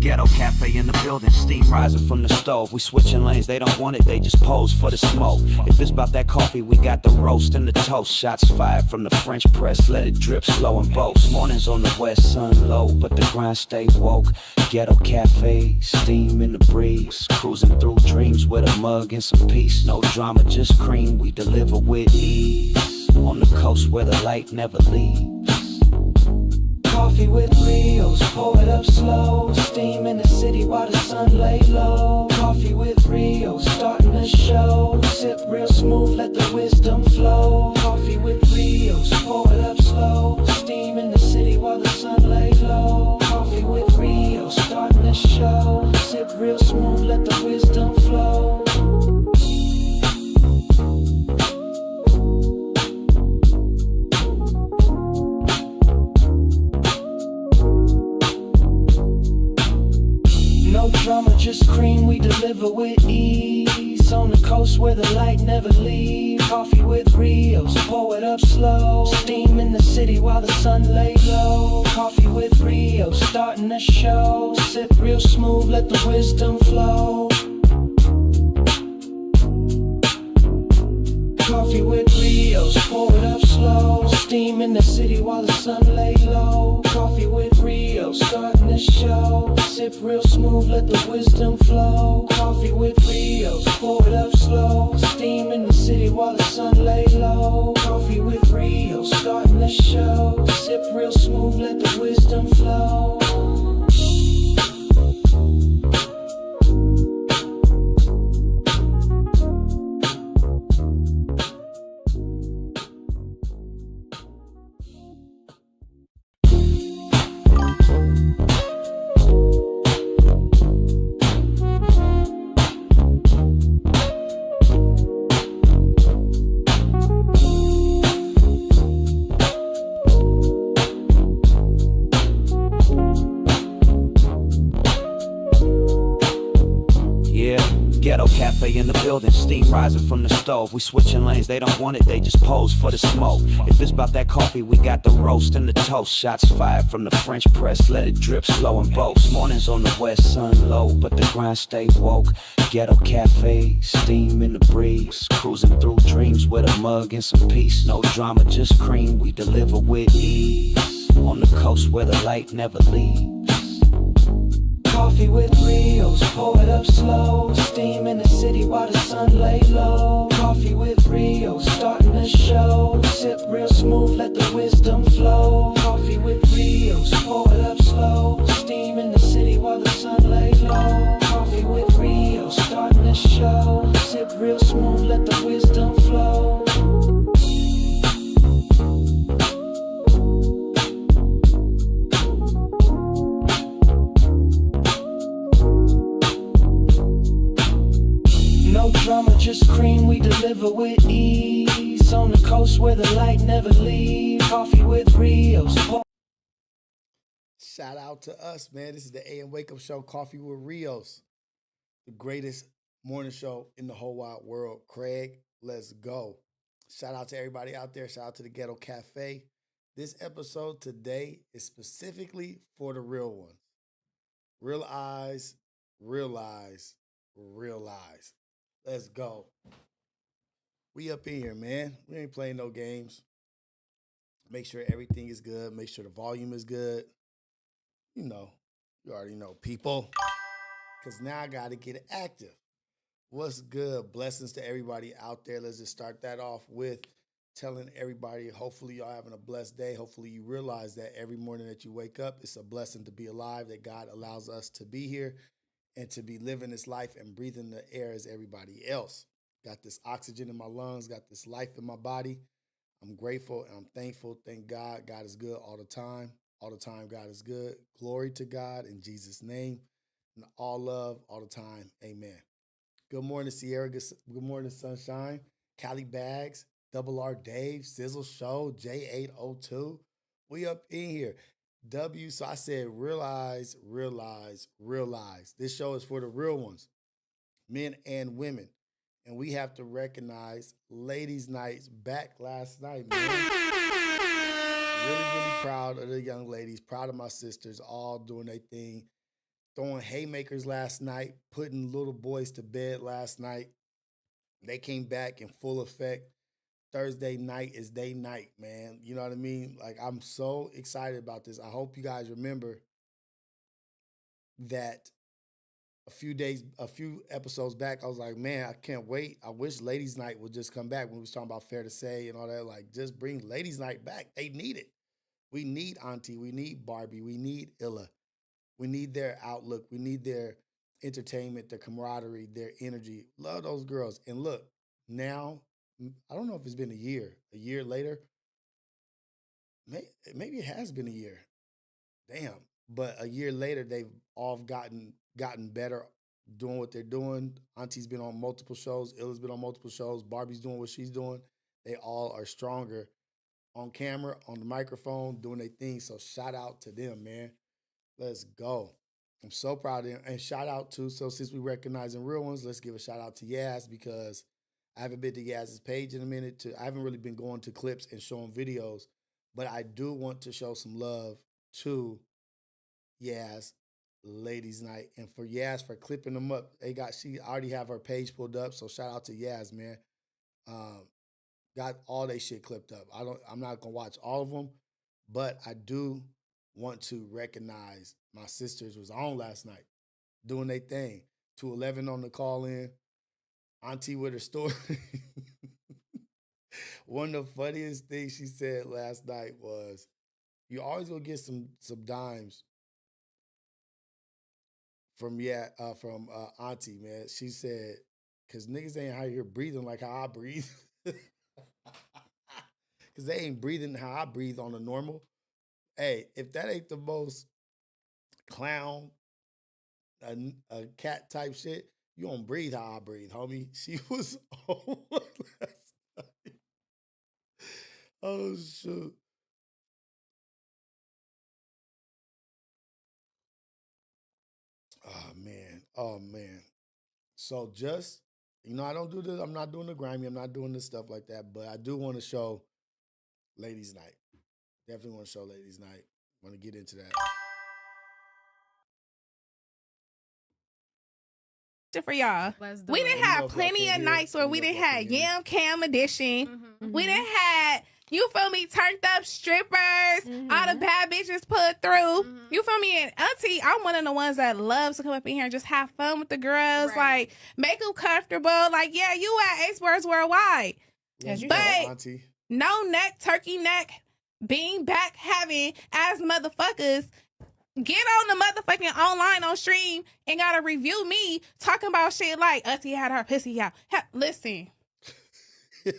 Ghetto Cafe in the building, steam rising from the stove. We switching lanes, they don't want it, they just pose for the smoke. If it's about that coffee, we got the roast and the toast. Shots fired from the French press, let it drip slow and boast. Mornings on the west, sun low, but the grind stay woke. Ghetto Cafe, steam in the breeze. Cruising through dreams with a mug and some peace. No drama, just cream, we deliver with ease. On the coast where the light never leaves. Coffee with Rios, pour it up slow. Steam in the city while the sun lay low. Coffee with Rios, starting the show. Sip real smooth, let the wisdom flow. Coffee with Rios, pour it up slow. Steam in the city while the sun lay low. Coffee with Rios, starting the show. Sip real smooth, let the wisdom flow. No drama, just cream, we deliver with ease. On the coast where the light never leaves. Coffee with Rios, pour it up slow. Steam in the city while the sun lay low. Coffee with Rios, starting the show. Sip real smooth, let the wisdom flow. Coffee with Rios, pour it up slow. Steam in the city while the sun lay low. Coffee with Rios, starting the show. Sip real smooth, let the wisdom flow. Coffee with Rios, pour it up slow. Steam in the city while the sun lay low. Coffee with Rios, starting the show. Sip real smooth, let the wisdom flow. Ghetto Cafe in the building, steam rising from the stove. We switching lanes, they don't want it, they just pose for the smoke. If it's about that coffee, we got the roast and the toast. Shots fired from the French press, let it drip slow and boast. Mornings on the west, sun low, but the grind stay woke. Ghetto Cafe, steam in the breeze. Cruising through dreams with a mug and some peace. No drama, just cream, we deliver with ease. On the coast where the light never leaves. Coffee with Rios, pour it up slow. Steam in the city while the sun lay low. Coffee with Rios, starting the show. Sip real smooth, let the wisdom flow. Coffee with Rios, pour it up slow. Steam in the city while the sun lay low. Coffee with Rios, starting the show. Sip real smooth, let the wisdom flow. No drama, just cream, we deliver with ease. On the coast where the light never leaves. Coffee with Rios. Shout out to us, man. This is the AM Wake Up Show, Coffee with Rios. The greatest morning show in the whole wide world. Craig, let's go. Shout out to everybody out there. Shout out to the Ghetto Cafe. This episode today is specifically for the real ones. Real eyes, real eyes, real eyes. Let's go. We up in here, man. We ain't playing no games. Make sure everything is good. Make sure the volume is good. You know, you already know, people. Because now I got to get active. What's good? Blessings to everybody out there. Let's just start that off with telling everybody, hopefully y'all having a blessed day. Hopefully you realize that every morning that you wake up, it's a blessing to be alive, that God allows us to be here and to be living this life and breathing the air as everybody else. Got this oxygen in my lungs, got this life in my body. I'm grateful and I'm thankful. Thank God. God is good all the time. All the time, God is good. Glory to God in Jesus' name. And all love all the time. Amen. Good morning, Sierra. Good morning, Sunshine. Cali Bags, Double R Dave, Sizzle Show, J802. We up in here. So I said, realize, realize, realize. This show is for the real ones, men and women. And we have to recognize Ladies' Night's back last night, man. Really, really proud of the young ladies. Proud of my sisters, all doing their thing. throwing haymakers last night, putting little boys to bed last night. They came back in full effect. Thursday night is day night, man. You know what I mean? Like, I'm so excited about this. I hope you guys remember that a few episodes back, I was like, man, I can't wait. I wish Ladies Night would just come back when we was talking about Fair to Say and all that. Like, just bring Ladies Night back. They need it. We need Auntie. We need Barbie. We need Illa. We need their outlook. We need their entertainment, their camaraderie, their energy. Love those girls. And look, now, I don't know if it's been a year later. Maybe it has been a year. Damn. But a year later, they've all gotten better doing what they're doing. Auntie's been on multiple shows. Illa's been on multiple shows. Barbie's doing what she's doing. They all are stronger on camera, on the microphone, doing their thing. So shout out to them, man. Let's go. I'm so proud of them. And shout out to, so since we recognizing real ones, let's give a shout out to Yaz, because I haven't been to Yaz's page in a minute. I haven't really been going to clips and showing videos, but I do want to show some love to Yaz Ladies Night, and for Yaz for clipping them up. She already have her page pulled up, so shout out to Yaz, man. Got all they shit clipped up. I'm not gonna watch all of them, but I do want to recognize my sisters was on last night doing their thing. 211 on the call in. Auntie with her story. One of the funniest things she said last night was, you always gonna get some dimes from Auntie, man. She said, cause niggas ain't out here breathing like how I breathe. Cause they ain't breathing how I breathe on the normal. Hey, if that ain't the most clown, a cat type shit, you don't breathe how I breathe, homie. She was on last night. Oh, shoot. Oh, man. So just, I don't do this. I'm not doing the grimy. I'm not doing this stuff like that. But I do want to show Ladies Night. Definitely want to show Ladies Night. Want to get into that. For y'all, we done had plenty of nights where we done had Yam Cam edition. We done had, you feel me, turned up strippers, all the bad bitches put through. You feel me? And Auntie, I'm one of the ones that loves to come up in here and just have fun with the girls, like make them comfortable. Like, yeah, you at Ace Words Worldwide, but no neck, turkey neck, being back having as motherfuckers. Get on the motherfucking online on stream and gotta review me talking about shit like Auntie had her pussy out. Listen,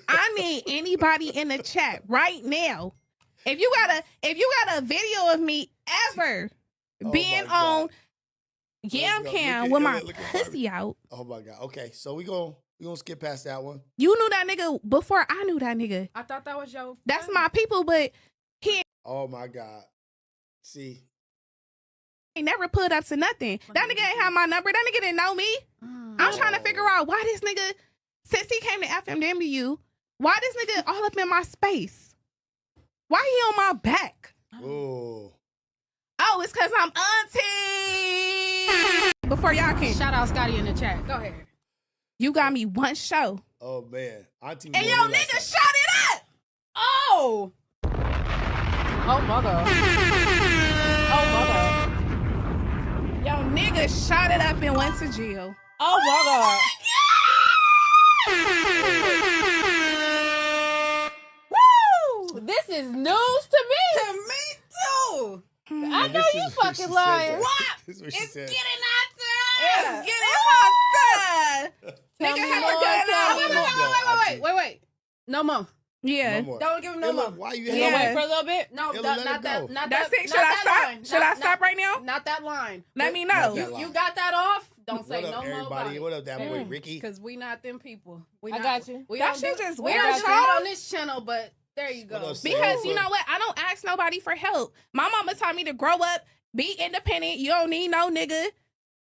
I need anybody in the chat right now. If you got a video of me ever being on Yam Cam with my pussy out. Oh my God. Okay, so we gonna skip past that one. You knew that nigga before I knew that nigga. I thought that was your. That's my people, but he. Oh my God. See. Ain't never put up to nothing. That nigga ain't have my number. That nigga didn't know me. I'm trying to figure out why this nigga, since he came to FMW, why this nigga all up in my space? Why he on my back? Oh, it's because I'm Auntie. Before y'all can. Shout out Scotty in the chat. Go ahead. You got me one show. Oh, man. Auntie. And yo, nigga, shut it up. Oh. Oh, my God. Oh, my God. Yo, nigga shot it up and went to jail. Oh my God. Woo! This is news to me. To me too. I know you fucking lying. What? This is what It's said. getting hot there. It's getting hot there. Nigga have a gun out. Wait. No more. Yeah. No more. Don't give him no more. Why you Yeah. Wait for a little bit. No, Illa, not let that. it go. Not That's that. it. Should I stop? Should I stop right now? Not that line. Let me Not know. that line. You got that off? Don't What say up, no more about everybody? it. What up, that boy Ricky? Because we not them people. I got you. We That don't shit do- just we weird, don't do y'all. it on this channel, but there you What go. up, Because So, you know what? I don't ask nobody for help. My mama taught me to grow up, be independent. You don't need no nigga.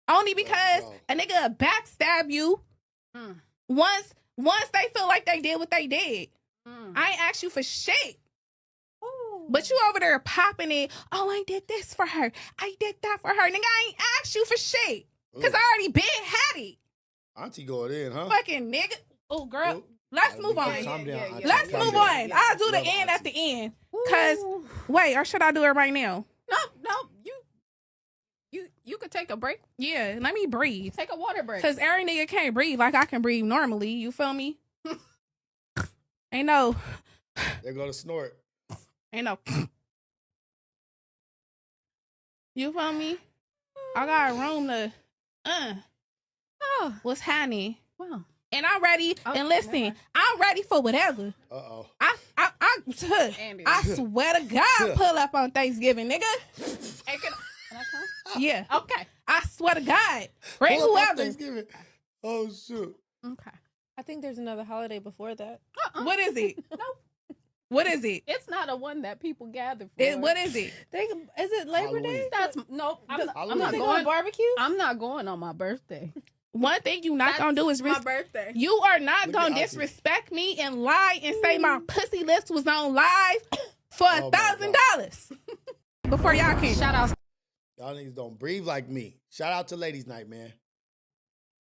Only because a nigga will backstab you once they feel like they did what they did. I ain't ask you for shit. But you over there popping it. Oh, I did this for her. I did that for her. Nigga, I ain't asked you for shit. Because I already been had it. Auntie going in, huh? Fucking nigga. Oh, girl. Ooh. Let's move on. Let's move on. Yeah. I'll do the end at the end. Because, wait, or should I do it right now? No. You could take a break. Yeah, let me breathe. Take a water break. Because every nigga can't breathe like I can breathe normally. You feel me? Ain't no. They're going to snort. Ain't no. You feel me? I got room to. What's happening? Wow. And I'm ready. And listen, I'm ready for whatever. Uh-oh. I swear to God, pull up on Thanksgiving, nigga. Hey, can I come? Yeah. Okay. I swear to God. Bring Pull up on whoever. Thanksgiving. Oh, shoot. Okay. I think there's another holiday before that. What is it? Nope. What is it? It's not a one that people gather for. What is it? Is it Labor Halloween. Day? That's nope. I'm not They going. barbecue. I'm not going on my birthday. One thing you not gonna do is my birthday. You are not Look gonna at Auntie. disrespect me and lie and say my pussy lips was on live for Oh my $1,000 before y'all can. Shout out. Y'all niggas don't breathe like me. Shout out to Ladies Night, man.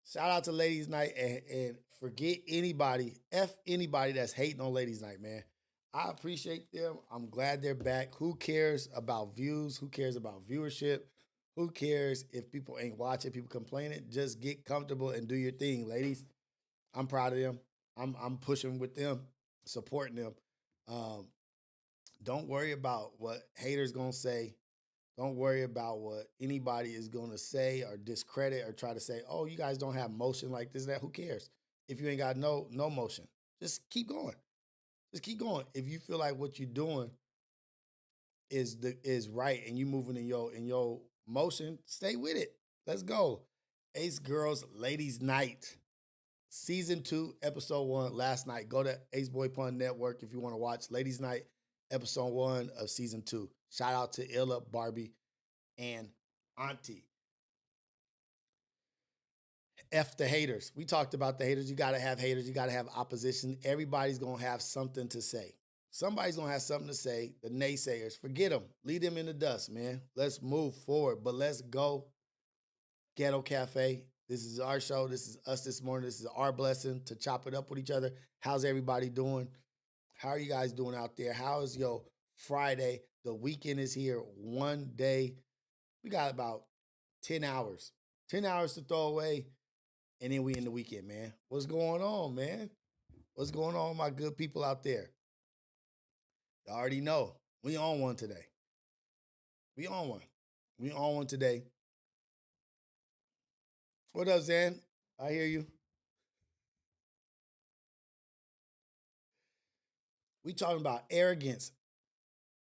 Shout out to Ladies Night and forget anybody, F anybody that's hating on Ladies Night, man. I appreciate them. I'm glad they're back. Who cares about views? Who cares about viewership? Who cares if people ain't watching, people complaining? Just get comfortable and do your thing, ladies. I'm proud of them. I'm pushing with them, supporting them. Don't worry about what haters gonna say. Don't worry about what anybody is gonna say or discredit or try to say, oh, you guys don't have motion like this and that. Who cares? If you ain't got no motion, just keep going. Just keep going. If you feel like what you're doing is right and you moving in your motion, stay with it. Let's go. Ace Girls Ladies Night, Season 2, Episode 1, last night. Go to Ace Boy Pun Network if you want to watch Ladies Night, Episode 1 of Season 2. Shout out to Illa, Barbie, and Auntie. F the haters. We talked about the haters. You got to have haters. You got to have opposition. Everybody's going to have something to say. Somebody's going to have something to say. The naysayers, forget them. Leave them in the dust, man. Let's move forward, but let's go. Ghetto Cafe. This is our show. This is us this morning. This is our blessing to chop it up with each other. How's everybody doing? How are you guys doing out there? How is your Friday? The weekend is here. One day. We got about 10 hours. 10 hours to throw away, and then we in the weekend, man. What's going on, man? What's going on, my good people out there? You already know. We on one today. We on one. We on one today. What up, Zan? I hear you. We talking about arrogance,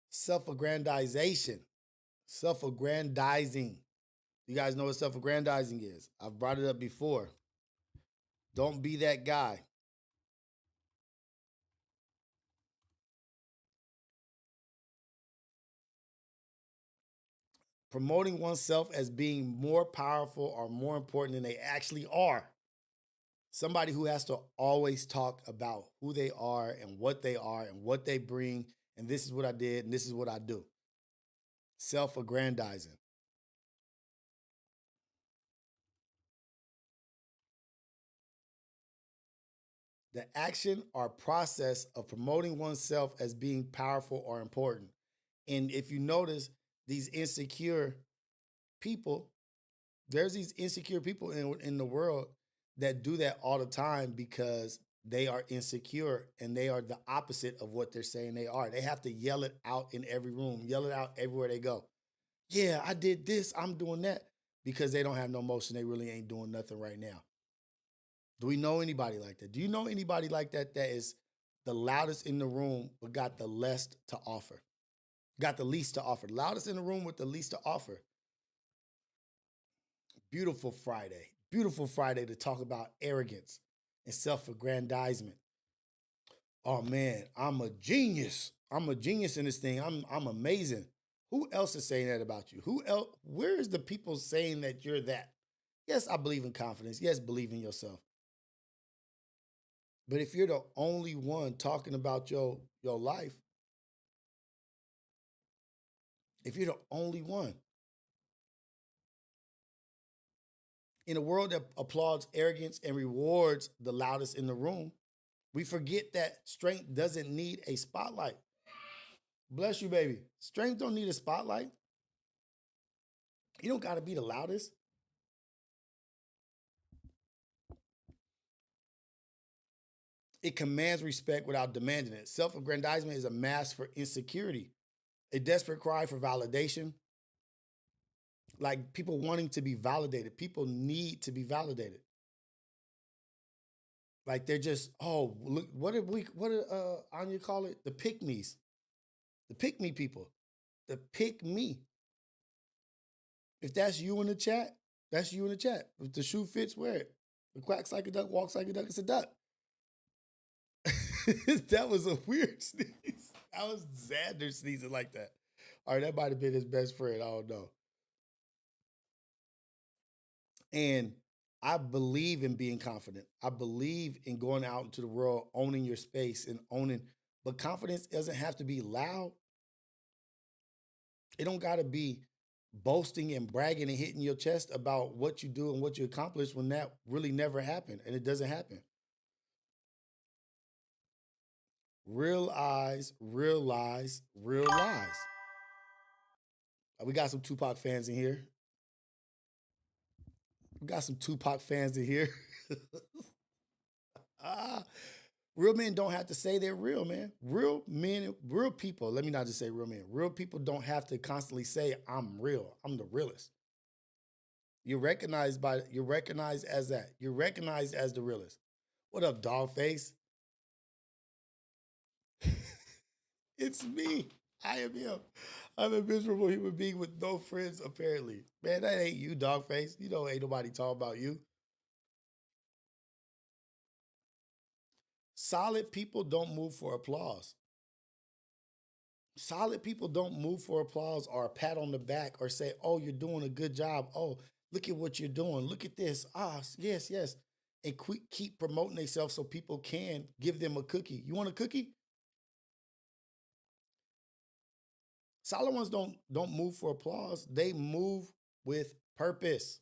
self-aggrandization, self-aggrandizing. You guys know what self-aggrandizing is. I've brought it up before. Don't be that guy. Promoting oneself as being more powerful or more important than they actually are. Somebody who has to always talk about who they are and what they bring, and this is what I did and this is what I do. Self-aggrandizing. The action or process of promoting oneself as being powerful or important. And if you notice, these insecure people, there's these insecure people in the world that do that all the time because they are insecure and they are the opposite of what they're saying they are. They have to yell it out in every room, yell it out everywhere they go. Yeah, I did this, I'm doing that, because they don't have no motion. They really ain't doing nothing right now. Do we know anybody like that? Do you know anybody like that that is the loudest in the room but got the least to offer? Got the least to offer. Loudest in the room with the least to offer. Beautiful Friday. Beautiful Friday to talk about arrogance and self-aggrandizement. Oh man, I'm a genius. I'm a genius in this thing. I'm amazing. Who else is saying that about you? Who else? Where is the people saying that you're that? Yes, I believe in confidence. Yes, believe in yourself. But if you're the only one talking about your life, if you're the only one. In a world that applauds arrogance and rewards the loudest in the room, we forget that strength doesn't need a spotlight. Bless you, baby. Strength don't need a spotlight. You don't got to be the loudest. It commands respect without demanding it. Self-aggrandizement is a mask for insecurity, a desperate cry for validation. Like people wanting to be validated. People need to be validated. Like they're just, oh, look, what did Anya call it? The pick-me's. The pick-me people. The pick-me. If that's you in the chat, that's you in the chat. If the shoe fits, wear it. The quacks like a duck, walks like a duck, it's a duck. That was a weird sneeze. That was Xander sneezing like that. All right, that might have been his best friend. I don't know. And I believe in being confident. I believe in going out into the world, owning your space and owning. But confidence doesn't have to be loud. It don't got to be boasting and bragging and hitting your chest about what you do and what you accomplish when that really never happened. And it doesn't happen. Real eyes, real lies, real lies. We got some Tupac fans in here. We got some Tupac fans in here. Real men don't have to say they're real, man. Real men, real people, let me not just say real men. Real people don't have to constantly say, I'm real. I'm the realest. You're recognized as that. You're recognized as the realest. What up, dog face? It's me. I am him. I'm a miserable human being with no friends, apparently. Man, that ain't you, dog face. You know ain't nobody talking about you. Solid people don't move for applause. Solid people don't move for applause or a pat on the back or say, oh, you're doing a good job. Oh, look at what you're doing. Look at this. Ah, yes, yes. And keep promoting themselves so people can give them a cookie. You want a cookie? Solid ones don't move for applause. They move with purpose.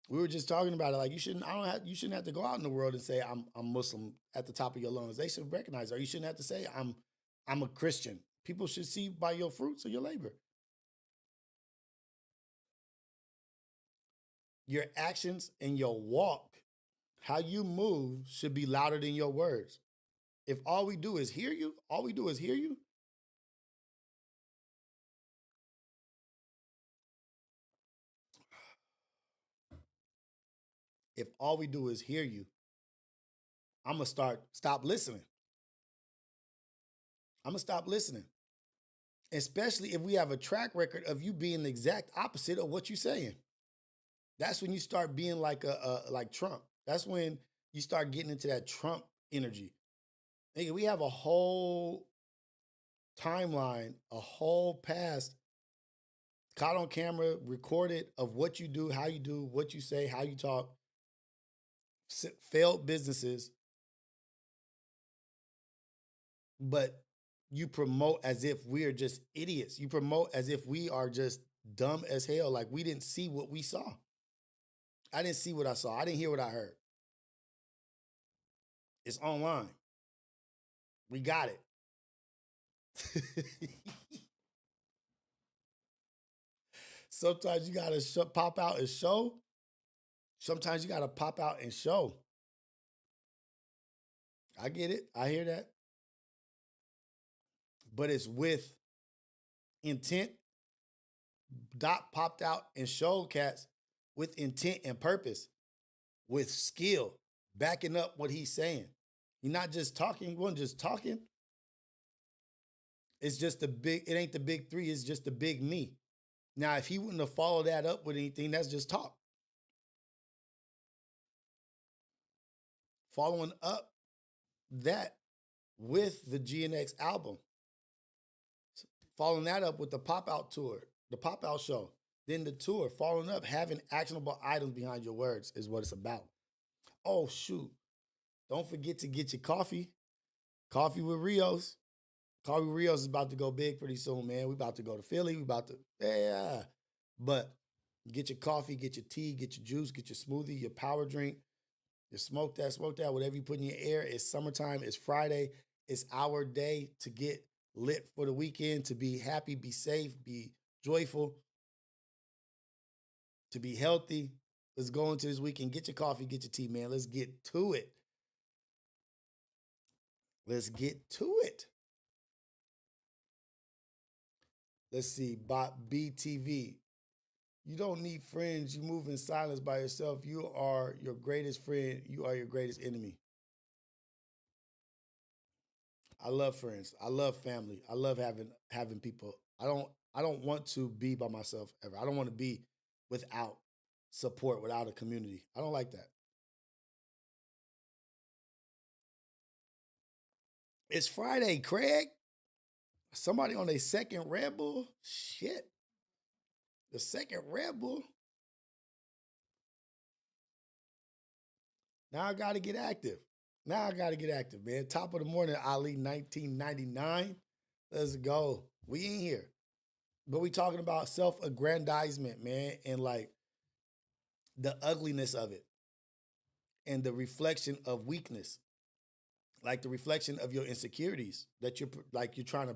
We were just talking about it. Like you shouldn't have to go out in the world and say I'm Muslim at the top of your lungs. They should recognize it. Or you shouldn't have to say I'm a Christian. People should see by your fruits of your labor. Your actions and your walk, how you move, should be louder than your words. If all we do is hear you, if all we do is hear you, I'm going to stop listening. I'm going to stop listening. Especially if we have a track record of you being the exact opposite of what you're saying. That's when you start being like like Trump. That's when you start getting into that Trump energy. Nigga, we have a whole timeline, a whole past caught on camera, recorded of what you do, how you do, what you say, how you talk, failed businesses. But you promote as if we are just idiots. You promote as if we are just dumb as hell. Like we didn't see what we saw. I didn't see what I saw. I didn't hear what I heard. It's online. We got it. Sometimes you got to pop out and show. Sometimes you got to pop out and show. I get it. I hear that. But it's with intent. Doc popped out and showed cats with intent and purpose, with skill, backing up what he's saying. He's not just talking. He wasn't just talking. It's just it ain't the big three. It's just the big me. Now, if he wouldn't have followed that up with anything, that's just talk. Following up that with the GNX album. Following that up with the pop-out tour, the pop-out show. Then the tour. Following up, having actionable items behind your words is what it's about. Oh, shoot. Don't forget to get your coffee. Coffee with Rios. Coffee Rios is about to go big pretty soon, man. We about to go to Philly. We about to, yeah. But get your coffee, get your tea, get your juice, get your smoothie, your power drink, your smoke that, whatever you put in your air. It's summertime. It's Friday. It's our day to get lit for the weekend, to be happy, be safe, be joyful, to be healthy. Let's go into this weekend. Get your coffee, get your tea, man. Let's get to it. Let's get to it. Let's see, BTV. You don't need friends. You move in silence by yourself. You are your greatest friend. You are your greatest enemy. I love friends. I love family. I love having people. I don't want to be by myself ever. I don't want to be without support, without a community. I don't like that. It's Friday, Craig. Somebody on a second Red Bull? Shit. The second Red Bull? Now I got to get active. Man. Top of the morning, Ali, 1999. Let's go. We in here. But we talking about self-aggrandizement, man, and like the ugliness of it and the reflection of weakness. Like the reflection of your insecurities that you're trying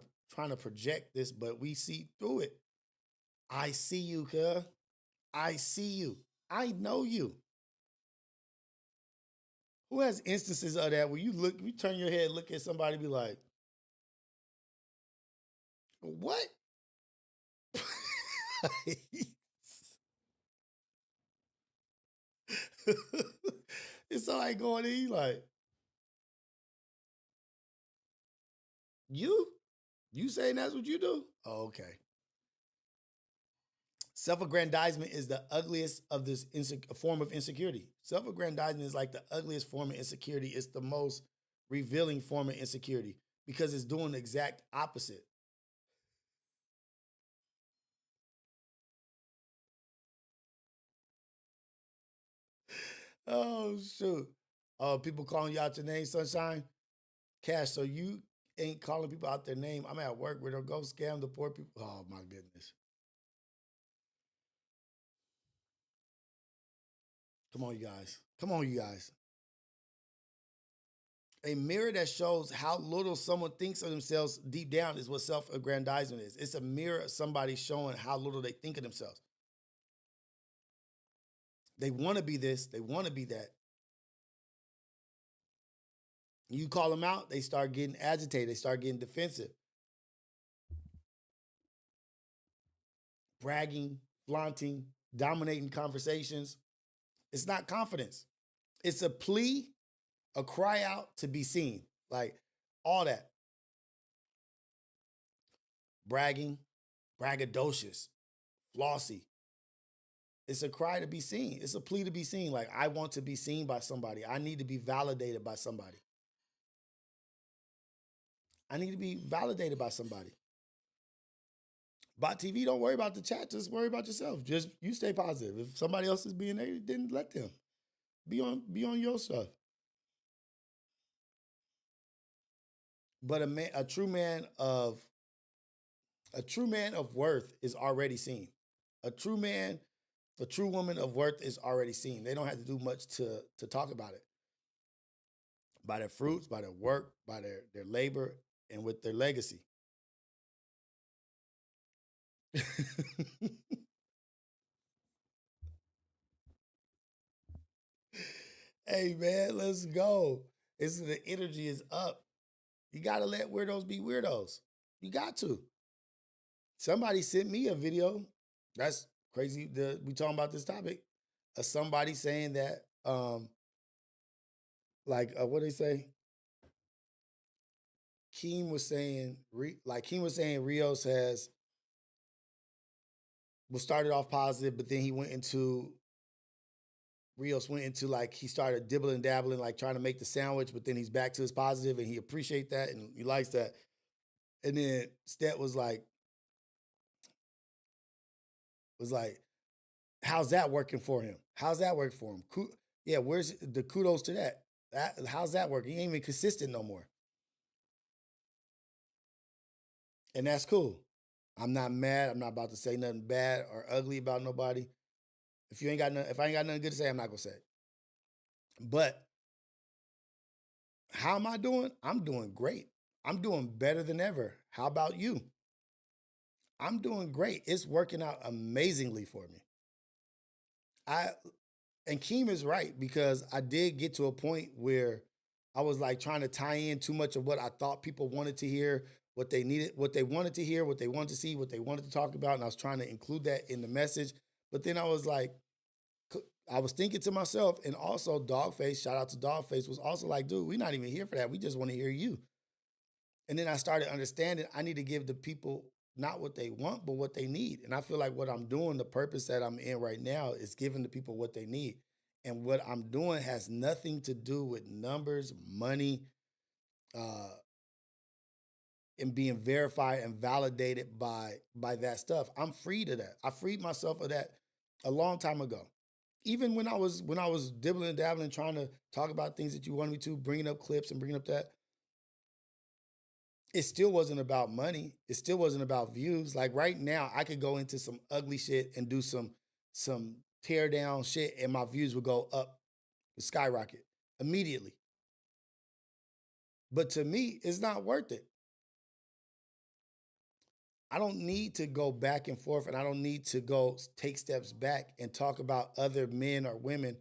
to project this, but we see through it. I see you, cuz. I see you. I know you. Who has instances of that where you turn your head, look at somebody, and be like, what? It's somebody going in, like, you saying that's what you do? Oh, okay. Self-aggrandizement is the ugliest of this form of insecurity. Self-aggrandizement is like the ugliest form of insecurity. It's the most revealing form of insecurity because it's doing the exact opposite. Oh, shoot. Oh, people calling you out your name, Sunshine? Cash, so you ain't calling people out their name. I'm at work where they'll go scam the poor people. Oh, my goodness. Come on, you guys. A mirror that shows how little someone thinks of themselves deep down is what self-aggrandizement is. It's a mirror of somebody showing how little they think of themselves. They want to be this. They want to be that. You call them out, they start getting agitated. They start getting defensive. Bragging, flaunting, dominating conversations. It's not confidence. It's a plea, a cry out to be seen. Like all that. Bragging, braggadocious, flossy. It's a cry to be seen. It's a plea to be seen. Like, I want to be seen by somebody. I need to be validated by somebody. Bot TV, don't worry about the chat. Just worry about yourself. Just you stay positive. If somebody else is being negative, then let them. Be on your stuff. But a true man of worth is already seen. A true woman of worth is already seen. They don't have to do much to talk about it. By their fruits, by their work, by their labor, and with their legacy. Hey, man, let's go. The energy is up. You got to let weirdos be weirdos. You got to. Somebody sent me a video. That's crazy. We talking about this topic. Somebody saying that, what they say? Keem was saying Rios was started off positive, but then Rios went into like, he started dibbling, dabbling, like trying to make the sandwich, but then he's back to his positive and he appreciates that and he likes that. And then Stet was like, how's that working for him? Yeah, where's the kudos to that? How's that working? He ain't even consistent no more. And that's cool. I'm not mad. I'm not about to say nothing bad or ugly about nobody. If I ain't got nothing good to say, I'm not gonna say it. But how am I doing? I'm doing great. I'm doing better than ever. How about you? I'm doing great. It's working out amazingly for me. And Keem is right, because I did get to a point where I was like trying to tie in too much of what I thought people wanted to hear, what they needed, what they wanted to hear, what they wanted to see, what they wanted to talk about. And I was trying to include that in the message. But then I was like, I was thinking to myself, and also Dogface, shout out to Dogface, was also like, dude, we're not even here for that. We just want to hear you. And then I started understanding I need to give the people not what they want, but what they need. And I feel like what I'm doing, the purpose that I'm in right now, is giving the people what they need. And what I'm doing has nothing to do with numbers, money, and being verified and validated by that stuff. I'm free to that. I freed myself of that a long time ago. Even when I was dibbling and dabbling, trying to talk about things that you wanted me to, bringing up clips and bringing up that, it still wasn't about money. It still wasn't about views. Like right now, I could go into some ugly shit and do some tear down shit, and my views would go up, skyrocket immediately. But to me, it's not worth it. I don't need to go back and forth, and I don't need to go take steps back and talk about other men or women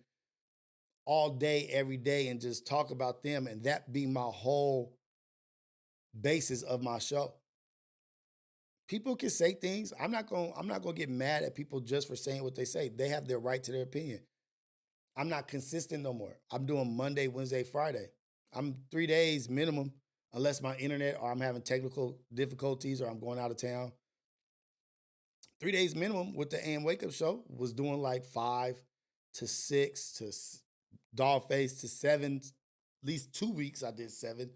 all day, every day, and just talk about them, and that be my whole basis of my show. People can say things. I'm not gonna get mad at people just for saying what they say. They have their right to their opinion. I'm not consistent no more. I'm doing Monday, Wednesday, Friday. I'm 3 days minimum, unless my internet or I'm having technical difficulties or I'm going out of town. 3 days minimum with the AM Wake Up Show. Was doing like 5 to 6 to Dogface to 7. At least 2 weeks I did 7.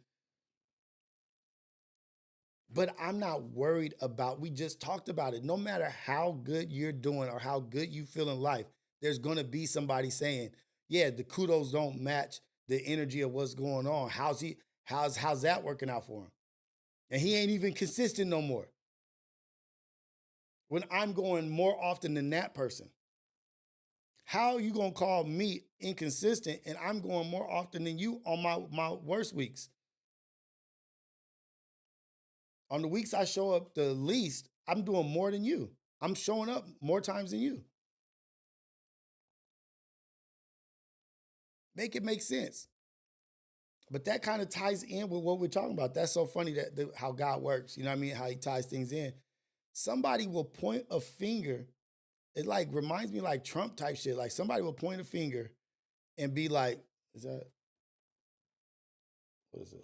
But I'm not worried about, we just talked about it. No matter how good you're doing or how good you feel in life, there's gonna be somebody saying, yeah, the kudos don't match the energy of what's going on. How's that working out for him? And he ain't even consistent no more. When I'm going more often than that person. How are you gonna call me inconsistent and I'm going more often than you on my worst weeks? On the weeks I show up the least, I'm doing more than you. I'm showing up more times than you. Make it make sense. But that kind of ties in with what we're talking about. That's so funny that how God works. You know what I mean? How he ties things in. Somebody will point a finger. It like reminds me like Trump type shit. Like somebody will point a finger and be like, what is this?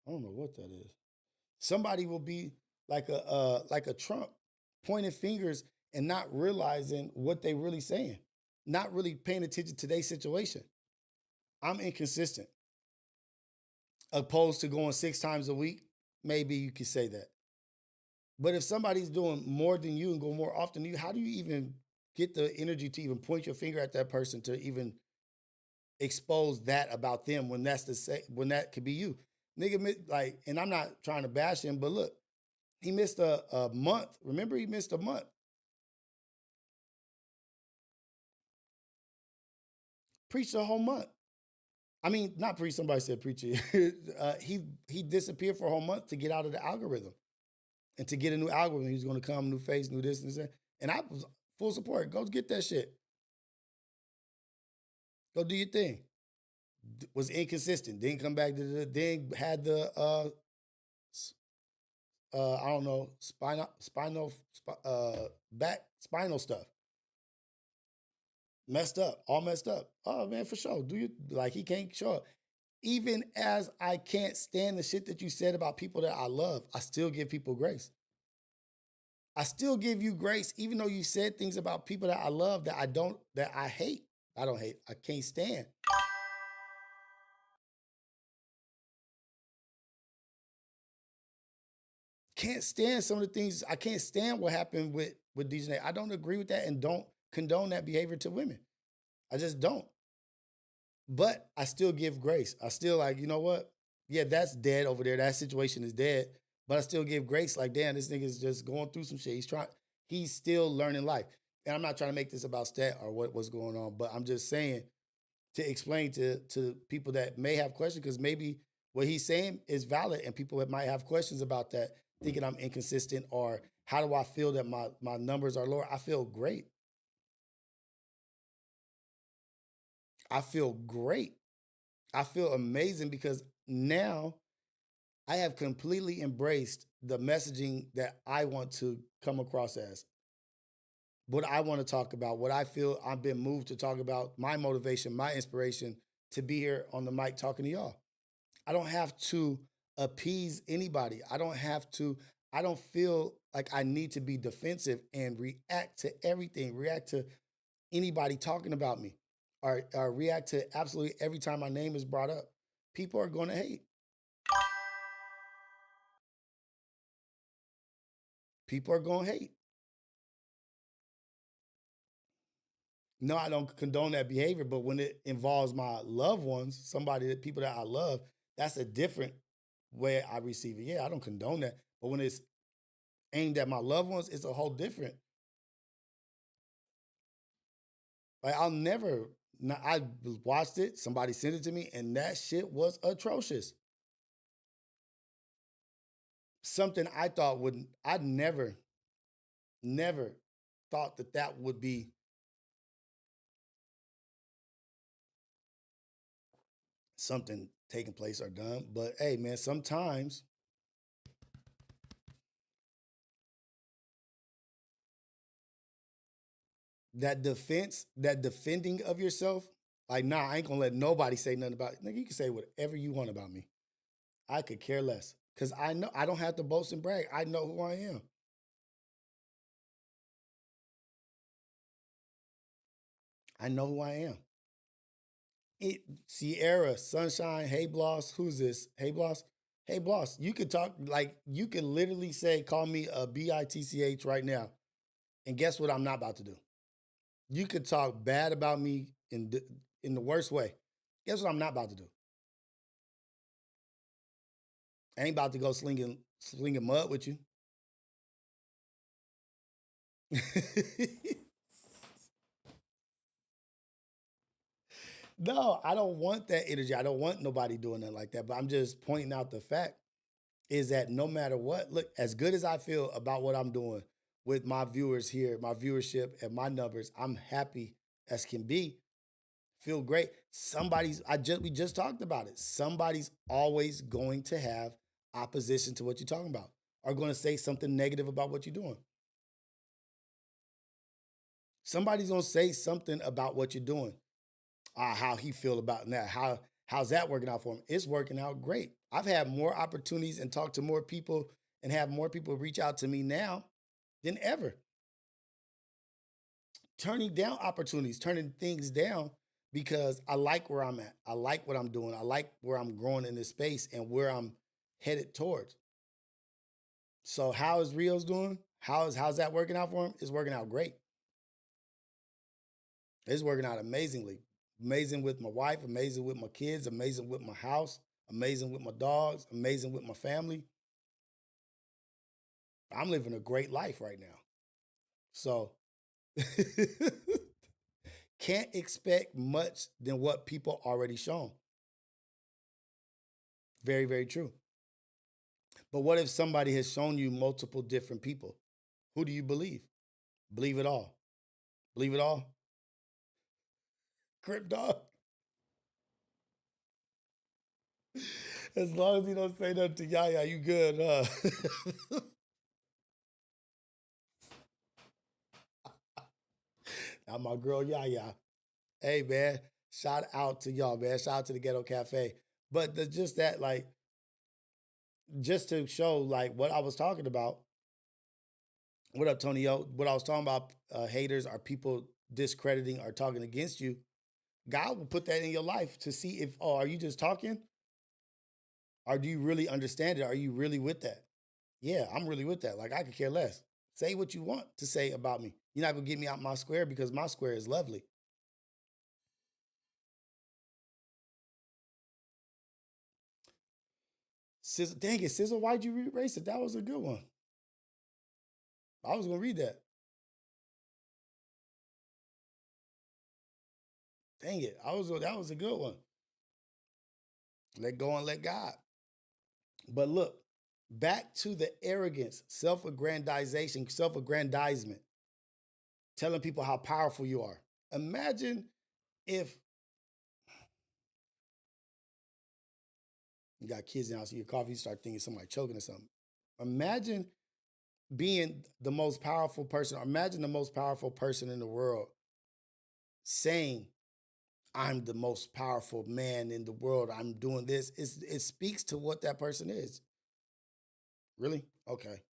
I don't know what that is. Somebody will be like a Trump pointing fingers and not realizing what they really saying, not really paying attention to their situation. I'm inconsistent. Opposed to going 6 times a week, maybe you could say that. But if somebody's doing more than you and go more often than you, how do you even get the energy to even point your finger at that person to even expose that about them when when that could be you? Nigga, like, and I'm not trying to bash him, but look, he missed a month. Remember, he missed a month. Preached a whole month. I mean, not preach, somebody said preach it. He disappeared for a whole month to get out of the algorithm and to get a new algorithm. He was going to come, new face, new this and that. And I was full support. Go get that shit. Go do your thing. Was inconsistent. Didn't come back to then had the I don't know, spinal stuff. Messed up, all messed up. Oh man, for sure. Do you like he can't show up? Even as I can't stand the shit that you said about people that I love, I still give people grace. I still give you grace, even though you said things about people that I love that I hate. I don't hate. I can't stand. Can't stand some of the things. I can't stand what happened with DJ. I don't agree with that and don't condone that behavior to women. I just don't. But I still give grace. I still like, you know what? Yeah, that's dead over there. That situation is dead. But I still give grace. Like, damn, this nigga's just going through some shit. He's still learning life. And I'm not trying to make this about stat or what's going on, but I'm just saying to explain to people that may have questions, because maybe what he's saying is valid and people might have questions about that, thinking I'm inconsistent or how do I feel that my numbers are lower? I feel great. I feel great. I feel amazing because now I have completely embraced the messaging that I want to come across as, what I want to talk about, what I feel I've been moved to talk about, my motivation, my inspiration to be here on the mic talking to y'all. I don't have to appease anybody. I don't feel like I need to be defensive and react to everything, react to anybody talking about me, or react to absolutely every time my name is brought up. People are going to hate. People are going to hate. No, I don't condone that behavior, but when it involves my loved ones, people that I love, that's a different way I receive it. Yeah, I don't condone that. But when it's aimed at my loved ones, it's a whole different. Like I watched it, somebody sent it to me, and that shit was atrocious. Something I thought I'd never thought that would be something taking place or done. But hey, man, sometimes that defending of yourself, like, nah, I ain't gonna let nobody say nothing about it. Nigga, you can say whatever you want about me. I could care less. Cause I know I don't have to boast and brag. I know who I am. I know who I am. Sierra, Sunshine, Hey Bloss, who's this? Hey Bloss? Hey Bloss, you could talk, like, you could literally say, call me a bitch right now. And guess what I'm not about to do? You could talk bad about me in the worst way. Guess what I'm not about to do? I ain't about to go slinging mud with you. No, I don't want that energy. I don't want nobody doing that like that. But I'm just pointing out the fact is that no matter what, look, as good as I feel about what I'm doing with my viewers here, my viewership and my numbers, I'm happy as can be. Feel great. We just talked about it. Somebody's always going to have opposition to what you're talking about, or going to say something negative about what you're doing. Somebody's going to say something about what you're doing. How he feel about that. How's that working out for him? It's working out great. I've had more opportunities and talked to more people and have more people reach out to me now than ever. Turning down opportunities, turning things down because I like where I'm at. I like what I'm doing. I like where I'm growing in this space and where I'm headed towards. So how is Rios doing? How's that working out for him? It's working out great. It's working out amazingly. Amazing with my wife, amazing with my kids, amazing with my house, amazing with my dogs, amazing with my family. I'm living a great life right now. So can't expect much than what people already shown. Very, very true. But what if somebody has shown you multiple different people? Who do you believe? Believe it all. Believe it all? Crip dog. As long as you don't say nothing to Yaya, you good, huh? Now my girl Yaya. Hey, man, shout out to y'all, man. Shout out to the Ghetto Cafe. But just that, like, just to show, like, what I was talking about. What up, Tonyo? What I was talking about, haters are people discrediting or talking against you. God will put that in your life to see if, are you just talking? Or do you really understand it? Are you really with that? Yeah, I'm really with that. Like, I could care less. Say what you want to say about me. You're not going to get me out my square because my square is lovely. Sizzle, dang it, Sizzle, why'd you erase it? That was a good one. I was gonna read that. Dang it, that was a good one. Let go and let God. But look, back to the arrogance, self-aggrandizement, telling people how powerful you are. Imagine if you got kids in the house, your coffee, you start thinking somebody choking or something. Imagine being the most powerful person. Imagine the most powerful person in the world saying, I'm the most powerful man in the world. I'm doing this. It speaks to what that person is. Really? Okay.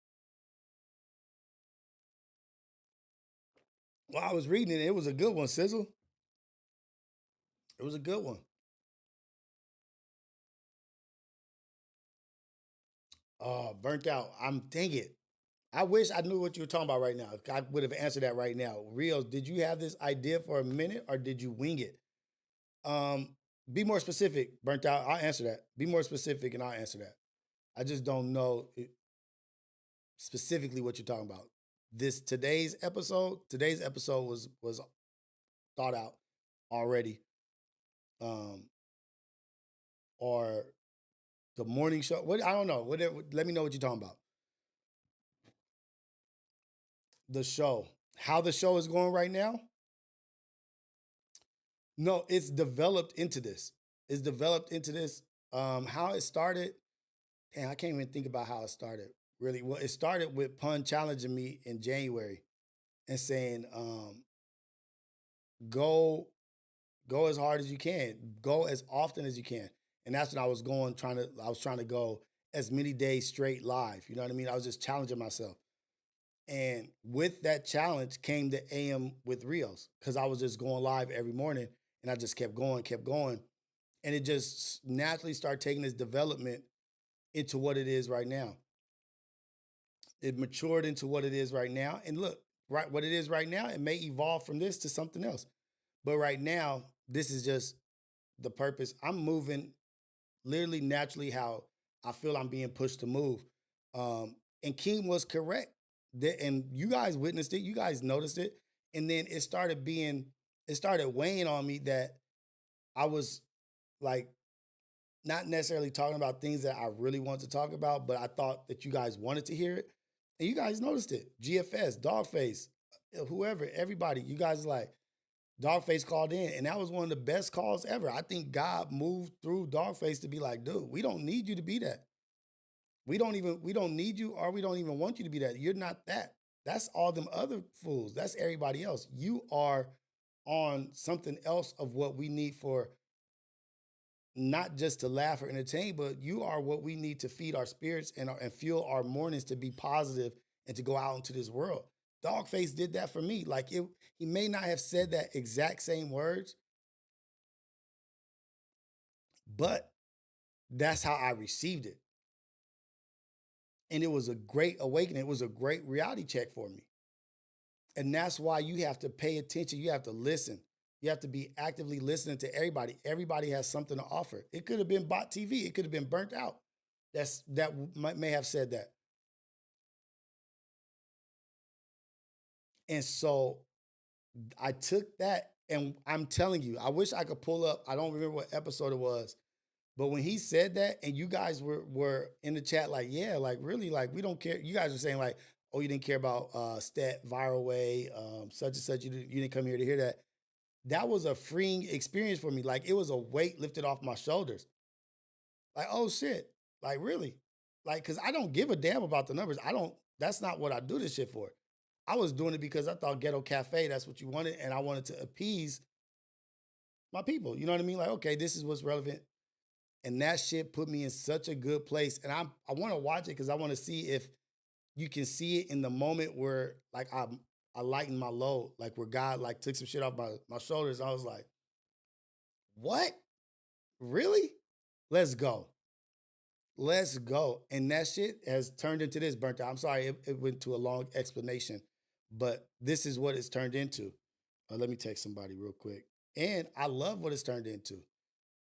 Well, I was reading it. It was a good one, Sizzle. It was a good one. Oh, burnt out. Dang it. I wish I knew what you were talking about right now. I would have answered that right now. Rios, did you have this idea for a minute or did you wing it? Be more specific, burnt out. I'll answer that. Be more specific and I'll answer that. I just don't know specifically what you're talking about. Today's episode was thought out already. Or the morning show. What I don't know. Let me know what you're talking about. The show. How the show is going right now? No, it's developed into this. It's developed into this. How it started, I can't even think about how it started. Really, well, it started with Pun challenging me in January and saying, go as hard as you can, go as often as you can. And that's when I was trying to go as many days straight live. You know what I mean? I was just challenging myself. And with that challenge came the AM with Rios, because I was just going live every morning and I just kept going. And it just naturally started taking its development into what it is right now. It matured into what it is right now. And look, right, what it is right now, it may evolve from this to something else. But right now, this is just the purpose. I'm moving literally naturally how I feel I'm being pushed to move. And King was correct. And you guys witnessed it. You guys noticed it. And then it started weighing on me that I was like not necessarily talking about things that I really wanted to talk about, but I thought that you guys wanted to hear it. And you guys noticed it. GFS, Dogface, whoever, everybody, you guys like, Dogface called in, and that was one of the best calls ever. I think God moved through Dogface to be like, dude, we don't need you to be that. We don't need you, or we don't even want you to be that. You're not that. That's all them other fools. That's everybody else. You are on something else of what we need for not just to laugh or entertain, but you are what we need to feed our spirits and fuel our mornings to be positive and to go out into this world. Dogface did that for me. Like he may not have said that exact same words, but that's how I received it. And it was a great awakening. It was a great reality check for me. And that's why you have to pay attention. You have to listen. You have to be actively listening to everybody. Everybody has something to offer. It could have been Bot TV. It could have been Burnt Out. That may have said that. And so I took that, and I'm telling you, I wish I could pull up. I don't remember what episode it was, but when he said that, and you guys were in the chat like, yeah, like really, like we don't care. You guys were saying like, oh, you didn't care about Stat Viral Way, such and such. You didn't come here to hear that. That was a freeing experience for me. Like it was a weight lifted off my shoulders. Like, oh shit, like really, like because I don't give a damn about the numbers. That's not what I do this shit for. I was doing it because I thought Ghetto Cafe, that's what you wanted, and I wanted to appease my people. You know what I mean? Like, okay, this is what's relevant. And that shit put me in such a good place. And I want to watch it because I want to see if you can see it in the moment where like I lightened my load, like where God like took some shit off my shoulders. I was like, what? Really? Let's go. Let's go. And that shit has turned into this. Burnt Out. I'm sorry, it went to a long explanation, but this is what it's turned into. Let me text somebody real quick. And I love what it's turned into.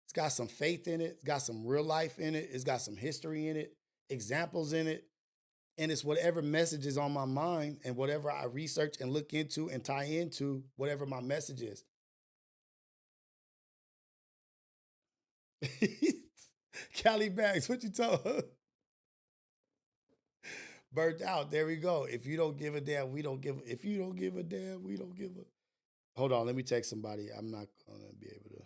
It's got some faith in it. It's got some real life in it. It's got some history in it, examples in it. And it's whatever message is on my mind and whatever I research and look into and tie into whatever my message is. Callie Bags, what you told her? Burnt out. There we go. If you don't give a damn, we don't give. If you don't give a damn, we don't give a. Hold on, let me text somebody. I'm not gonna be able to.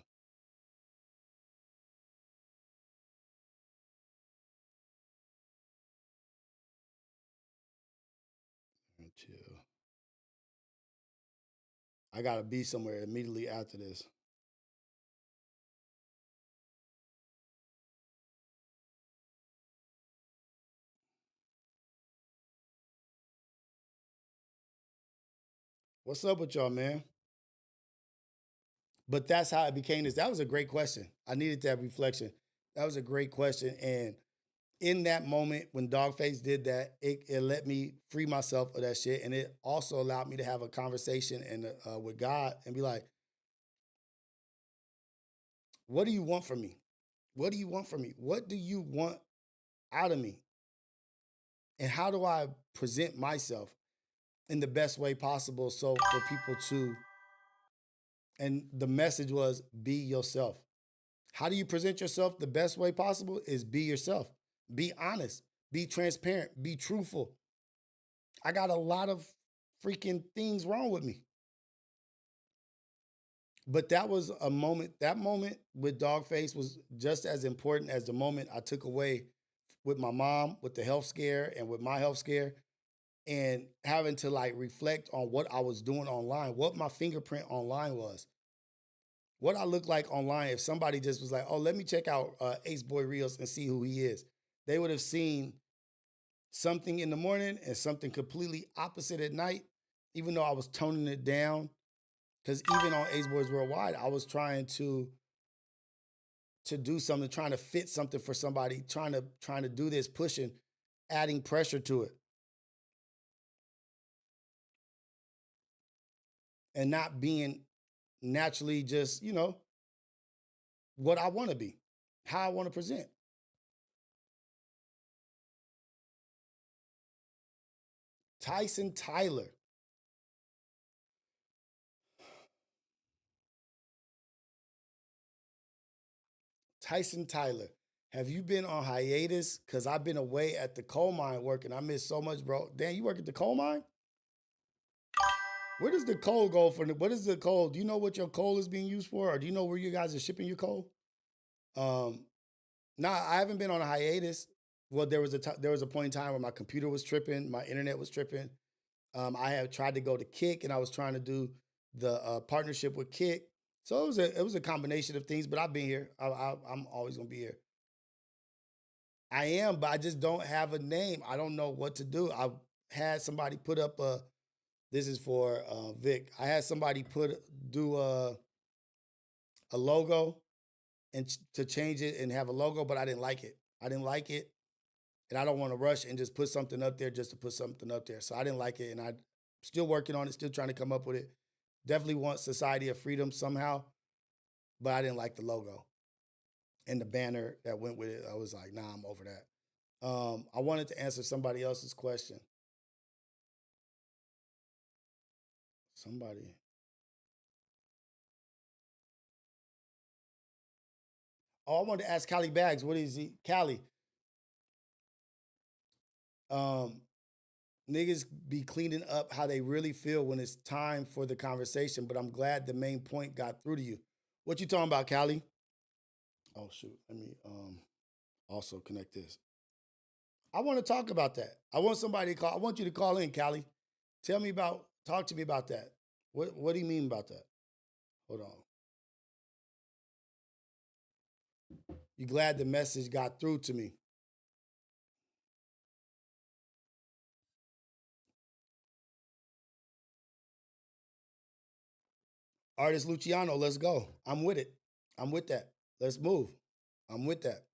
Chill. I gotta be somewhere immediately after this. What's up with y'all, man? But that's how it became this. That was a great question. I needed that reflection. That was a great question. And in that moment when Dogface did that, it let me free myself of that shit. And it also allowed me to have a conversation and with God and be like, what do you want from me? What do you want from me? What do you want out of me? And how do I present myself in the best way possible so for people to, and the message was be yourself. How do you present yourself the best way possible is be yourself. Be honest, be transparent, be truthful. I got a lot of freaking things wrong with me. But that was a moment, that moment with Dogface was just as important as the moment I took away with my mom, with the health scare and with my health scare, and having to like reflect on what I was doing online, what my fingerprint online was. What I look like online if somebody just was like, oh, let me check out Ace Boy Rios and see who he is. They would have seen something in the morning and something completely opposite at night, even though I was toning it down. Because even on Ace Boys Worldwide, I was trying to do something, trying to fit something for somebody, trying to do this, pushing, adding pressure to it. And not being naturally just, what I want to be, how I want to present. Tyson Tyler. Tyson Tyler, have you been on hiatus? Because I've been away at the coal mine working. I miss so much, bro. Dan, you work at the coal mine? Where does the coal go for? What is the coal? Do you know what your coal is being used for? Or do you know where you guys are shipping your coal? Nah, I haven't been on a hiatus. Well, there was a point in time where my computer was tripping, my internet was tripping. I have tried to go to Kick, and I was trying to do the partnership with Kick. So it was a combination of things. But I've been here. I'm always gonna be here. I am, but I just don't have a name. I don't know what to do. I had somebody put up a. This is for Vic. I had somebody do a logo and to change it and have a logo, but I didn't like it. And I don't want to rush and just put something up there just to put something up there. So I didn't like it, and I'm still working on it, still trying to come up with it. Definitely want Society of Freedom somehow, but I didn't like the logo and the banner that went with it. I was like, nah, I'm over that. I wanted to answer somebody else's question. Somebody. Oh, I wanted to ask Callie Bags, what is he? Callie. Niggas be cleaning up how they really feel when it's time for the conversation, but I'm glad the main point got through to you. What you talking about, Callie? Oh, shoot. Let me also connect this. I want to talk about that. I want somebody to call. I want you to call in, Callie. Talk to me about that. What do you mean about that? Hold on. You glad the message got through to me? Artist Luciano, let's go. I'm with it. I'm with that. Let's move. I'm with that.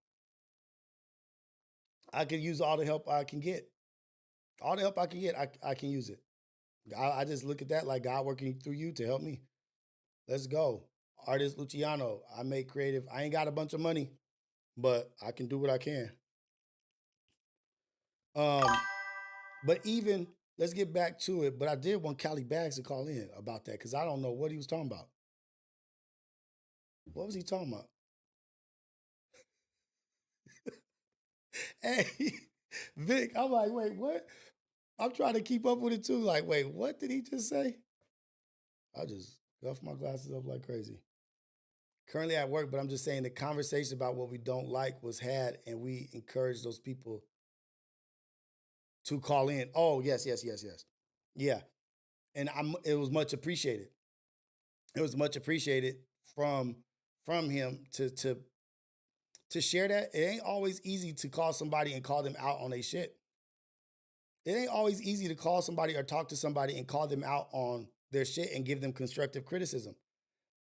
I can use all the help I can get. All the help I can get, I can use it. I just look at that like God working through you to help me. Let's go. Artist Luciano. I make creative. I ain't got a bunch of money, but I can do what I can. But even let's get back to it. But I did want Cali Bags to call in about that because I don't know what he was talking about. What was he talking about? Hey, Vic, I'm like, wait, what? I'm trying to keep up with it too. Like, wait, what did he just say? I just guffed my glasses up like crazy. Currently at work, but I'm just saying the conversation about what we don't like was had, and we encourage those people to call in. Oh, yes. Yeah. And it was much appreciated. It was much appreciated from him to share that. It ain't always easy to call somebody and call them out on their shit. It ain't always easy to call somebody or talk to somebody and call them out on their shit and give them constructive criticism.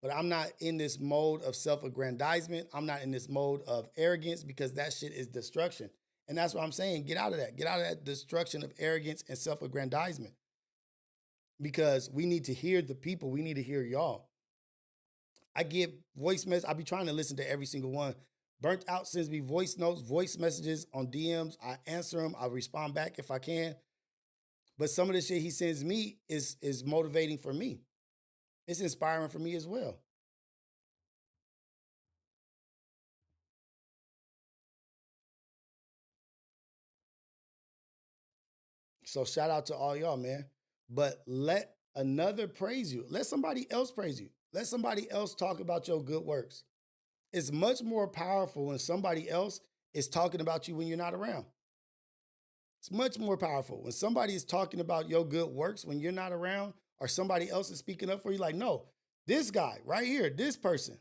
But I'm not in this mode of self-aggrandizement. I'm not in this mode of arrogance because that shit is destruction. And that's what I'm saying. Get out of that. Get out of that destruction of arrogance and self-aggrandizement. Because we need to hear the people. We need to hear y'all. I get voice messages. I be trying to listen to every single one. Burnt Out sends me voice notes, voice messages on DMs. I answer them. I respond back if I can. But some of the shit he sends me is motivating for me. It's inspiring for me as well. So shout out to all y'all, man. But let another praise you. Let somebody else praise you. Let somebody else talk about your good works. It's much more powerful when somebody else is talking about you when you're not around. It's much more powerful when somebody is talking about your good works when you're not around, or somebody else is speaking up for you. Like, no, this guy right here, this person,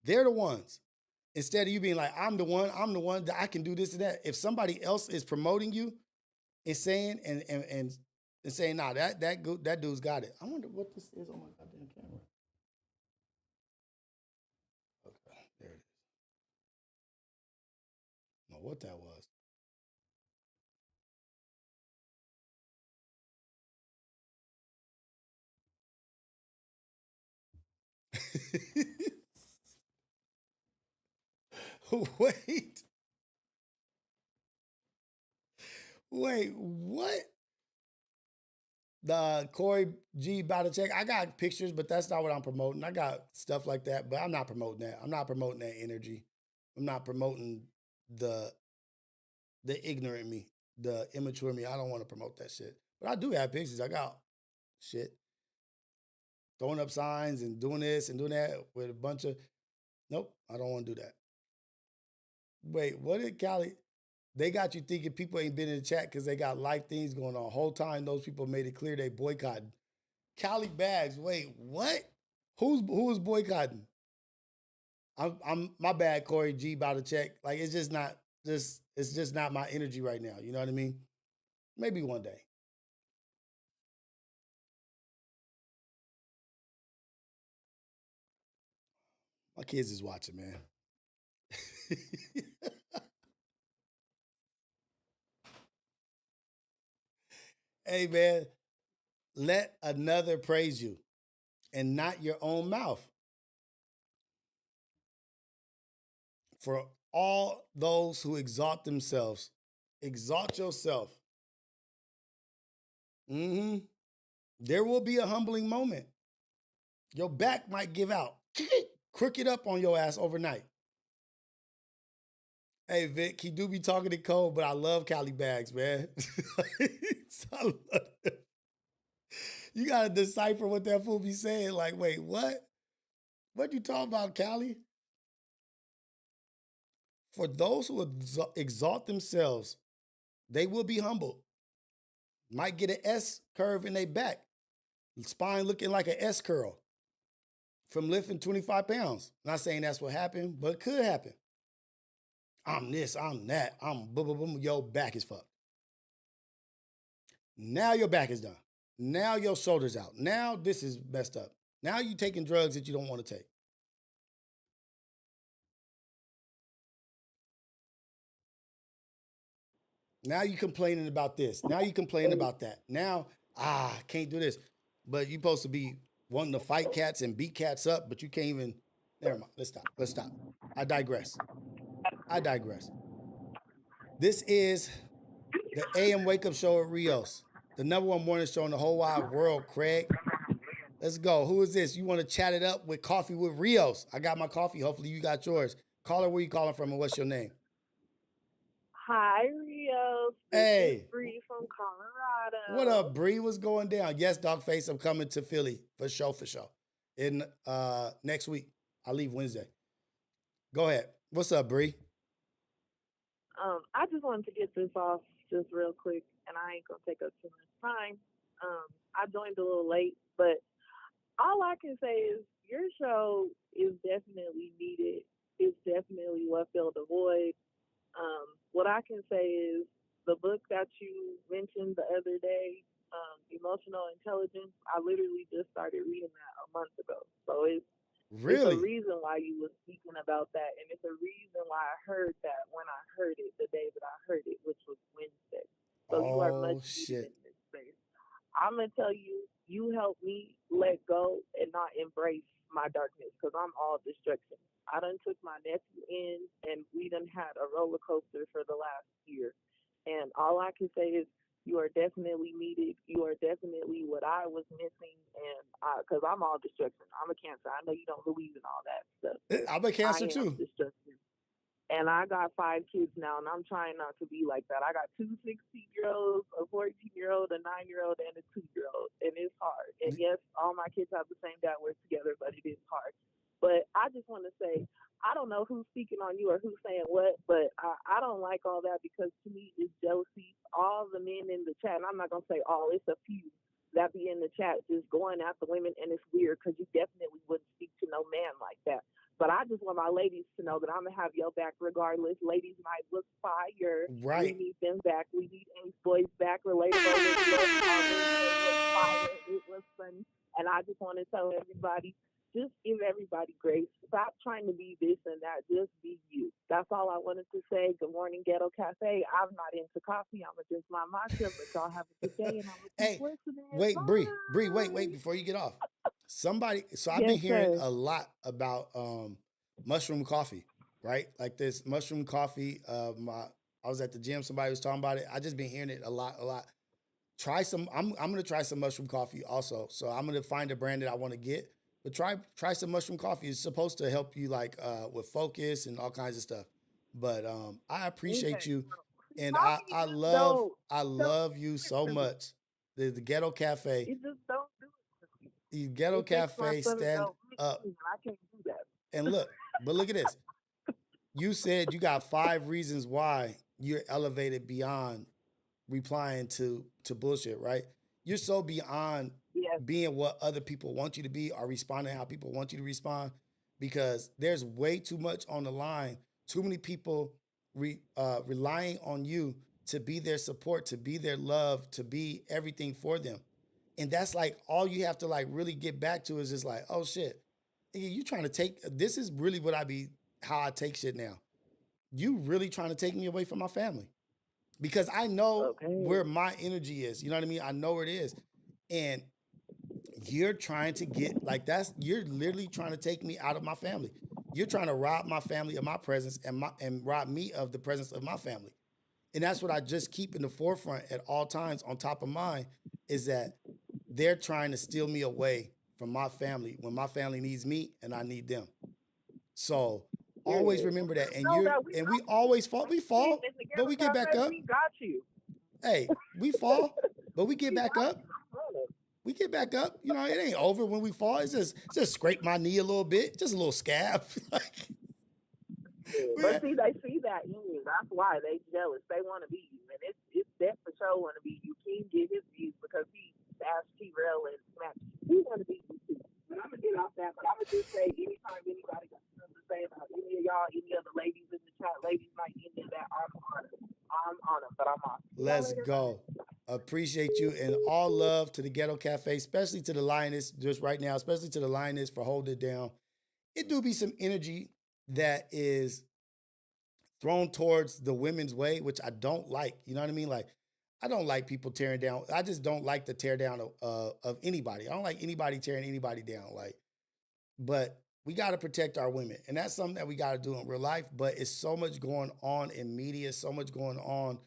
they're the ones. Instead of you being like, I'm the one that I can do this and that. If somebody else is promoting you and saying and saying, nah, that dude's got it. I wonder what this is on my goddamn camera. Okay, there it is. I don't know what that was. Wait. Wait, what? The Corey G about to check. I got pictures, but that's not what I'm promoting. I got stuff like that, but I'm not promoting that. I'm not promoting that energy. I'm not promoting the ignorant me, the immature me. I don't want to promote that shit. But I do have pictures. I got shit. Throwing up signs and doing this and doing that with a bunch of, nope, I don't want to do that. Wait, what did Cali? They got you thinking people ain't been in the chat because they got life things going on. Whole time those people made it clear they boycotting. Cali Bags, wait, what? Who's boycotting? I'm my bad, Corey G about to check. Like it's just not my energy right now. You know what I mean? Maybe one day. My kids is watching, man. Hey, man, let another praise you and not your own mouth. For all those who exalt themselves, exalt yourself. There will be a humbling moment. Your back might give out. Crooked up on your ass overnight. Hey, Vic, he do be talking in code, but I love Cali Bags, man. You got to decipher what that fool be saying. Like, wait, what? What you talking about, Cali? For those who exalt themselves, they will be humbled. Might get an S curve in their back. Spine looking like an S curl from lifting 25 pounds. Not saying that's what happened, but it could happen. I'm this, I'm that, I'm boom, boom, boom. Your back is fucked. Now your back is done. Now your shoulder's out. Now this is messed up. Now you taking drugs that you don't want to take. Now you complaining about this. Now you complaining about that. Now, can't do this. but you supposed to be wanting to fight cats and beat cats up, but you can't even. Never mind. Let's stop. Let's stop. I digress. I digress. This is the AM Wake Up Show at Rios, the #1 morning show in the whole wide world, Craig. Let's go. Who is this? You want to chat it up with Coffee with Rios? I got my coffee. Hopefully you got yours. Caller, where you calling from and what's your name? Hi, Rios. This is Bree from Colorado. What up, Bree? What's going down? Yes, Dogface, I'm coming to Philly for sure. In next week. I leave Wednesday. Go ahead. What's up, Bree? I just wanted to get this off just real quick, and I ain't gonna take up too much time. I joined a little late, but all I can say is your show is definitely needed. It's definitely what filled the void. What I can say is the book that you mentioned the other day, Emotional Intelligence, I literally just started reading that a month ago. So it's a reason why you were speaking about that, and it's a reason why I heard that when I heard it the day that I heard it, which was Wednesday. So you are much needed in this space. I'm going to tell you, you helped me let go and not embrace my darkness, because I'm all destruction. I done took my nephew in, and we done had a roller coaster for the last year. And all I can say is you are definitely needed. You are definitely what I was missing, and because I'm all destruction. I'm a Cancer. I know you don't believe in all that stuff. I'm a Cancer too. Destruction. And I got 5 kids now, and I'm trying not to be like that. I got 2 16-year-olds, a 14-year-old, a 9-year-old, and a 2-year-old, and it's hard. And yes, all my kids have the same dad. We're together, but it is hard. But I just want to say, I don't know who's speaking on you or who's saying what, but I don't like all that, because to me it's jealousy. All the men in the chat, and I'm not going to say all, it's a few that be in the chat just going after women, and it's weird because you definitely wouldn't speak to no man like that. But I just want my ladies to know that I'm going to have your back regardless. Ladies night was fire. Right. We need them back. We need Ace Boys back. Relatable. It was funny. And I just want to tell everybody, just give everybody grace. Stop trying to be this and that. Just be you. That's all I wanted to say. Good morning, Ghetto Cafe. I'm not into coffee. I'm going to drink my matcha, but y'all have a good day. And I'm going to keep listening. Wait, Bree, wait, before you get off. I've been hearing a lot about mushroom coffee, right? Like this mushroom coffee. I was at the gym, somebody was talking about it. I just been hearing it a lot. Try some, I'm gonna try some mushroom coffee also. So I'm gonna find a brand that I want to get. But try some mushroom coffee. It's supposed to help you like with focus and all kinds of stuff. But I appreciate you, and I love you so much. The Ghetto Cafe. You just don't do it. The Ghetto Cafe stand up. I can't do that. And look at this. You said you got 5 reasons why you're elevated beyond replying to bullshit, right? You're so beyond being what other people want you to be or responding how people want you to respond, because there's way too much on the line. Too many people relying on you to be their support, to be their love, to be everything for them. And that's like all you have to like really get back to is just like, oh shit, you trying to take, this is really how I take shit now. You really trying to take me away from my family, because I know where my energy is. You know what I mean? I know where it is. And you're trying to get you're literally trying to take me out of my family. You're trying to rob my family of my presence and rob me of the presence of my family. And that's what I just keep in the forefront at all times, on top of mind, is that they're trying to steal me away from my family when my family needs me and I need them. So always remember that. And we always fall. We fall, but we get back up. We got you. Hey, we fall, but we get back up. We get back up. You know, it ain't over when we fall. It's just scrape my knee a little bit, just a little scab. But see, they see that in you. That's why they jealous. They want to be you, and it's that for sure want to be you. King get his views because he asked T-Rail and Smack. He want to be you too. But I'm gonna get off that. But I'm gonna just say, anytime anybody got something to say about any of y'all, any other ladies in the chat, ladies night, any of that, I'm on it. But I'm on. Let's go. Appreciate you, and all love to the Ghetto Cafe, especially to the Lioness just right now, especially to the Lioness for holding it down. It do be some energy that is thrown towards the women's way, which I don't like. You know what I mean? Like, I don't like people tearing down. I just don't like the tear down of anybody. I don't like anybody tearing anybody down. Like, but we got to protect our women. And that's something that we got to do in real life. But it's so much going on in media, so much going on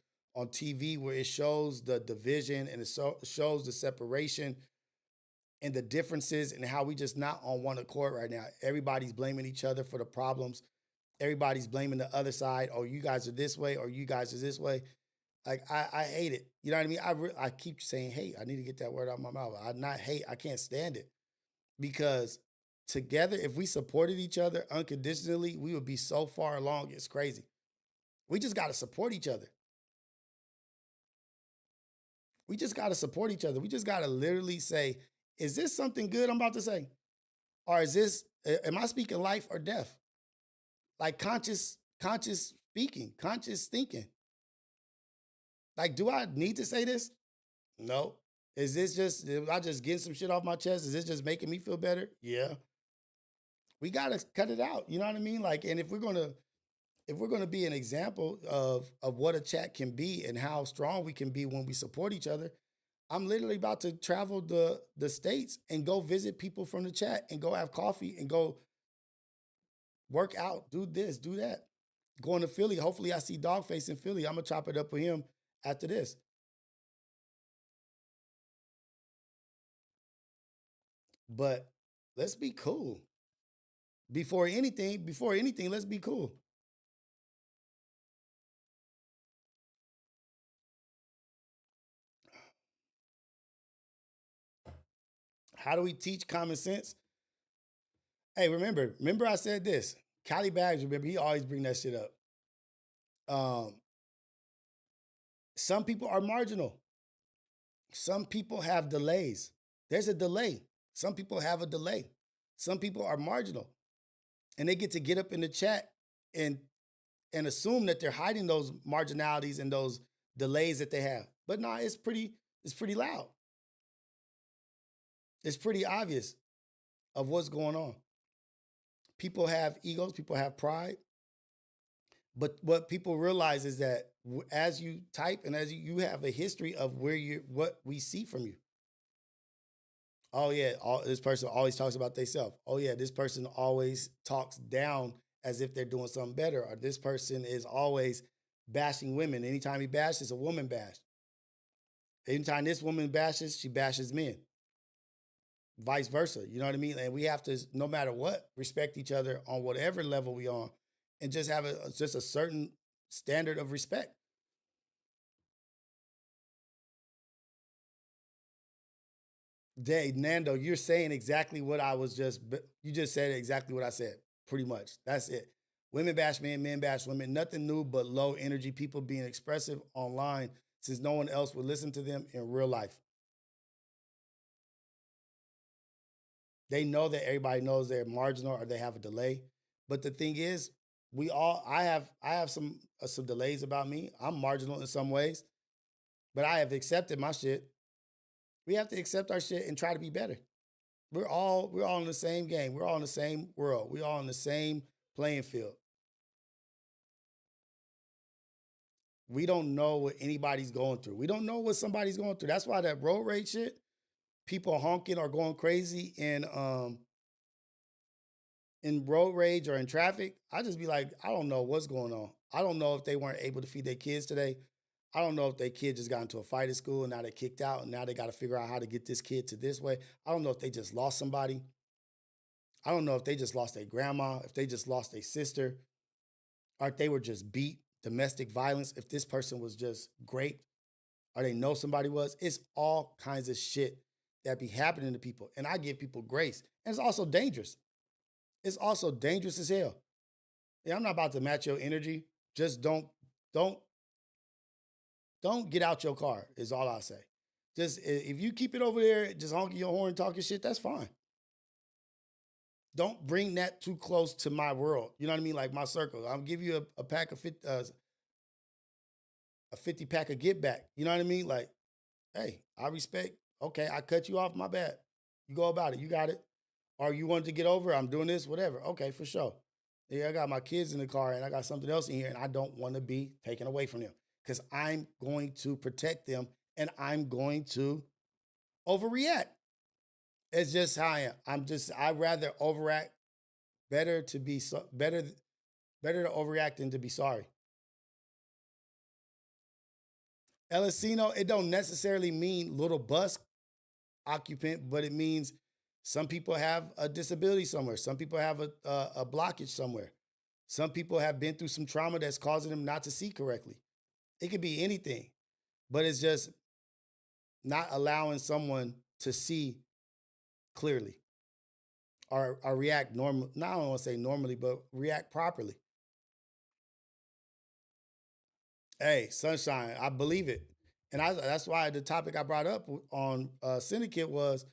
TV where it shows the division and it shows the separation and the differences and how we just not on one accord right now. Everybody's blaming each other for the problems. Everybody's blaming the other side. Oh, you guys are this way, or you guys are this way. Like, I hate it. You know what I mean? I keep saying hate. I need to get that word out of my mouth. I not hate. I can't stand it. Because together, if we supported each other unconditionally, we would be so far along. It's crazy. We just got to support each other. We just got to support each other. We just got to literally say, is this something good I'm about to say? Or is this, am I speaking life or death? Like conscious speaking, conscious thinking. Like, do I need to say this? No. Is this just, am I just getting some shit off my chest? Is this just making me feel better? Yeah. We got to cut it out. You know what I mean? Like, and if we're going to be an example of what a chat can be and how strong we can be when we support each other, I'm literally about to travel the States and go visit people from the chat and go have coffee and go work out, do this, do that. Going to Philly. Hopefully I see Dogface in Philly. I'm going to chop it up with him after this. But let's be cool. Before anything, let's be cool. How do we teach common sense? Hey, remember I said this. Cali Bags, remember, he always bring that shit up. Some people are marginal. Some people have delays. There's a delay. Some people have a delay. Some people are marginal. And they get up in the chat and assume that they're hiding those marginalities and those delays that they have. But no, it's pretty loud. It's pretty obvious of what's going on. People have egos, people have pride. But what people realize is that as you type and as you have a history of what we see from you. Oh yeah, this person always talks about themselves. Oh yeah, this person always talks down as if they're doing something better. Or this person is always bashing women. Anytime he bashes, a woman bash. Anytime this woman bashes, she bashes men. Vice versa, you know what I mean? And we have to, no matter what, respect each other on whatever level we on, and just have just a certain standard of respect. Nando, you're saying exactly what you just said exactly what I said, pretty much. That's it. Women bash men, men bash women. Nothing new but low energy people being expressive online since no one else would listen to them in real life. They know that everybody knows they're marginal or they have a delay. But the thing is, I have some delays about me. I'm marginal in some ways, but I have accepted my shit. We have to accept our shit and try to be better. We're all in the same game. We're all in the same world. We're all in the same playing field. We don't know what anybody's going through. We don't know what somebody's going through. That's why that road rage shit, people honking or going crazy in road rage or in traffic, I just be like, I don't know what's going on. I don't know if they weren't able to feed their kids today. I don't know if their kid just got into a fight at school and now they're kicked out and now they got to figure out how to get this kid to this way. I don't know if they just lost somebody. I don't know if they just lost their grandma, if they just lost their sister, or if they were just beat, domestic violence, if this person was just great, or they know somebody was. It's all kinds of shit that be happening to people. And I give people grace. And it's also dangerous. It's also dangerous as hell. Yeah, I'm not about to match your energy. Just don't get out your car, is all I say. Just if you keep it over there, just honking your horn, talking shit, that's fine. Don't bring that too close to my world. You know what I mean? Like my circle. I'll give you a pack of 50 pack of get back. You know what I mean? Like, hey, I respect. Okay, I cut you off, my bad. You go about it. You got it. Or you wanted to get over, I'm doing this, whatever. Okay, for sure. Yeah, I got my kids in the car and I got something else in here and I don't want to be taken away from them. because I'm going to protect them and I'm going to overreact. It's just how I am. I'd rather overact. Better to overreact than to be sorry. Elicino, it don't necessarily mean little bus occupant, but it means some people have a disability somewhere. Some people have a blockage somewhere. Some people have been through some trauma that's causing them not to see correctly. It could be anything, but it's just not allowing someone to see clearly or react normal. Not I don't want to say normally, but react properly. Hey, sunshine, I believe it. And that's why the topic I brought up on Syndicate was,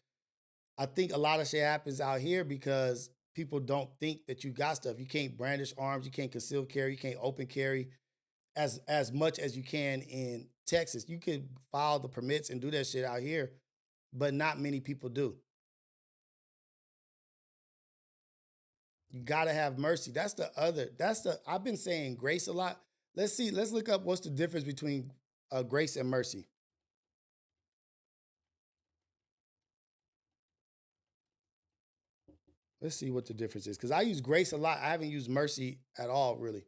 I think a lot of shit happens out here because people don't think that you got stuff. You can't brandish arms, you can't conceal carry, you can't open carry as much as you can in Texas. You could file the permits and do that shit out here, but not many people do. You gotta have mercy. I've been saying grace a lot. Let's look up what's the difference between grace and mercy. Let's see what the difference is. Because I use grace a lot. I haven't used mercy at all, really.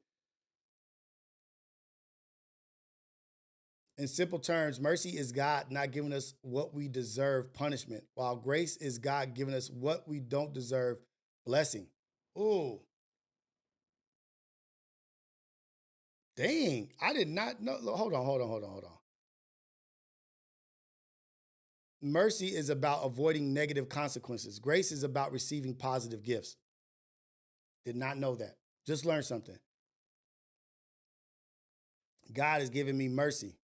In simple terms, mercy is God not giving us what we deserve, punishment, while grace is God giving us what we don't deserve, blessing. Ooh. Dang, I did not know. Hold on. Mercy is about avoiding negative consequences. Grace is about receiving positive gifts. Did not know that. Just learned something. God has given me mercy.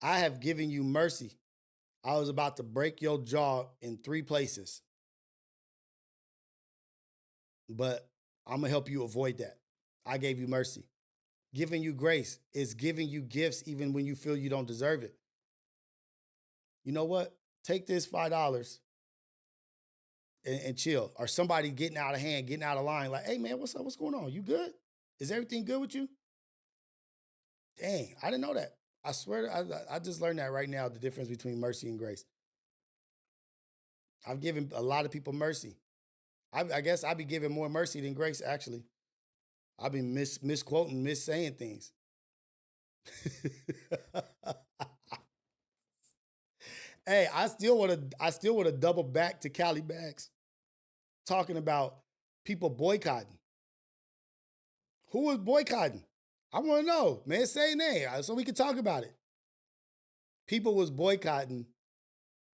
I have given you mercy. I was about to break your jaw in 3 places. But I'm going to help you avoid that. I gave you mercy. Giving you grace is giving you gifts even when you feel you don't deserve it. You know what? Take this $5 and chill. Or somebody getting out of hand, getting out of line, like, hey man, what's up? What's going on? You good? Is everything good with you? Dang, I didn't know that. I swear, I just learned that right now, the difference between mercy and grace. I've given a lot of people mercy. I guess I'd be giving more mercy than grace, actually. I've been misquoting, missaying things. Hey, I still want to double back to Cali Bags, talking about people boycotting. Who was boycotting? I want to know, man. Say a name so we can talk about it. People was boycotting.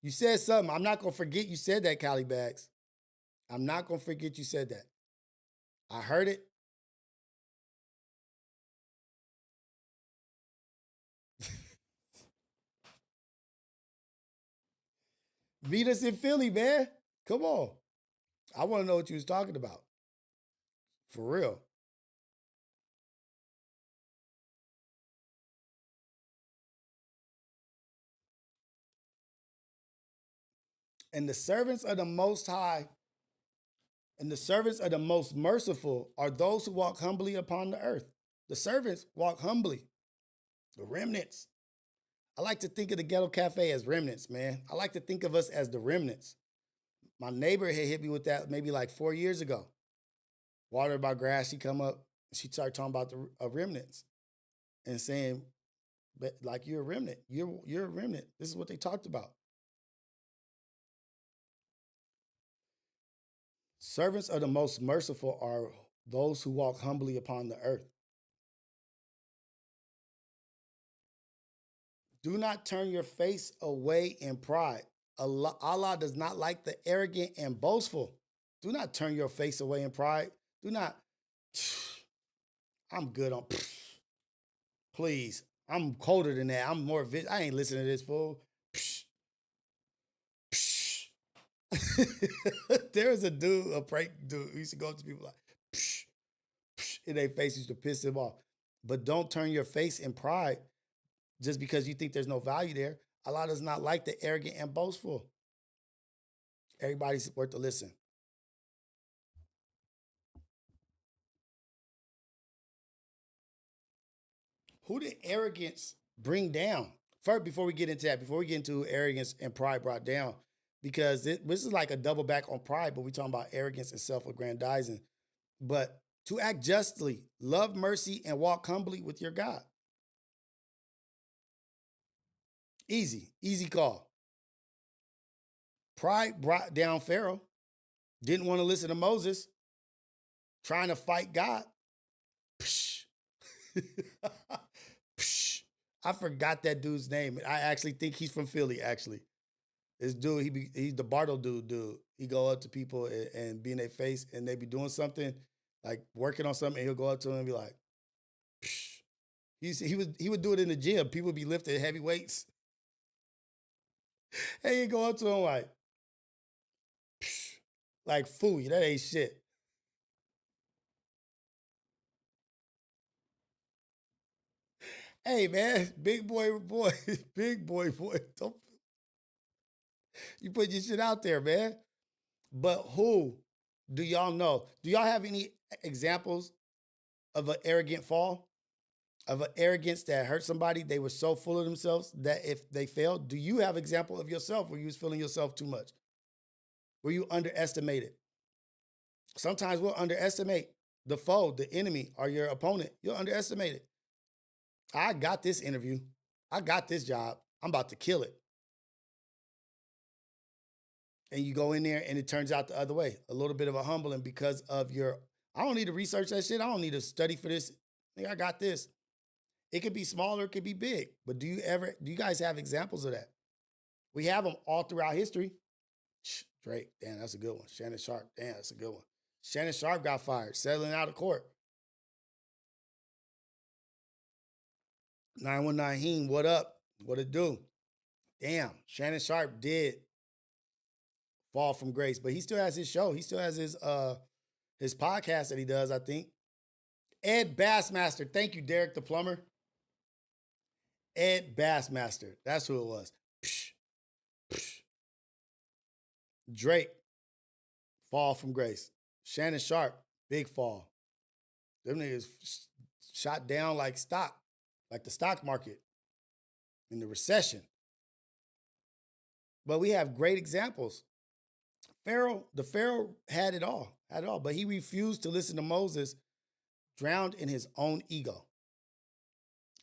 You said something. I'm not gonna forget you said that, Cali Bags. I'm not gonna forget you said that. I heard it. Meet us in Philly, man. Come on. I want to know what you was talking about. For real. And the servants of the Most High and the servants of the Most Merciful are those who walk humbly upon the earth. The servants walk humbly. The remnants. I like to think of the Ghetto Cafe as remnants, man. I like to think of us as the remnants. My neighbor had hit me with that maybe like 4 years ago. Water by grass, she come up, she started talking about the remnants and saying, but like, you're a remnant. You're a remnant. This is what they talked about. Servants of the Most Merciful are those who walk humbly upon the earth. Do not turn your face away in pride. Allah does not like the arrogant and boastful. Do not turn your face away in pride. Do not. I'm good on. Please. I'm colder than that. I'm more. I ain't listening to this fool. There was a dude, a prank dude, who used to go up to people like, in their face, used to piss him off. But don't turn your face in pride just because you think there's no value there. Allah does not like the arrogant and boastful. Everybody's worth a listen. Who did arrogance bring down? First, before we get into that, before we get into who arrogance and pride brought down, because this is like a double back on pride, but we're talking about arrogance and self-aggrandizing. But to act justly, love mercy, and walk humbly with your God. Easy call. Pride brought down Pharaoh. Didn't want to listen to Moses. Trying to fight God. Psh. Psh. I forgot that dude's name. I actually think he's from Philly, actually. This dude, he's the Bartle dude. He go up to people and be in their face, and they be doing something, like working on something, and he'll go up to them and be like, psh. He would do it in the gym. People would be lifting heavy weights. And he'd go up to him like, psh. Like, fool, that ain't shit. Hey, man, big boy, big boy, don't you put your shit out there, man. But who do y'all know? Do y'all have any examples of an arrogant fall? Of an arrogance that hurt somebody? They were so full of themselves that if they failed, do you have example of yourself where you was feeling yourself too much? Where you underestimated? Sometimes we'll underestimate the foe, the enemy, or your opponent. You'll underestimate it. I got this interview. I got this job. I'm about to kill it. And you go in there and it turns out the other way. A little bit of a humbling because of I don't need to research that shit. I don't need to study for this. I got this. It could be small or it could be big. But do you guys have examples of that? We have them all throughout history. Drake, damn, that's a good one. Shannon Sharp, damn, that's a good one. Shannon Sharp got fired, settling out of court. 919, what up? What it do? Damn, Shannon Sharp did fall from grace, but he still has his show. He still has his podcast that he does, I think. Ed Bassmaster. Thank you, Derek the Plumber. Ed Bassmaster. That's who it was. Psh, psh. Drake, fall from grace. Shannon Sharp, big fall. Them niggas shot down like stock, like the stock market in the recession. But we have great examples. The Pharaoh had it all, but he refused to listen to Moses, drowned in his own ego.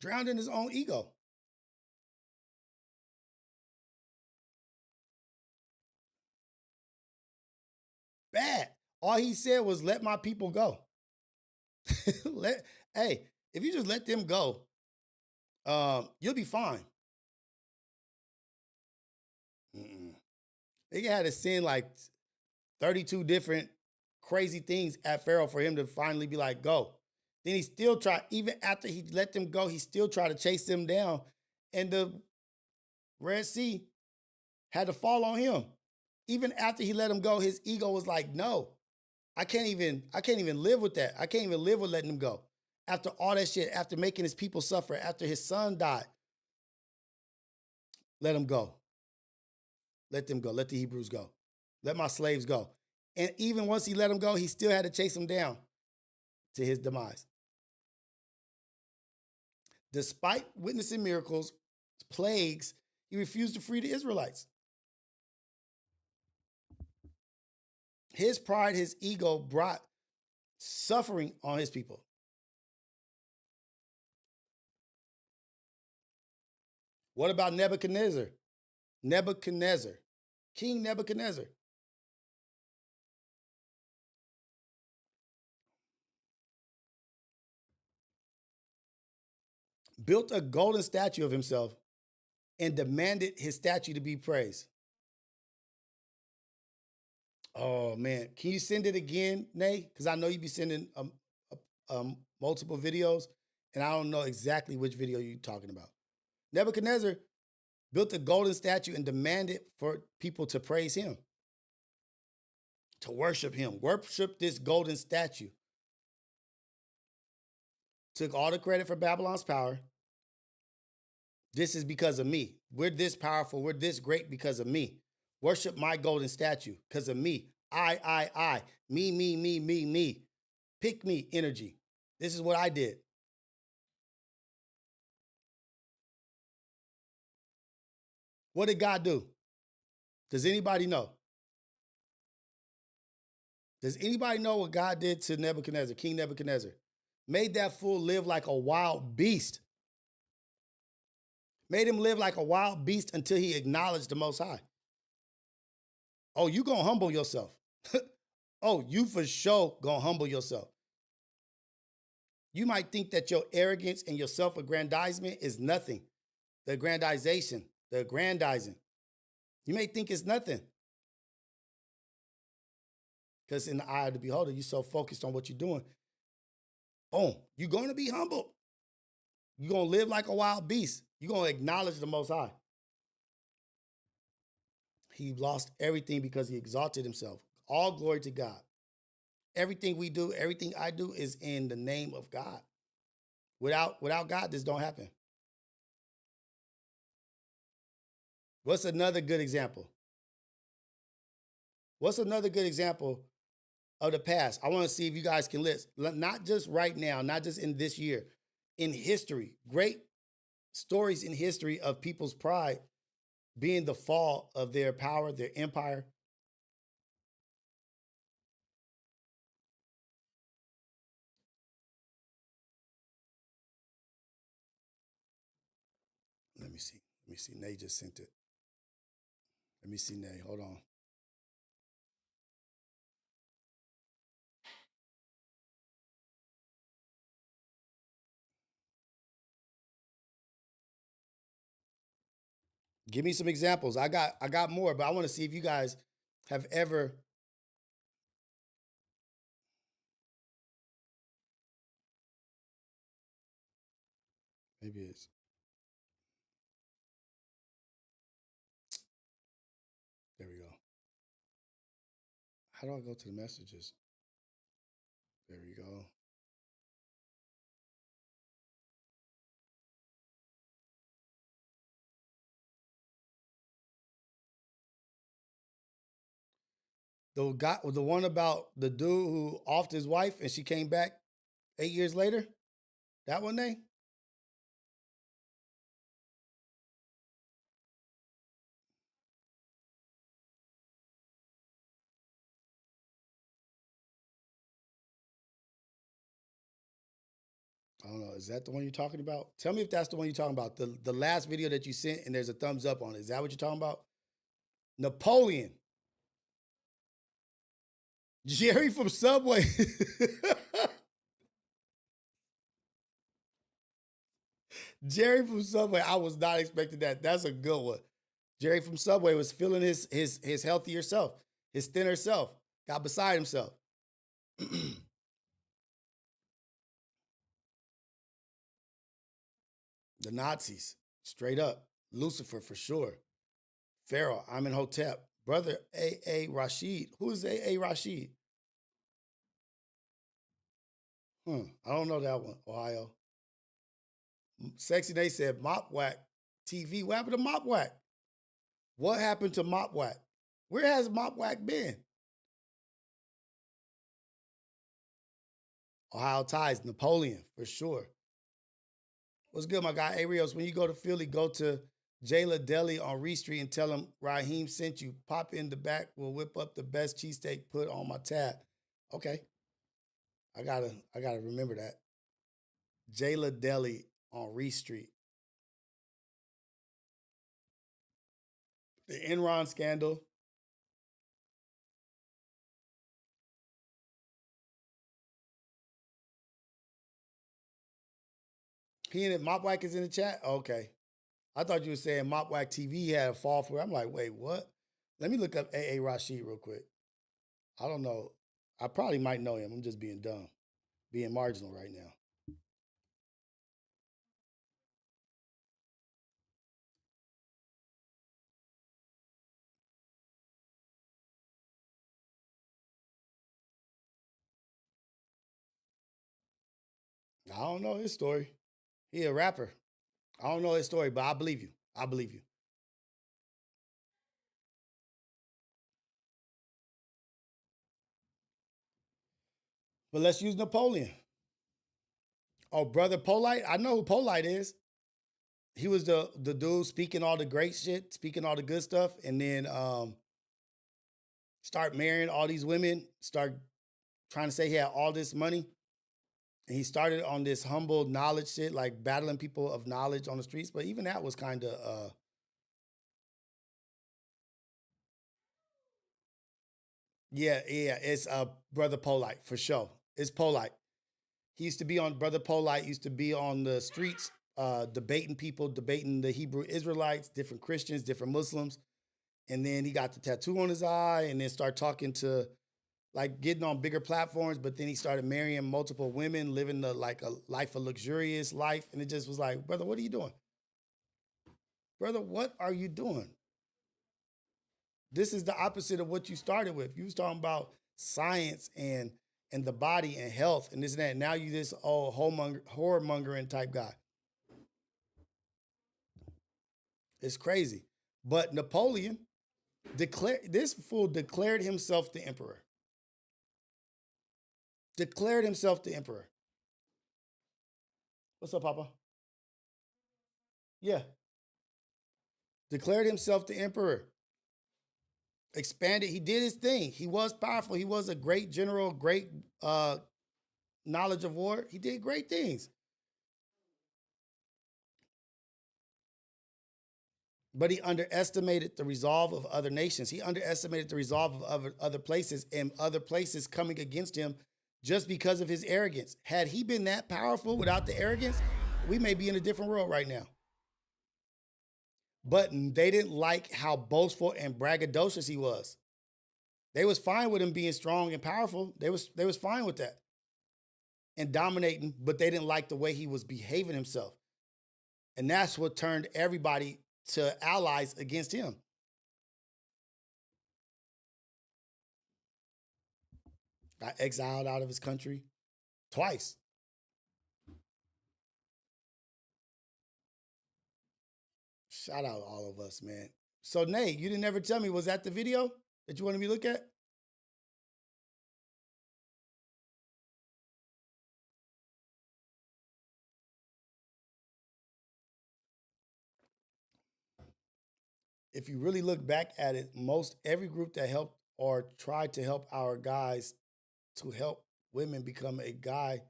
Drowned in his own ego. Bad. All he said was, let my people go. Hey, if you just let them go, you'll be fine. They had to send like 32 different crazy things at Pharaoh for him to finally be like, go. Then he still tried, even after he let them go, he still tried to chase them down. And the Red Sea had to fall on him. Even after he let them go, his ego was like, no, I can't even live with that. I can't even live with letting him go. After all that shit, after making his people suffer, after his son died, let him go. Let them go. Let the Hebrews go. Let my slaves go. And even once he let them go, he still had to chase them down to his demise. Despite witnessing miracles, plagues, he refused to free the Israelites. His pride, his ego brought suffering on his people. What about Nebuchadnezzar? King Nebuchadnezzar. Built a golden statue of himself and demanded his statue to be praised. Oh, man. Can you send it again, Nay? Because I know you be sending multiple videos, and I don't know exactly which video you're talking about. Nebuchadnezzar built a golden statue and demanded for people to praise him, to worship him. Worship this golden statue. Took all the credit for Babylon's power. This is because of me. We're this powerful. We're this great because of me. Worship my golden statue because of me. I. Me. Pick me energy. This is what I did. What did God do? Does anybody know? Does anybody know what God did to Nebuchadnezzar, King Nebuchadnezzar? Made that fool live like a wild beast. Made him live like a wild beast until he acknowledged the Most High. Oh, you gonna humble yourself. Oh, you for sure gonna humble yourself. You might think that your arrogance and your self-aggrandizement is nothing. The aggrandization, the aggrandizing. You may think it's nothing. Because in the eye of the beholder, you're so focused on what you're doing. Boom, you're gonna be humbled. You're gonna live like a wild beast. You're gonna acknowledge the Most High. He lost everything because he exalted himself. All glory to God. Everything we do, everything I do is in the name of God. Without God, this don't happen. What's another good example? What's another good example of the past? I want to see if you guys can list, not just right now, not just in this year, in history, great stories in history of people's pride being the fall of their power, their empire. Let me see. Let me see. Nay just sent it. Let me see, Nay. Hold on. Give me some examples. I got more, but I want to see if you guys have ever. Maybe it's. There we go. How do I go to the messages? There we go. The one about the dude who offed his wife and she came back 8 years later? That one, Nay? I don't know. Is that the one you're talking about? Tell me if that's the one you're talking about. The last video that you sent and there's a thumbs up on it. Is that what you're talking about? Napoleon. Jerry from Subway. Jerry from Subway. I was not expecting that. That's a good one. Jerry from Subway was feeling his healthier self, his thinner self, got beside himself. The Nazis, straight up. Lucifer for sure. Pharaoh, I'm in Hotep. Brother A.A. Rashid. Who is A.A. Rashid? I don't know that one. Ohio. Sexy Day said Mop Whack TV. What happened to Mop Whack? What happened to Mop Whack? Where has Mop Whack been? Ohio Ties, Napoleon, for sure. What's good, my guy? Hey, Rios, when you go to Philly, go to Jayla Deli on Reed Street and tell him Raheem sent you. Pop in the back. We'll whip up the best cheesesteak put on my tab. Okay. I gotta remember that. Jayla Deli on Reed Street. The Enron scandal. He in it. Mop Whack is in the chat? Okay. I thought you were saying Mop Whack TV had a fall for it. I'm like, wait, what? Let me look up A.A. Rashid real quick. I don't know. I probably might know him. I'm just being dumb. Being marginal right now. I don't know his story. He a rapper. I don't know his story, but I believe you. I believe you. But let's use Napoleon. Oh, brother Polite? I know who Polite is. he was the dude speaking all the great shit, speaking all the good stuff, and then start marrying all these women, start trying to say he had all this money. And he started on this humble knowledge shit, like battling people of knowledge on the streets. But even that was kind of, yeah, it's Brother Polite for sure. It's Polite. He used to be on, Brother Polite used to be on the streets debating people, debating the Hebrew Israelites, different Christians, different Muslims. And then he got the tattoo on his eye and then started talking to, like getting on bigger platforms, but then he started marrying multiple women, living like a life of luxurious life. And it just was like, brother, what are you doing? Brother, what are you doing? This is the opposite of what you started with. You was talking about science and the body and health and this and that. Now you this old whoremongering type guy. It's crazy. But Napoleon this fool declared himself the emperor. Declared himself the emperor. What's up, Papa? Yeah. Declared himself the emperor. Expanded. He did his thing. He was powerful. He was a great general, great knowledge of war. He did great things. But he underestimated the resolve of other nations. He underestimated the resolve of other places and other places coming against him just because of his arrogance. Had he been that powerful without the arrogance, we may be in a different world right now. But they didn't like how boastful and braggadocious he was. They was fine with him being strong and powerful. They was fine with that and dominating, but they didn't like the way he was behaving himself. And that's what turned everybody to allies against him. Got exiled out of his country twice. Shout out all of us, man. So, Nate, you didn't ever tell me, was that the video that you wanted me to look at? If you really look back at it, every group that helped or tried to help our guys to help women become a guy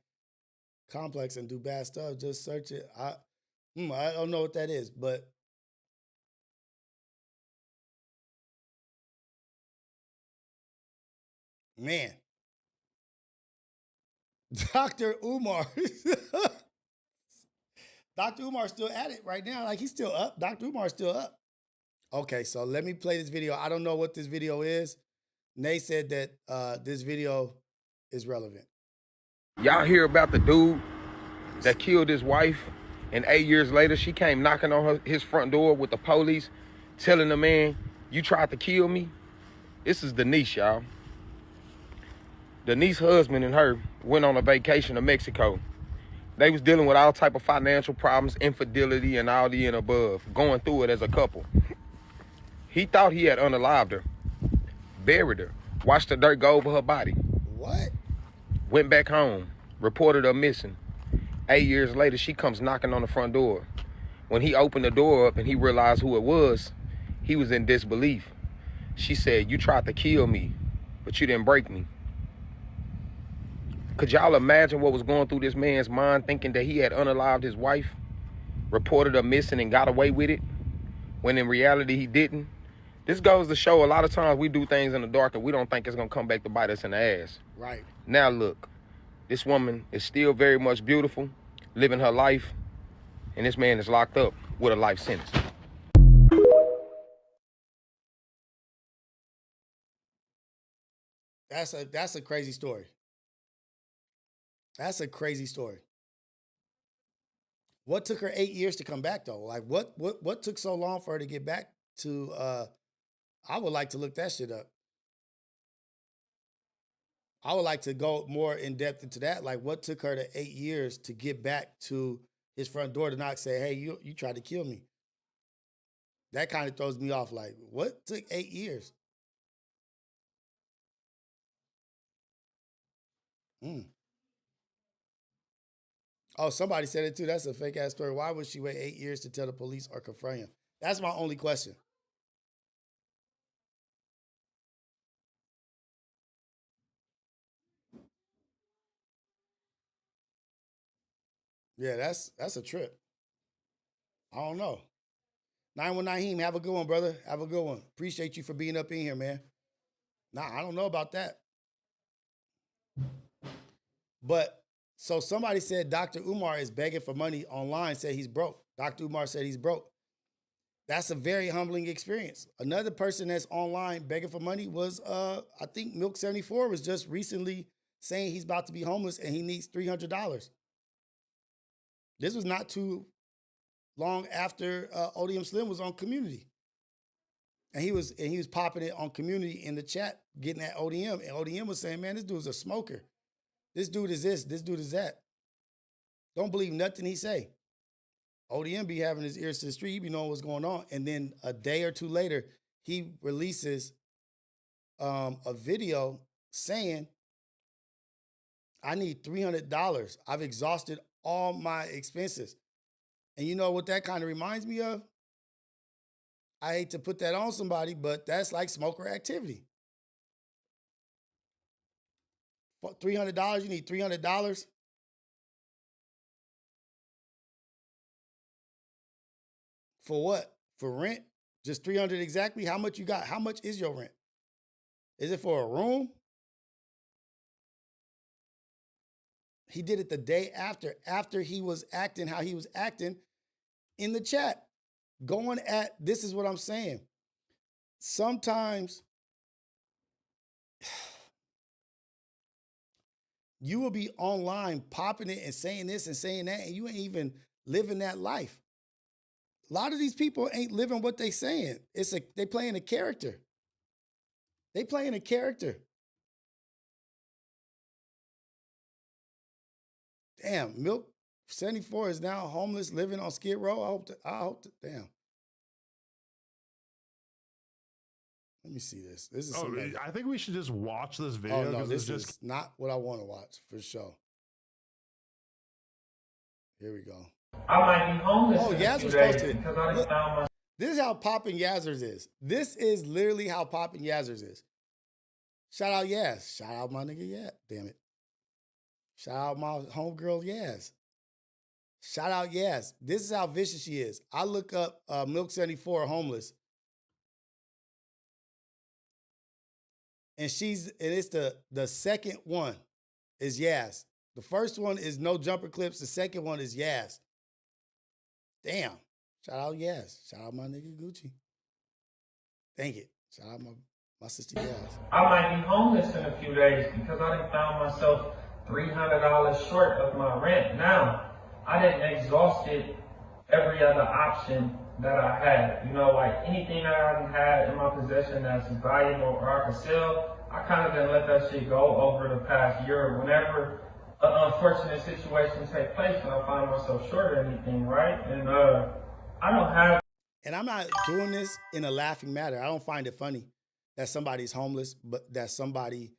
complex and do bad stuff, just search it. I don't know what that is, but man, Dr. Umar. Dr. Umar's still at it right now. Like he's still up. Dr. Umar's still up. Okay, so let me play this video. I don't know what this video is. Nate said that this video is relevant. Y'all hear about the dude that killed his wife, and 8 years later, she came knocking on his front door with the police, telling the man, "You tried to kill me?" This is Denise, y'all. Denise's husband and her went on a vacation to Mexico. They was dealing with all type of financial problems, infidelity, and all the and above, going through it as a couple. He thought he had unalived her, buried her, watched the dirt go over her body. What? Went back home, reported her missing. 8 years later, she comes knocking on the front door. When he opened the door up and he realized who it was, he was in disbelief. She said, "You tried to kill me, but you didn't break me." Could y'all imagine what was going through this man's mind, thinking that he had unalived his wife, reported her missing and got away with it, when in reality he didn't? This goes to show a lot of times we do things in the dark and we don't think it's gonna come back to bite us in the ass. Right. Now look, this woman is still very much beautiful, living her life, and this man is locked up with a life sentence. That's a crazy story. That's a crazy story. What took her 8 years to come back though? Like what took so long for her to get back to I would like to look that shit up. I would like to go more in depth into that. Like what took her to 8 years to get back to his front door to knock, say, "Hey, you tried to kill me." That kind of throws me off. Like, what took 8 years? Oh, somebody said it too. That's a fake ass story. Why would she wait 8 years to tell the police or confront him? That's my only question. Yeah, that's a trip. I don't know. 919, have a good one, brother. Have a good one. Appreciate you for being up in here, man. Nah, I don't know about that. But so somebody said Dr. Umar is begging for money online, said he's broke. Dr. Umar said he's broke. That's a very humbling experience. Another person that's online begging for money was, I think Milk 74 was just recently saying he's about to be homeless and he needs $300. This was not too long after Odium Slim was on Community. And he was popping it on Community in the chat, getting at ODM. And ODM was saying, man, this dude's a smoker. This dude is this dude is that. Don't believe nothing he say. ODM be having his ears to the street. He be knowing what's going on. And then a day or two later, he releases a video saying, I need $300. I've exhausted all my expenses. And you know what that kind of reminds me of? I hate to put that on somebody, but that's like smoker activity. $300, you need $300? For what? For rent? Just $300 exactly? How much you got? How much is your rent? Is it for a room? He did it the day after he was acting how he was acting in the chat. Going at, this is what I'm saying. Sometimes you will be online popping it and saying this and saying that, and you ain't even living that life. A lot of these people ain't living what they saying. They playing a character. They playing a character. Damn, Milk 74 is now homeless, living on Skid Row. I hope damn. Let me see this. This is I think we should just watch this video. Oh no, this is not what I want to watch for sure. Here we go. I might be homeless. Oh, Yazzer's posted. This is how popping Yazzer's is. This is literally how popping Yazzer's is. Shout out Yaz. Shout out my nigga Yaz. Damn it. Shout out my homegirl Yaz. Shout out Yaz. This is how vicious she is. I look up Milk 74 homeless. And it's the second one is Yaz. The first one is no jumper clips. The second one is Yaz. Damn. Shout out Yaz. Shout out my nigga Gucci. Thank it. Shout out my sister Yaz. I might be homeless in a few days because I done found myself $300 short of my rent. Now, I didn't exhaust every other option that I had. You know, like anything that I had in my possession that's valuable or I could sell, I kind of didn't let that shit go over the past year. Whenever an unfortunate situation take place and I find myself short of anything, right? And I don't have. And I'm not doing this in a laughing matter. I don't find it funny that somebody's homeless, but that somebody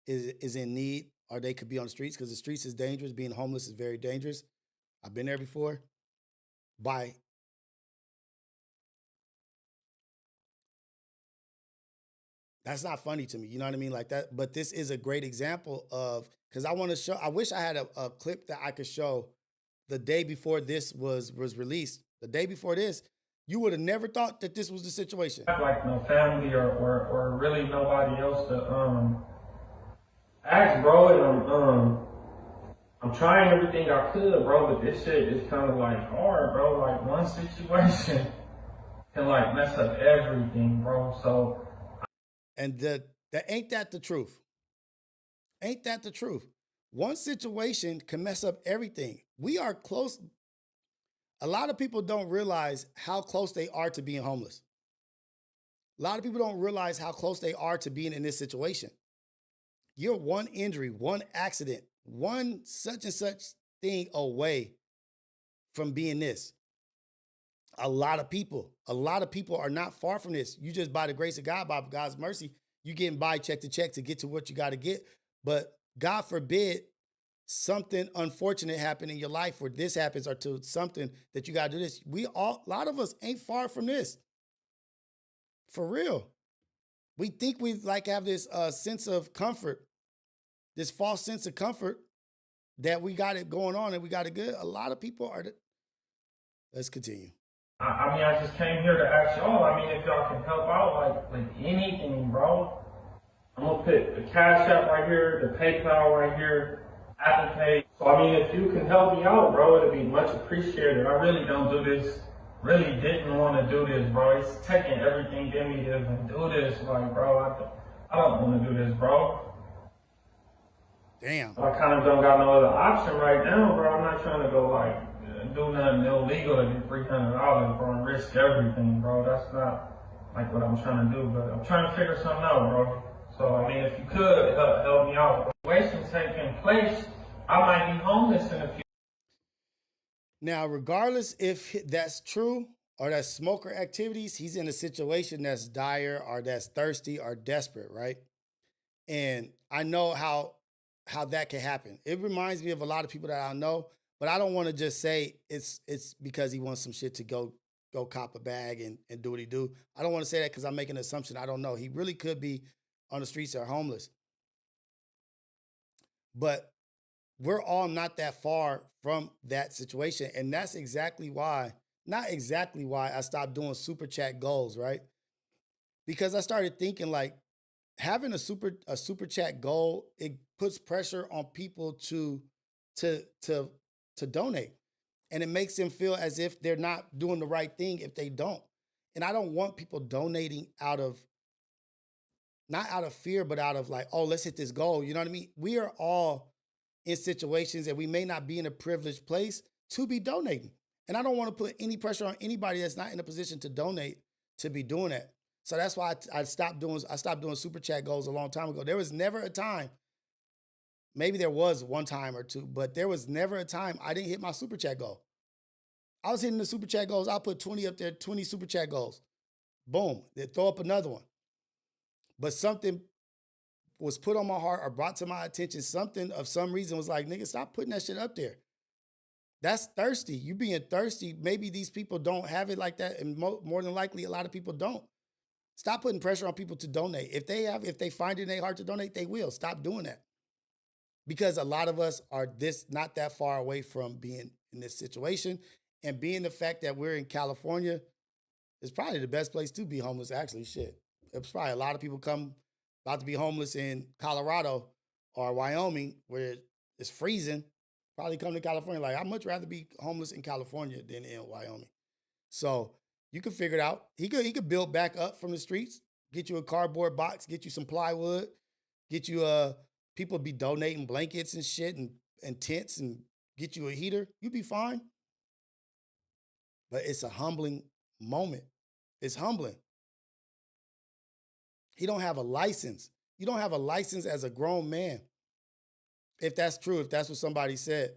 is in need, or they could be on the streets, because the streets is dangerous. Being homeless is very dangerous. I've been there before. That's not funny to me. You know what I mean? Like that. But this is a great example of, because I want to show, I wish I had a clip that I could show the day before this was released. The day before this, you would have never thought that this was the situation. Like no family or really nobody else to ask, bro. And I'm trying everything I could, bro, but this shit is kind of like hard, bro. Like one situation can like mess up everything, bro. So. And ain't that the truth? Ain't that the truth? One situation can mess up everything. We are close. A lot of people don't realize how close they are to being homeless. A lot of people don't realize how close they are to being in this situation. You're one injury, one accident, one such and such thing away from being this. A lot of people are not far from this. You just, by the grace of God, by God's mercy, you getting by check to check to get to what you got to get. But God forbid something unfortunate happen in your life where this happens, or to something that you gotta do this. A lot of us ain't far from this. For real. We think we like have this sense of comfort, this false sense of comfort that we got it going on and we got it good. A lot of people are. Let's continue. I mean, I just came here to ask y'all. I mean, if y'all can help out, like with anything, bro. I'm gonna put the Cash App right here, the PayPal right here, Apple Pay. So I mean, if you can help me out, bro, it'd be much appreciated. I really don't do this. Really didn't want to do this, bro. It's taking everything in me to even do this, like, bro. I don't want to do this, bro. Damn. I kind of don't got no other option right now, bro. I'm not trying to go like do nothing illegal to get $300, bro, and risk everything, bro. That's not like what I'm trying to do, but I'm trying to figure something out, bro. So I mean, if you could help me out, situation taking place, I might be homeless in a few. Now, regardless if that's true or that's smoker activities, he's in a situation that's dire or that's thirsty or desperate, right? And I know how that can happen. It reminds me of a lot of people that I know, but I don't want to just say it's because he wants some shit to go cop a bag and do what he do. I don't want to say that because I'm making an assumption. I don't know. He really could be on the streets or homeless. But we're all not that far from that situation. And that's exactly why, not exactly why I stopped doing super chat goals, right? Because I started thinking like having a super chat goal, it puts pressure on people to donate. And it makes them feel as if they're not doing the right thing if they don't. And I don't want people donating not out of fear, but out of like, oh, let's hit this goal. You know what I mean? We are all in situations that we may not be in a privileged place to be donating. And I don't want to put any pressure on anybody that's not in a position to donate to be doing that. So that's why I stopped doing super chat goals a long time ago. There was never a time, maybe there was one time or two, but there was never a time I didn't hit my super chat goal. I was hitting the super chat goals. I'll put 20 up there, 20 super chat goals. Boom, they throw up another one. But something was put on my heart or brought to my attention, something of some reason was like, nigga, stop putting that shit up there. That's thirsty. You being thirsty, maybe these people don't have it like that, and more than likely, a lot of people don't. Stop putting pressure on people to donate. If they find it in their heart to donate, they will. Stop doing that. Because a lot of us are not that far away from being in this situation. And being the fact that we're in California is probably the best place to be homeless, actually, shit. There's probably a lot of people about to be homeless in Colorado or Wyoming where it's freezing, probably come to California. Like, I'd much rather be homeless in California than in Wyoming. So you can figure it out. He could build back up from the streets, get you a cardboard box, get you some plywood, get you people be donating blankets and shit and tents and get you a heater. You'd be fine. But it's a humbling moment. It's humbling. He don't have a license. You don't have a license as a grown man. If that's true, if that's what somebody said.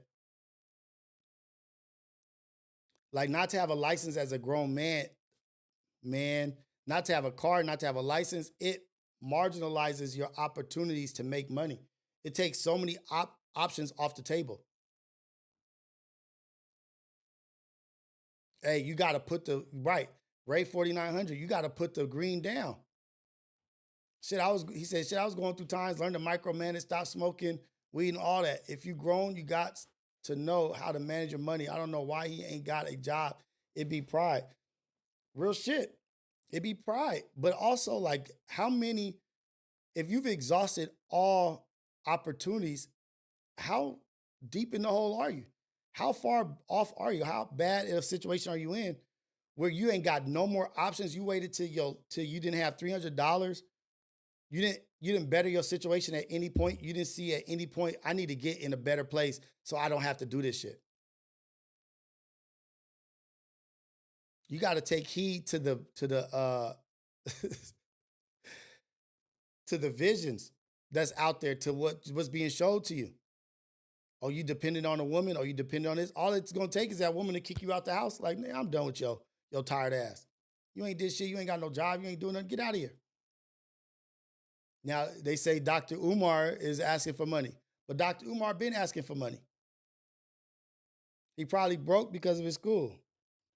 Like, not to have a license as a grown man, not to have a car, not to have a license, it marginalizes your opportunities to make money. It takes so many options off the table. Hey, you got to put Ray 4900, you got to put the green down. He said, I was going through times, learned to micromanage, stop smoking weed and all that. If you grown, you got to know how to manage your money. I don't know why he ain't got a job. It'd be pride. Real shit. It'd be pride. But also, like, if you've exhausted all opportunities, how deep in the hole are you? How far off are you? How bad of a situation are you in where you ain't got no more options? You waited till you didn't have $300. You didn't better your situation at any point. You didn't see at any point, I need to get in a better place so I don't have to do this shit. You got to take heed to the to the visions that's out there, to what's being showed to you. Are you dependent on a woman? Are you dependent on this? All it's going to take is that woman to kick you out the house. Like, man, I'm done with your tired ass. You ain't did shit. You ain't got no job. You ain't doing nothing. Get out of here. Now, they say Dr. Umar is asking for money. But Dr. Umar been asking for money. He probably broke because of his school.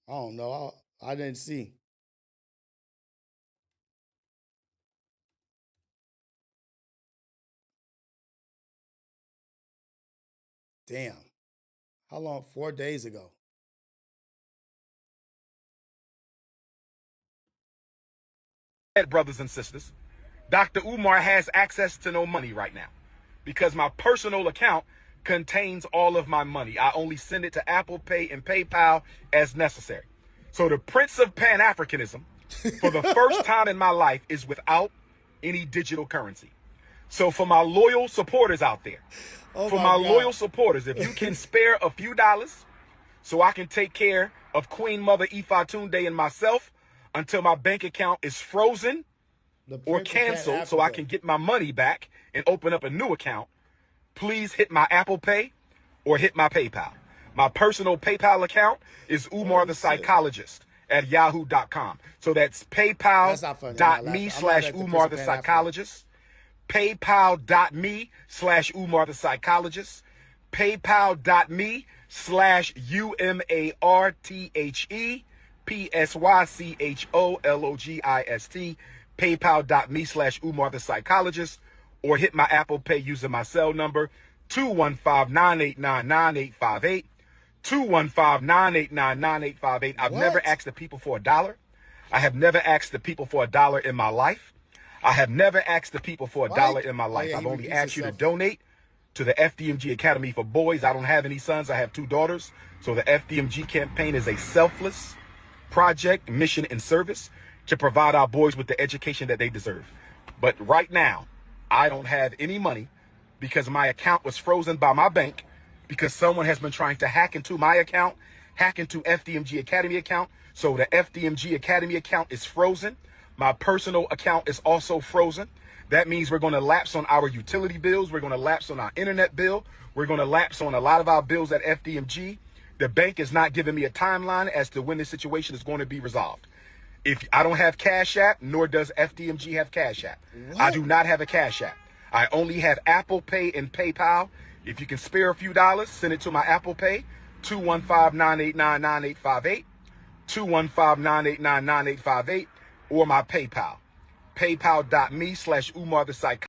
I don't know. I didn't see. Damn. How long? 4 days ago. Brothers and sisters, Dr. Umar has access to no money right now because my personal account contains all of my money. I only send it to Apple Pay and PayPal as necessary. So the Prince of Pan-Africanism, for the first time in my life, is without any digital currency. So for my loyal supporters out there, loyal supporters, if you can spare a few dollars so I can take care of Queen Mother Ifatunde and myself until my bank account is frozen or canceled so I can get my money back and open up a new account, please hit my Apple Pay or hit my PayPal. My personal PayPal account is Umar the Psychologist at yahoo.com. So that's paypal.me/Umar the Psychologist. PayPal.me/Umar the Psychologist. PayPal.me/UMARTHE PSYCHOLOGIST. PayPal.me/Umar the Psychologist, or hit my Apple Pay using my cell number 215-989-9858. 215-989-9858. I've never asked the people for $1. I have never asked the people for $1 in my life. I have never asked the people for $1 in my life. I've only asked you to donate to the FDMG Academy for Boys. I don't have any sons. I have 2 daughters. So the FDMG campaign is a selfless project, mission, and service to provide our boys with the education that they deserve. But right now, I don't have any money because my account was frozen by my bank because someone has been trying to hack into my account, hack into FDMG Academy account. So the FDMG Academy account is frozen. My personal account is also frozen. That means we're going to lapse on our utility bills. We're going to lapse on our internet bill. We're going to lapse on a lot of our bills at FDMG. The bank is not giving me a timeline as to when this situation is going to be resolved. If I don't have Cash App, nor does FDMG have Cash App. What? I do not have a Cash App. I only have Apple Pay and PayPal. If you can spare a few dollars, send it to my Apple Pay, 215-989-9858, 215-989-9858, or my PayPal, paypal.me/Umar the Psychologist.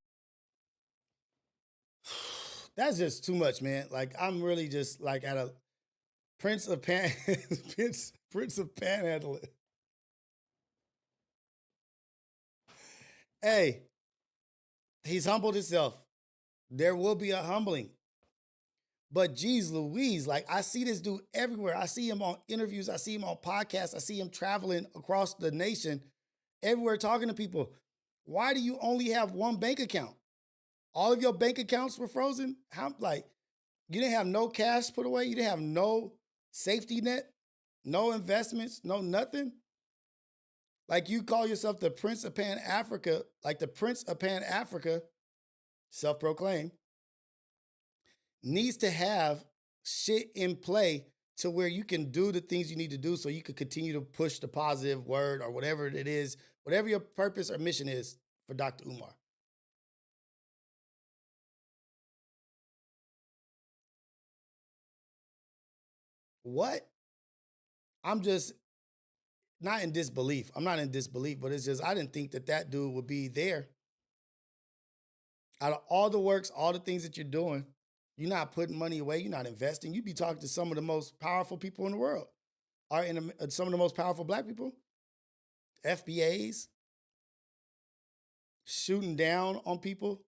That's just too much, man. Like, I'm really just like at a Prince of Panhandling. Hey, he's humbled himself. There will be a humbling. But geez Louise, like I see this dude everywhere. I see him on interviews. I see him on podcasts. I see him traveling across the nation, everywhere talking to people. Why do you only have one bank account? All of your bank accounts were frozen? How, like, you didn't have no cash put away? You didn't have no safety net? No investments? No nothing? Like, you call yourself the Prince of Pan-Africa, like the Prince of Pan-Africa, self-proclaimed, needs to have shit in play to where you can do the things you need to do so you can continue to push the positive word or whatever it is, whatever your purpose or mission is for Dr. Umar. What? I'm just not in disbelief. I'm not in disbelief, but it's just I didn't think that dude would be there. Out of all the works, all the things that you're doing, you're not putting money away. You're not investing. You be talking to some of the most powerful people in the world, or some of the most powerful Black people, FBAs, shooting down on people.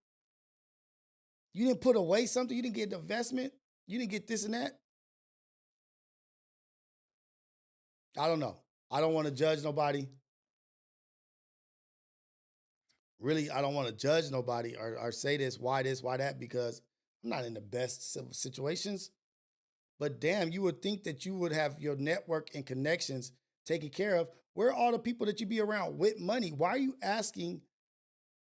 You didn't put away something. You didn't get investment. You didn't get this and that. I don't know. I don't want to judge nobody. Really, I don't want to judge nobody or say this, why that, because I'm not in the best situations. But damn, you would think that you would have your network and connections taken care of. Where are all the people that you be around with money? Why are you asking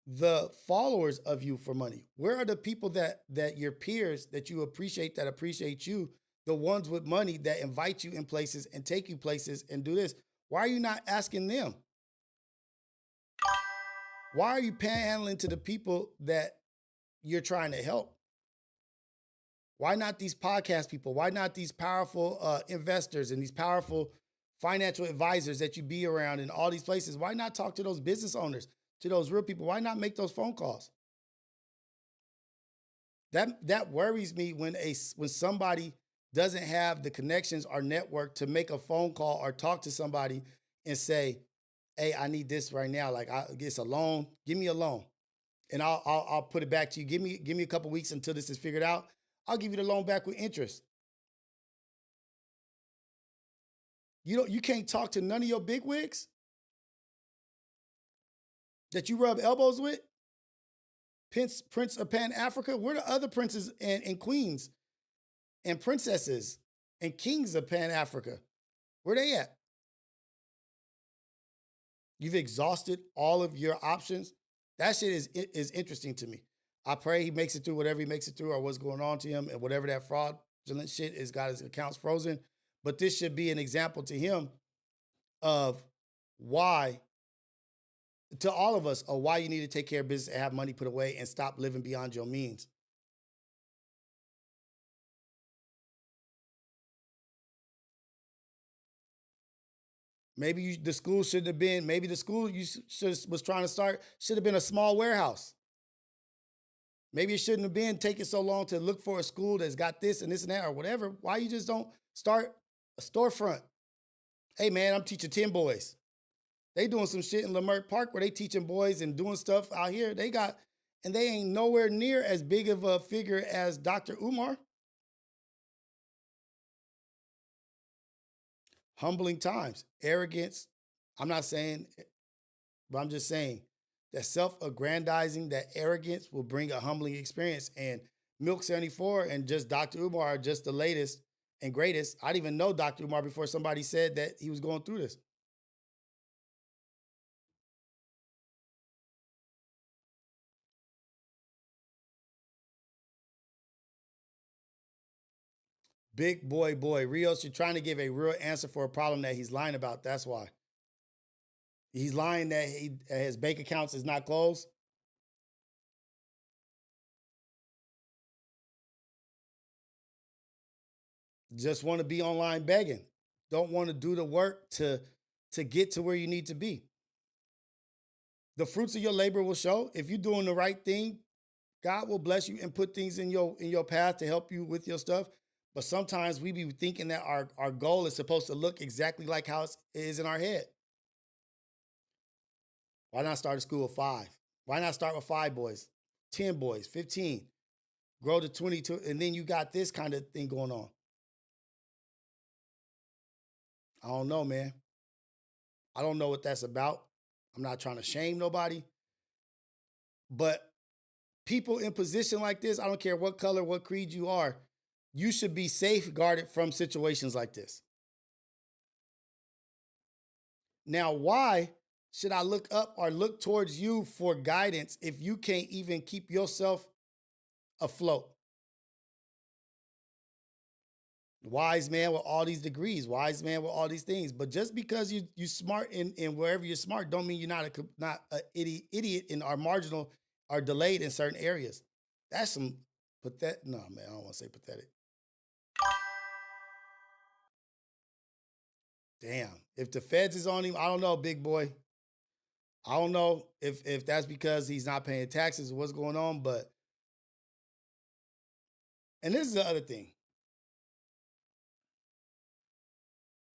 the followers of you for money? Where are the people that your peers that you appreciate, that appreciate you, the ones with money that invite you in places and take you places and do this? Why are you not asking them? Why are you panhandling to the people that you're trying to help? Why not these podcast people? Why not these powerful investors and these powerful financial advisors that you be around in all these places? Why not talk to those business owners, to those real people? Why not make those phone calls? That worries me when somebody doesn't have the connections or network to make a phone call or talk to somebody and say, hey, I need this right now. Like, it's a loan. Give me a loan. And I'll put it back to you. Give me a couple weeks until this is figured out. I'll give you the loan back with interest. You can't talk to none of your bigwigs that you rub elbows with. Prince of Pan-Africa. Where are the other princes and queens and princesses and kings of Pan-Africa? Where they at? You've exhausted all of your options. That shit is interesting to me. I pray he makes it through whatever he makes it through or what's going on to him and whatever that fraudulent shit is, got his accounts frozen. But this should be an example to him of why, to all of us, of why you need to take care of business and have money put away and stop living beyond your means. Maybe the school shouldn't have been, maybe the school you was trying to start should have been a small warehouse. Maybe it shouldn't have been taking so long to look for a school that's got this and that or whatever. Why you just don't start a storefront? Hey man, I'm teaching 10 boys. They doing some shit in Leimert Park where they teaching boys and doing stuff out here. They ain't nowhere near as big of a figure as Dr. Umar. Humbling times, arrogance. I'm not saying, but I'm just saying that self-aggrandizing, that arrogance will bring a humbling experience. And Milk 74 and just Dr. Umar are just the latest and greatest. I didn't even know Dr. Umar before somebody said that he was going through this. Big boy. Rios, you're trying to give a real answer for a problem that he's lying about. That's why. He's lying that his bank accounts is not closed. Just want to be online begging. Don't want to do the work to get to where you need to be. The fruits of your labor will show. If you're doing the right thing, God will bless you and put things in your path to help you with your stuff. But sometimes we be thinking that our goal is supposed to look exactly like how it is in our head. Why not start a school of 5? Why not start with 5 boys, 10 boys, 15, grow to 22, and then you got this kind of thing going on? I don't know, man. I don't know what that's about. I'm not trying to shame nobody. But people in position like this, I don't care what color, what creed you are, you should be safeguarded from situations like this. Now, why should I look up or look towards you for guidance if you can't even keep yourself afloat? Wise man with all these degrees, wise man with all these things. But just because you smart in wherever you're smart, don't mean you're not an idiot in or marginal or delayed in certain areas. That's some pathetic. No, man, I don't want to say pathetic. Damn. If the feds is on him, I don't know, big boy. I don't know if that's because he's not paying taxes or what's going on, but. And this is the other thing.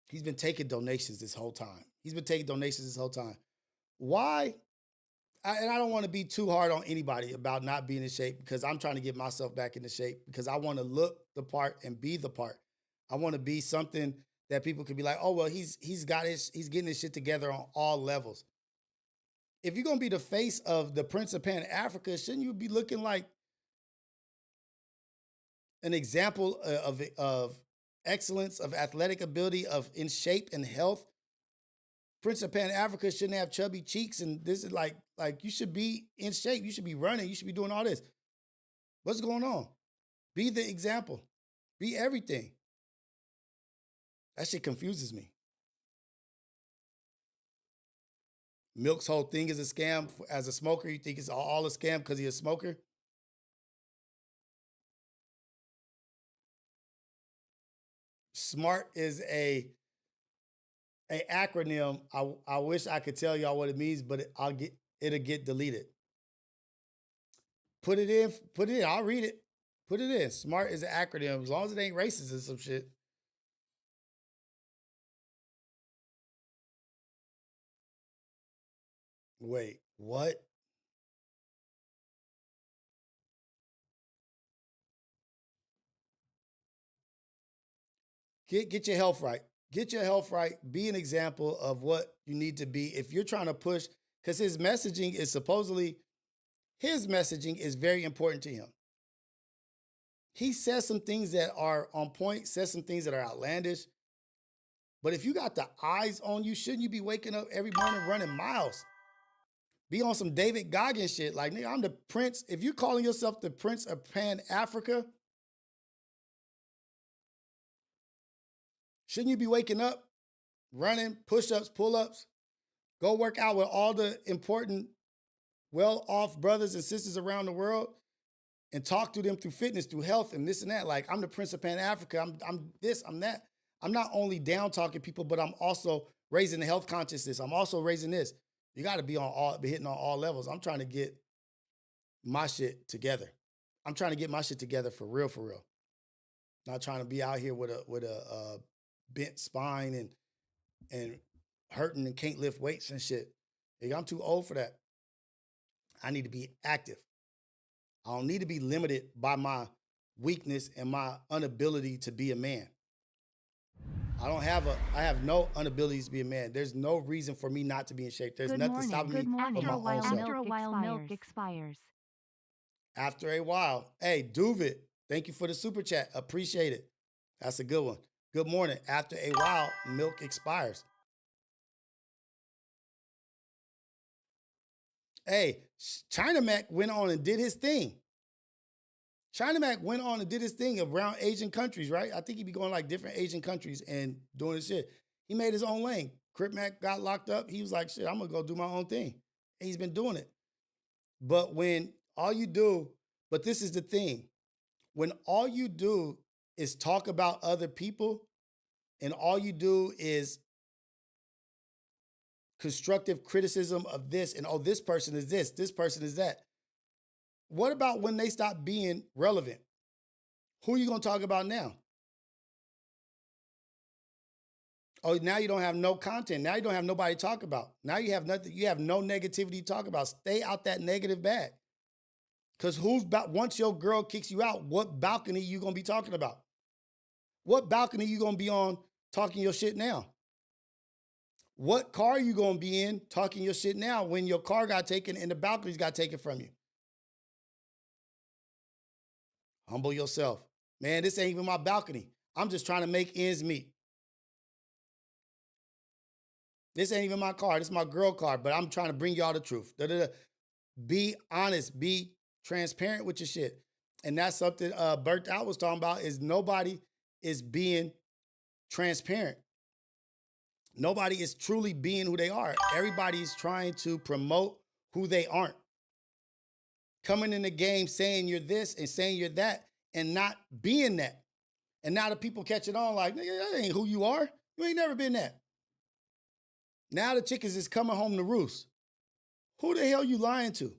He's been taking donations this whole time. Why? And I don't want to be too hard on anybody about not being in shape because I'm trying to get myself back into shape because I want to look the part and be the part. I want to be something that people could be like, oh, well, he's getting his shit together on all levels. If you're going to be the face of the Prince of Pan-Africa, shouldn't you be looking like an example of excellence, of athletic ability, of in shape and health? Prince of Pan-Africa shouldn't have chubby cheeks, and this is like you should be in shape. You should be running. You should be doing all this. What's going on? Be the example. Be everything. That shit confuses me. Milk's whole thing is a scam. As a smoker, you think it's all a scam because he's a smoker? SMART is a acronym. I wish I could tell y'all what it means, but it'll get deleted. Put it in. I'll read it. Put it in. SMART is an acronym, as long as it ain't racist or some shit. Wait, what? Get your health right. Get your health right. Be an example of what you need to be. If you're trying to push, because his messaging is very important to him. He says some things that are on point, says some things that are outlandish. But if you got the eyes on you, shouldn't you be waking up every morning running miles? Be on some David Goggins shit. Like, nigga, I'm the prince. If you're calling yourself the Prince of Pan-Africa, shouldn't you be waking up, running, push-ups, pull-ups, go work out with all the important, well-off brothers and sisters around the world and talk to them through fitness, through health and this and that? Like, I'm the Prince of Pan-Africa. I'm this, I'm that. I'm not only down-talking people, but I'm also raising the health consciousness. I'm also raising this. You got to be hitting on all levels. I'm trying to get my shit together. I'm trying to get my shit together for real, for real. Not trying to be out here with a bent spine and hurting and can't lift weights and shit. I'm too old for that. I need to be active. I don't need to be limited by my weakness and my inability to be a man. I have no inabilities to be a man. There's no reason for me not to be in shape. There's nothing stopping me from my own self. After a while, milk expires. After a while. Hey, Duvid, thank you for the super chat. Appreciate it. That's a good one. Good morning. After a while, milk expires. Hey, China Mac went on and did his thing. China Mac went on and did his thing around Asian countries, right? I think he be going like different Asian countries and doing his shit. He made his own lane. Crip Mac got locked up. He was like, shit, I'm going to go do my own thing. And he's been doing it. But when all you do, but this is the thing, when all you do is talk about other people and all you do is constructive criticism of this and, oh, this person is this person is that. What about when they stop being relevant? Who are you going to talk about now? Oh, now you don't have no content. Now you don't have nobody to talk about. Now you have nothing. You have no negativity to talk about. Stay out that negative bag. Because once your girl kicks you out, what balcony you going to be talking about? What balcony you going to be on talking your shit now? What car you going to be in talking your shit now when your car got taken and the balconies got taken from you? Humble yourself. Man, this ain't even my balcony. I'm just trying to make ends meet. This ain't even my car. This is my girl car, but I'm trying to bring y'all the truth. Be honest. Be transparent with your shit. And that's something Burnt Out was talking about, is nobody is being transparent. Nobody is truly being who they are. Everybody is trying to promote who they aren't. Coming in the game saying you're this and saying you're that and not being that. And now the people catching on like, nigga, that ain't who you are. You ain't never been that. Now the chickens is coming home to roost. Who the hell you lying to?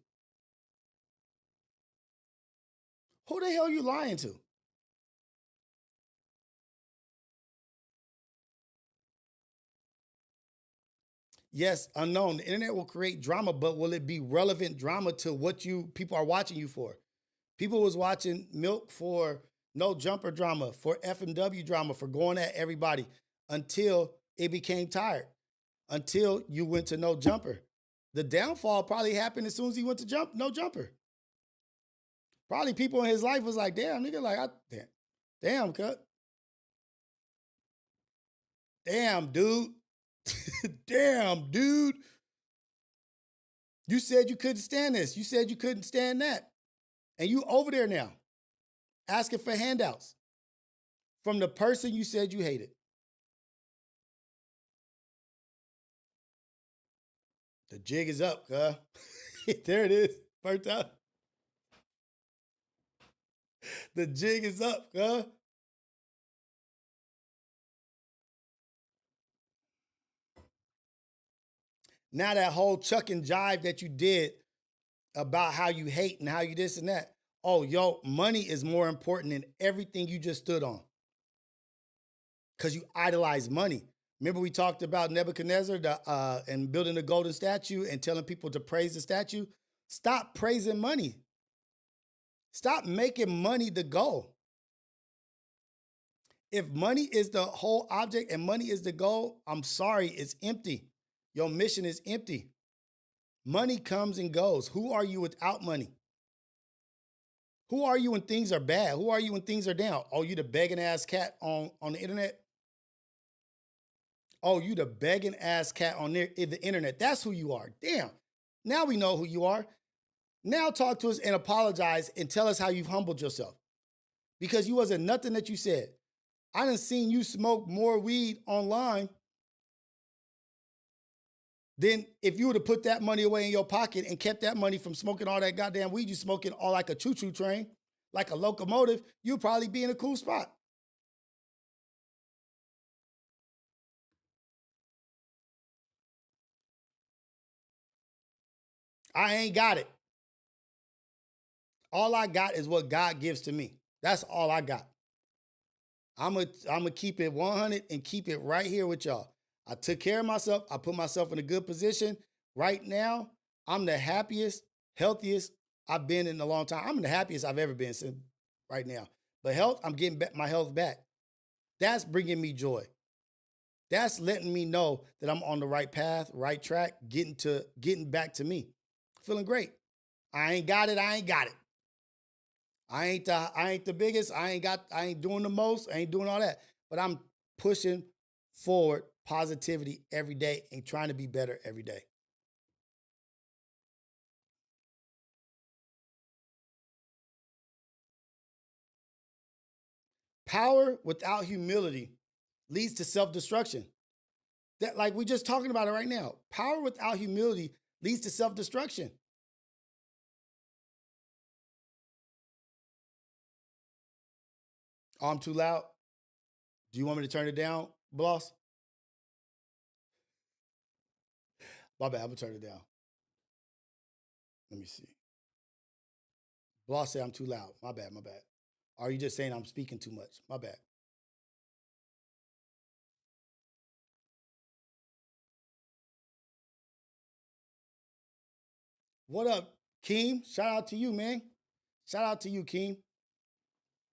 Who the hell you lying to? Yes, unknown. The internet will create drama, but will it be relevant drama to what people are watching you for? People was watching Milk for no jumper drama, for F&W drama, for going at everybody until it became tired, until you went to no jumper. The downfall probably happened as soon as he went to no jumper. Probably people in his life was like, damn, nigga, like, damn, cut. Damn, dude. Damn, dude. You said you couldn't stand this. You said you couldn't stand that. And you over there now, asking for handouts from the person you said you hated. The jig is up, huh? There it is. Burnt Out. The jig is up, huh? Now that whole chuck and jive that you did about how you hate and how you this and that. Oh, yo, money is more important than everything you just stood on. Because you idolize money. Remember we talked about Nebuchadnezzar and building a golden statue and telling people to praise the statue? Stop praising money. Stop making money the goal. If money is the whole object and money is the goal, I'm sorry, it's empty. Your mission is empty. Money comes and goes. Who are you without money? Who are you when things are bad? Who are you when things are down? Oh, you the begging ass cat on the internet? Oh, you the begging ass cat on the internet. That's who you are. Damn. Now we know who you are. Now talk to us and apologize and tell us how you've humbled yourself. Because you wasn't nothing that you said. I done seen you smoke more weed online than if you would have put that money away in your pocket and kept that money from smoking all that goddamn weed you smoking all like a choo-choo train, like a locomotive, you'd probably be in a cool spot. I ain't got it. All I got is what God gives to me. That's all I got. I'm gonna keep it 100 and keep it right here with y'all. I took care of myself. I put myself in a good position. Right now, I'm the happiest, healthiest I've been in a long time. I'm the happiest I've ever been since right now. But health, I'm getting my health back. That's bringing me joy. That's letting me know that I'm on the right path, right track, getting back to me. Feeling great. I ain't got it. I ain't got it. I ain't the biggest. I ain't doing the most. I ain't doing all that. But I'm pushing forward positivity every day and trying to be better every day. Power without humility leads to self-destruction. That, like we just talking about it right now. Power without humility leads to self-destruction. Oh, I'm too loud. Do you want me to turn it down, boss? My bad, I'm gonna turn it down. Let me see. Boss said I'm too loud. My bad. Or are you just saying I'm speaking too much? My bad. What up, Keem? Shout out to you, man. Shout out to you, Keem.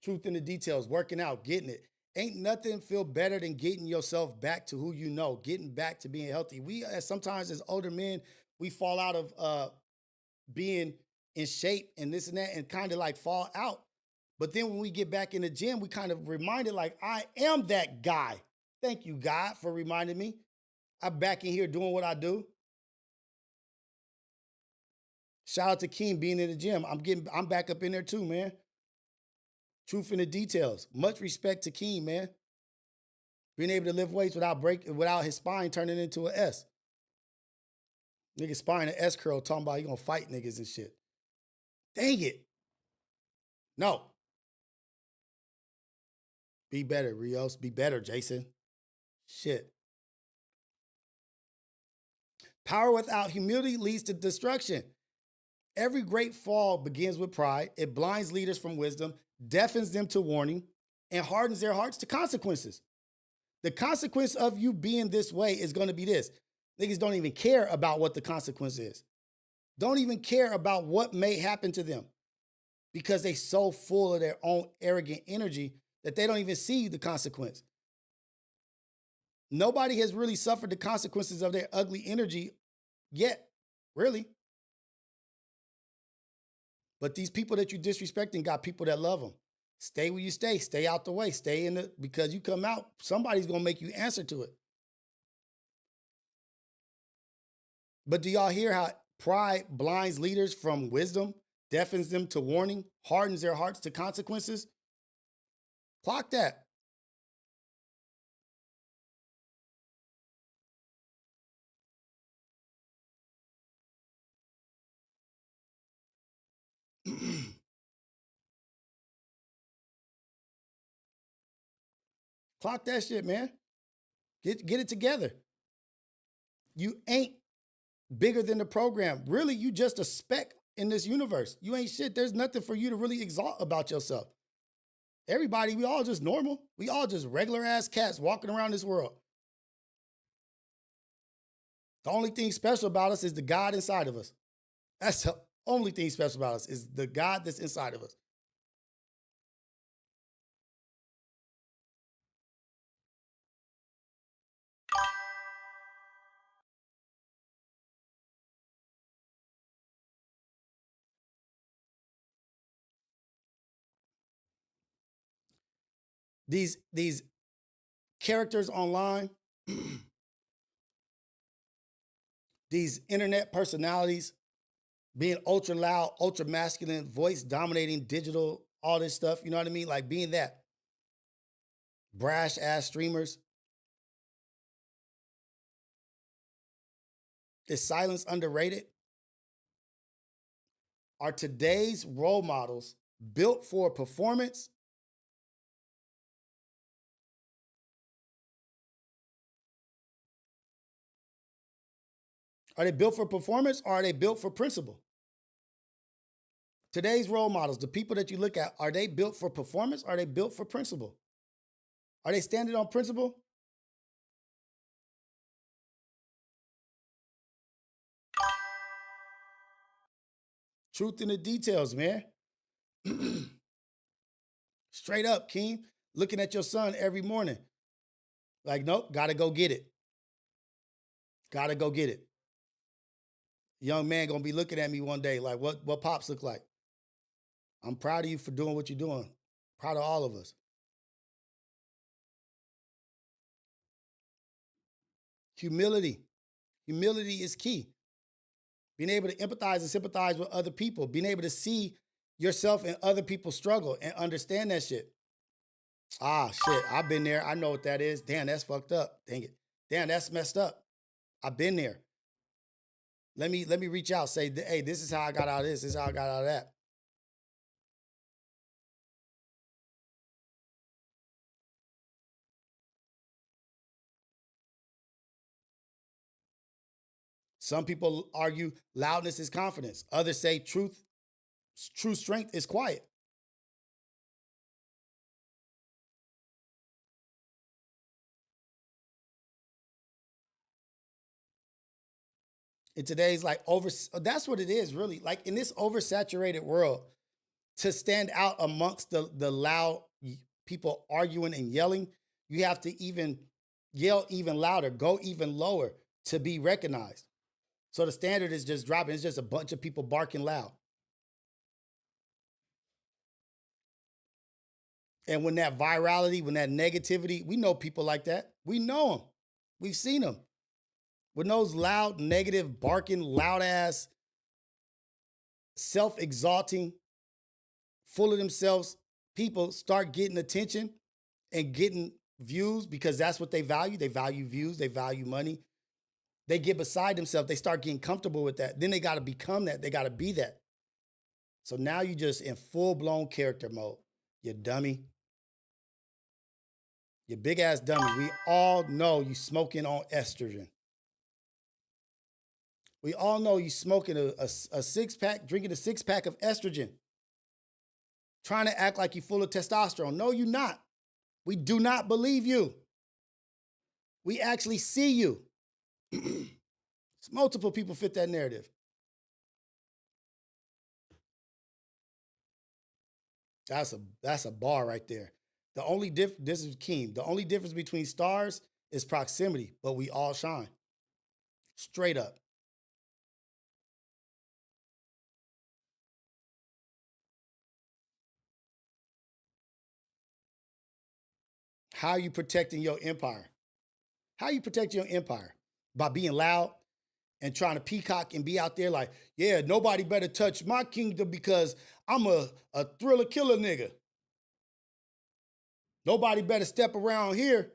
Truth in the details, working out, getting it. Ain't nothing feel better than getting yourself back to who you know, getting back to being healthy. We sometimes as older men, we fall out of being in shape and this and that and kind of like fall out. But then when we get back in the gym, we kind of reminded like, I am that guy. Thank you, God, for reminding me. I'm back in here doing what I do. Shout out to Keem being in the gym. I'm back up in there too, man. Truth in the details. Much respect to Keem, man. Being able to lift weights without his spine turning into an S. Nigga spine an S curl talking about he gonna fight niggas and shit. Dang it. No. Be better, Rios. Be better, Jason. Shit. Power without humility leads to destruction. Every great fall begins with pride. It blinds leaders from wisdom, deafens them to warning, and hardens their hearts to consequences. The consequence of you being this way is going to be this. Niggas don't even care about what the consequence is. Don't even care about what may happen to them because they so full of their own arrogant energy that they don't even see the consequence. Nobody has really suffered the consequences of their ugly energy yet, really. But these people that you're disrespecting got people that love them. Stay where you stay. Stay out the way. Stay in the, because you come out, somebody's going to make you answer to it. But do y'all hear how pride blinds leaders from wisdom, deafens them to warning, hardens their hearts to consequences? Clock that. Clock that shit, man. Get it together. You ain't bigger than the program. Really, you just a speck in this universe. You ain't shit. There's nothing for you to really exalt about yourself. Everybody, we all just normal. We all just regular ass cats walking around this world. The only thing special about us is the God inside of us. That's the only thing special about us is the God that's inside of us. These characters online, these internet personalities, being ultra loud, ultra masculine, voice dominating, digital, all this stuff, you know what I mean? Like being that brash ass streamers. Is silence underrated? Are today's role models built for performance? Are they built for performance or are they built for principle? Today's role models, the people that you look at, are they built for performance or are they built for principle? Are they standing on principle? Truth in the details, man. Straight up, King. Looking at your son every morning. Like, nope, gotta go get it. Gotta go get it. Young man gonna be looking at me one day like, what Pops look like? I'm proud of you for doing what you're doing. Proud of all of us. Humility. Humility is key. Being able to empathize and sympathize with other people. Being able to see yourself and other people's struggle and understand that shit. Ah, shit, I've been there. I know what that is. Damn, that's fucked up. Dang it. Damn, that's messed up. I've been there. Let me reach out, say, hey, this is how I got out of this. This is how I got out of that. Some people argue loudness is confidence. Others say true strength is quiet. In today's that's what it is really. Like in this oversaturated world, to stand out amongst the loud people arguing and yelling, you have to even yell even louder, go even lower to be recognized. So the standard is just dropping. It's just a bunch of people barking loud. And when that virality, when that negativity, we know people like that. We know them. We've seen them. When those loud, negative, barking, loud ass, self-exalting, full of themselves people start getting attention and getting views because that's what they value. They value views. They value money. They get beside themselves. They start getting comfortable with that. Then they got to become that. They got to be that. So now you just in full-blown character mode. You dummy. You big-ass dummy. We all know you smoking on estrogen. We all know you smoking a six-pack, drinking a six-pack of estrogen. Trying to act like you're full of testosterone. No, you're not. We do not believe you. We actually see you. Multiple people fit that narrative. That's a bar right there. The only this is Keem. The only difference between stars is proximity, but we all shine. Straight up. How are you protecting your empire? How are you protecting your empire? By being loud and trying to peacock and be out there like, yeah, nobody better touch my kingdom because I'm a thriller killer nigga. Nobody better step around here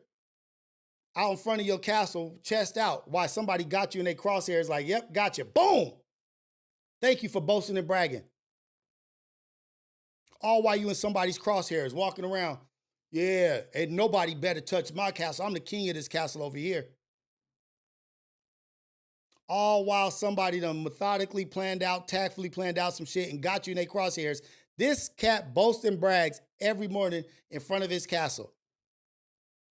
out in front of your castle, chest out, while somebody got you in their crosshairs like, yep, got you. Boom! Thank you for boasting and bragging. All while you in somebody's crosshairs, walking around. Yeah, ain't nobody better touch my castle. I'm the king of this castle over here. all while somebody done methodically planned out, tactfully planned out some shit and got you in their crosshairs. This cat boasts and brags every morning in front of his castle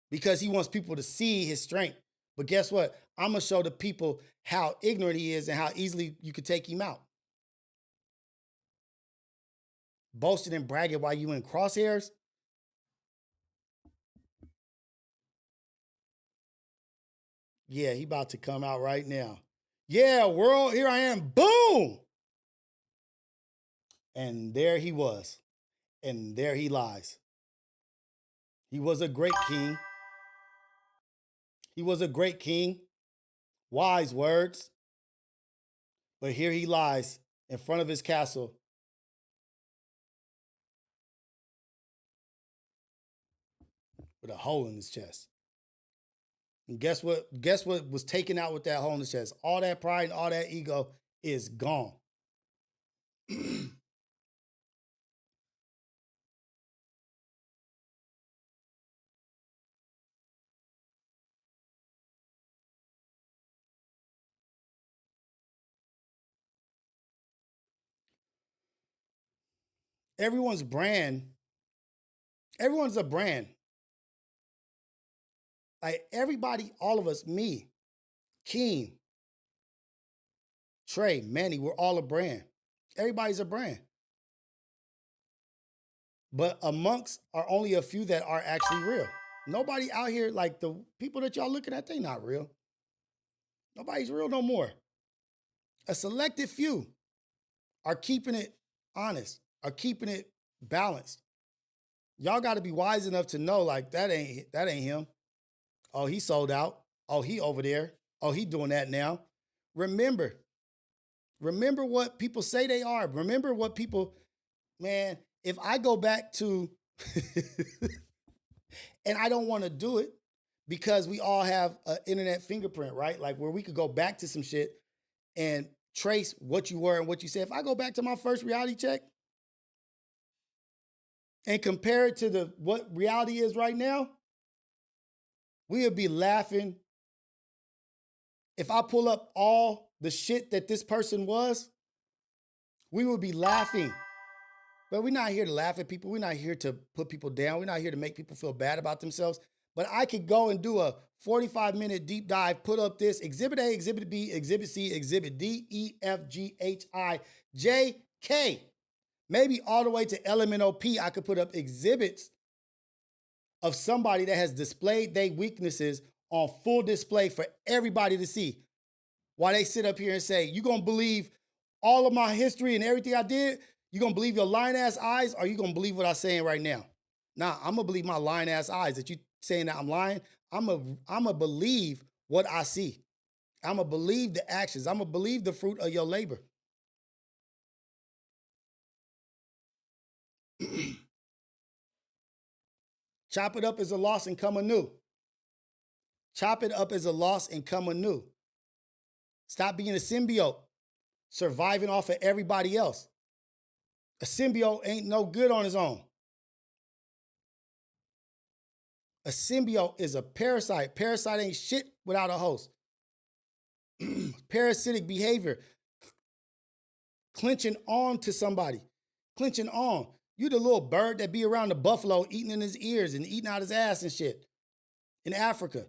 because he wants people to see his strength. But guess what? I'm going to show the people how ignorant he is and how easily you could take him out. Boasting and bragging while you in crosshairs? Yeah, he about to come out right now. Yeah, world, here I am. Boom! And there he was. And there he lies. He was a great king. He was a great king. Wise words. But here he lies in front of his castle. With a hole in his chest. And guess what? Guess what was taken out with that hole in his chest? All that pride and all that ego is gone. Everyone's a brand. Like everybody, all of us, me, Keen, Trey, Manny, we're all a brand. Everybody's a brand. But amongst are only a few that are actually real. Nobody out here, like the people that y'all looking at, they not real. Nobody's real no more. A selected few are keeping it honest, are keeping it balanced. Y'all got to be wise enough to know, like, that ain't him. Oh, he sold out. Oh, he over there. Oh, he doing that now. Remember what people say they are. Remember what people, man, if I go back to, and I don't want to do it because we all have an internet fingerprint, right? Like where we could go back to some shit and trace what you were and what you said. If I go back to my first reality check and compare it to what reality is right now, we would be laughing. If I pull up all the shit that this person was, we would be laughing. But we're not here to laugh at people. We're not here to put people down. We're not here to make people feel bad about themselves. But I could go and do a 45-minute deep dive, put up this Exhibit A, Exhibit B, Exhibit C, Exhibit D, E, F, G, H, I, J, K. Maybe all the way to LMNOP, I could put up exhibits of somebody that has displayed their weaknesses on full display for everybody to see. While they sit up here and say, you gonna believe all of my history and everything I did? You gonna believe your lying ass eyes, or you gonna believe what I'm saying right now? Nah, I'm gonna believe my lying ass eyes that you saying that I'm lying. I'm gonna believe what I see. I'm gonna believe the actions. I'm gonna believe the fruit of your labor. Chop it up as a loss and come anew. Chop it up as a loss and come anew. Stop being a symbiote, surviving off of everybody else. A symbiote ain't no good on his own. A symbiote is a parasite. Parasite ain't shit without a host. Parasitic behavior. Clenching on to somebody. Clenching on. You the little bird that be around the buffalo eating in his ears and eating out his ass and shit. In Africa.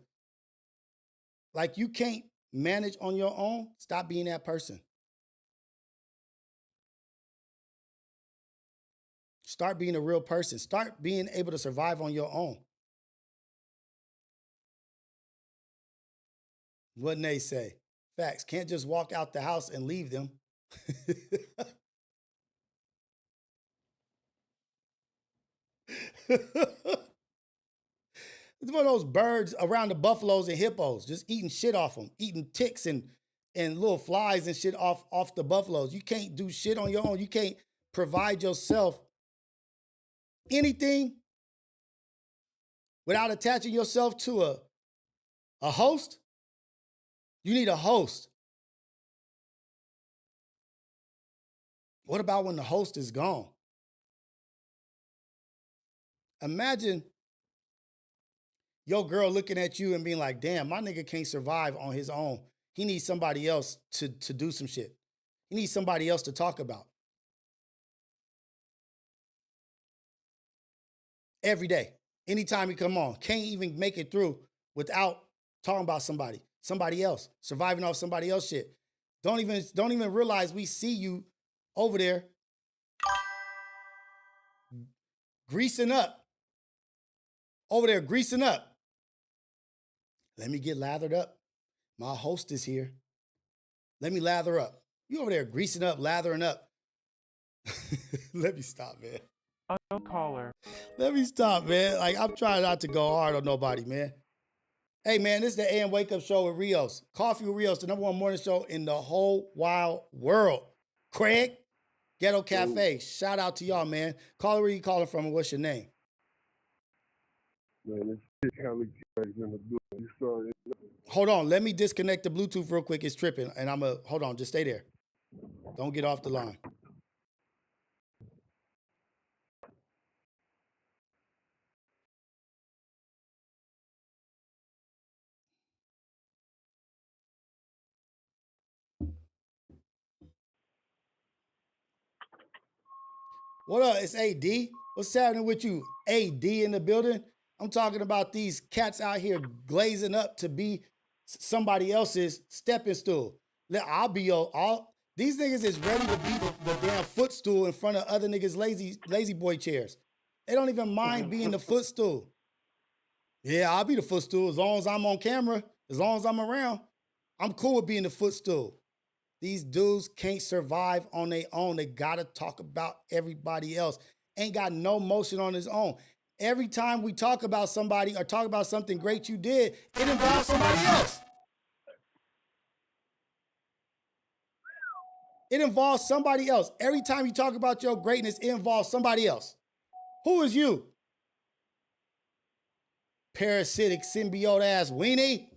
Like you can't manage on your own. Stop being that person. Start being a real person. Start being able to survive on your own. Wouldn't they say? Facts. Can't just walk out the house and leave them. It's one of those birds around the buffaloes and hippos, just eating shit off them, eating ticks and little flies and shit off the buffaloes. You can't do shit on your own. You can't provide yourself anything without attaching yourself to a host. You need a host. What about when the host is gone? Imagine your girl looking at you and being like, damn, my nigga can't survive on his own. he needs somebody else to do some shit. He needs somebody else to talk about. Every day, anytime he come on, can't even make it through without talking about somebody else, surviving off somebody else shit. Don't even realize we see you over there greasing up. Let me get lathered up. My host is here. Let me lather up. You over there greasing up, lathering up. Let me stop, man. Caller. Let me stop, man. Like, I'm trying not to go hard on nobody, man. Hey, man, this is the AM Wake Up Show with Rios. Coffee with Rios, the #1 morning show in the whole wild world. Craig, Ghetto Cafe. Shout out to y'all, man. Caller, where you calling from and what's your name? Man, it's Cali in the building. Hold on, let me disconnect the Bluetooth real quick. It's tripping, and hold on, just stay there. Don't get off the line. What up? It's AD. What's happening with you? AD in the building. I'm talking about these cats out here glazing up to be somebody else's stepping stool. I'll be these niggas is ready to be the damn footstool in front of other niggas' lazy boy chairs. They don't even mind being the footstool. Yeah, I'll be the footstool as long as I'm on camera, as long as I'm around. I'm cool with being the footstool. These dudes can't survive on their own. They gotta talk about everybody else. Ain't got no motion on his own. Every time we talk about somebody or talk about something great you did, it involves somebody else. It involves somebody else. Every time you talk about your greatness, it involves somebody else. Who is you? Parasitic, symbiote ass weenie.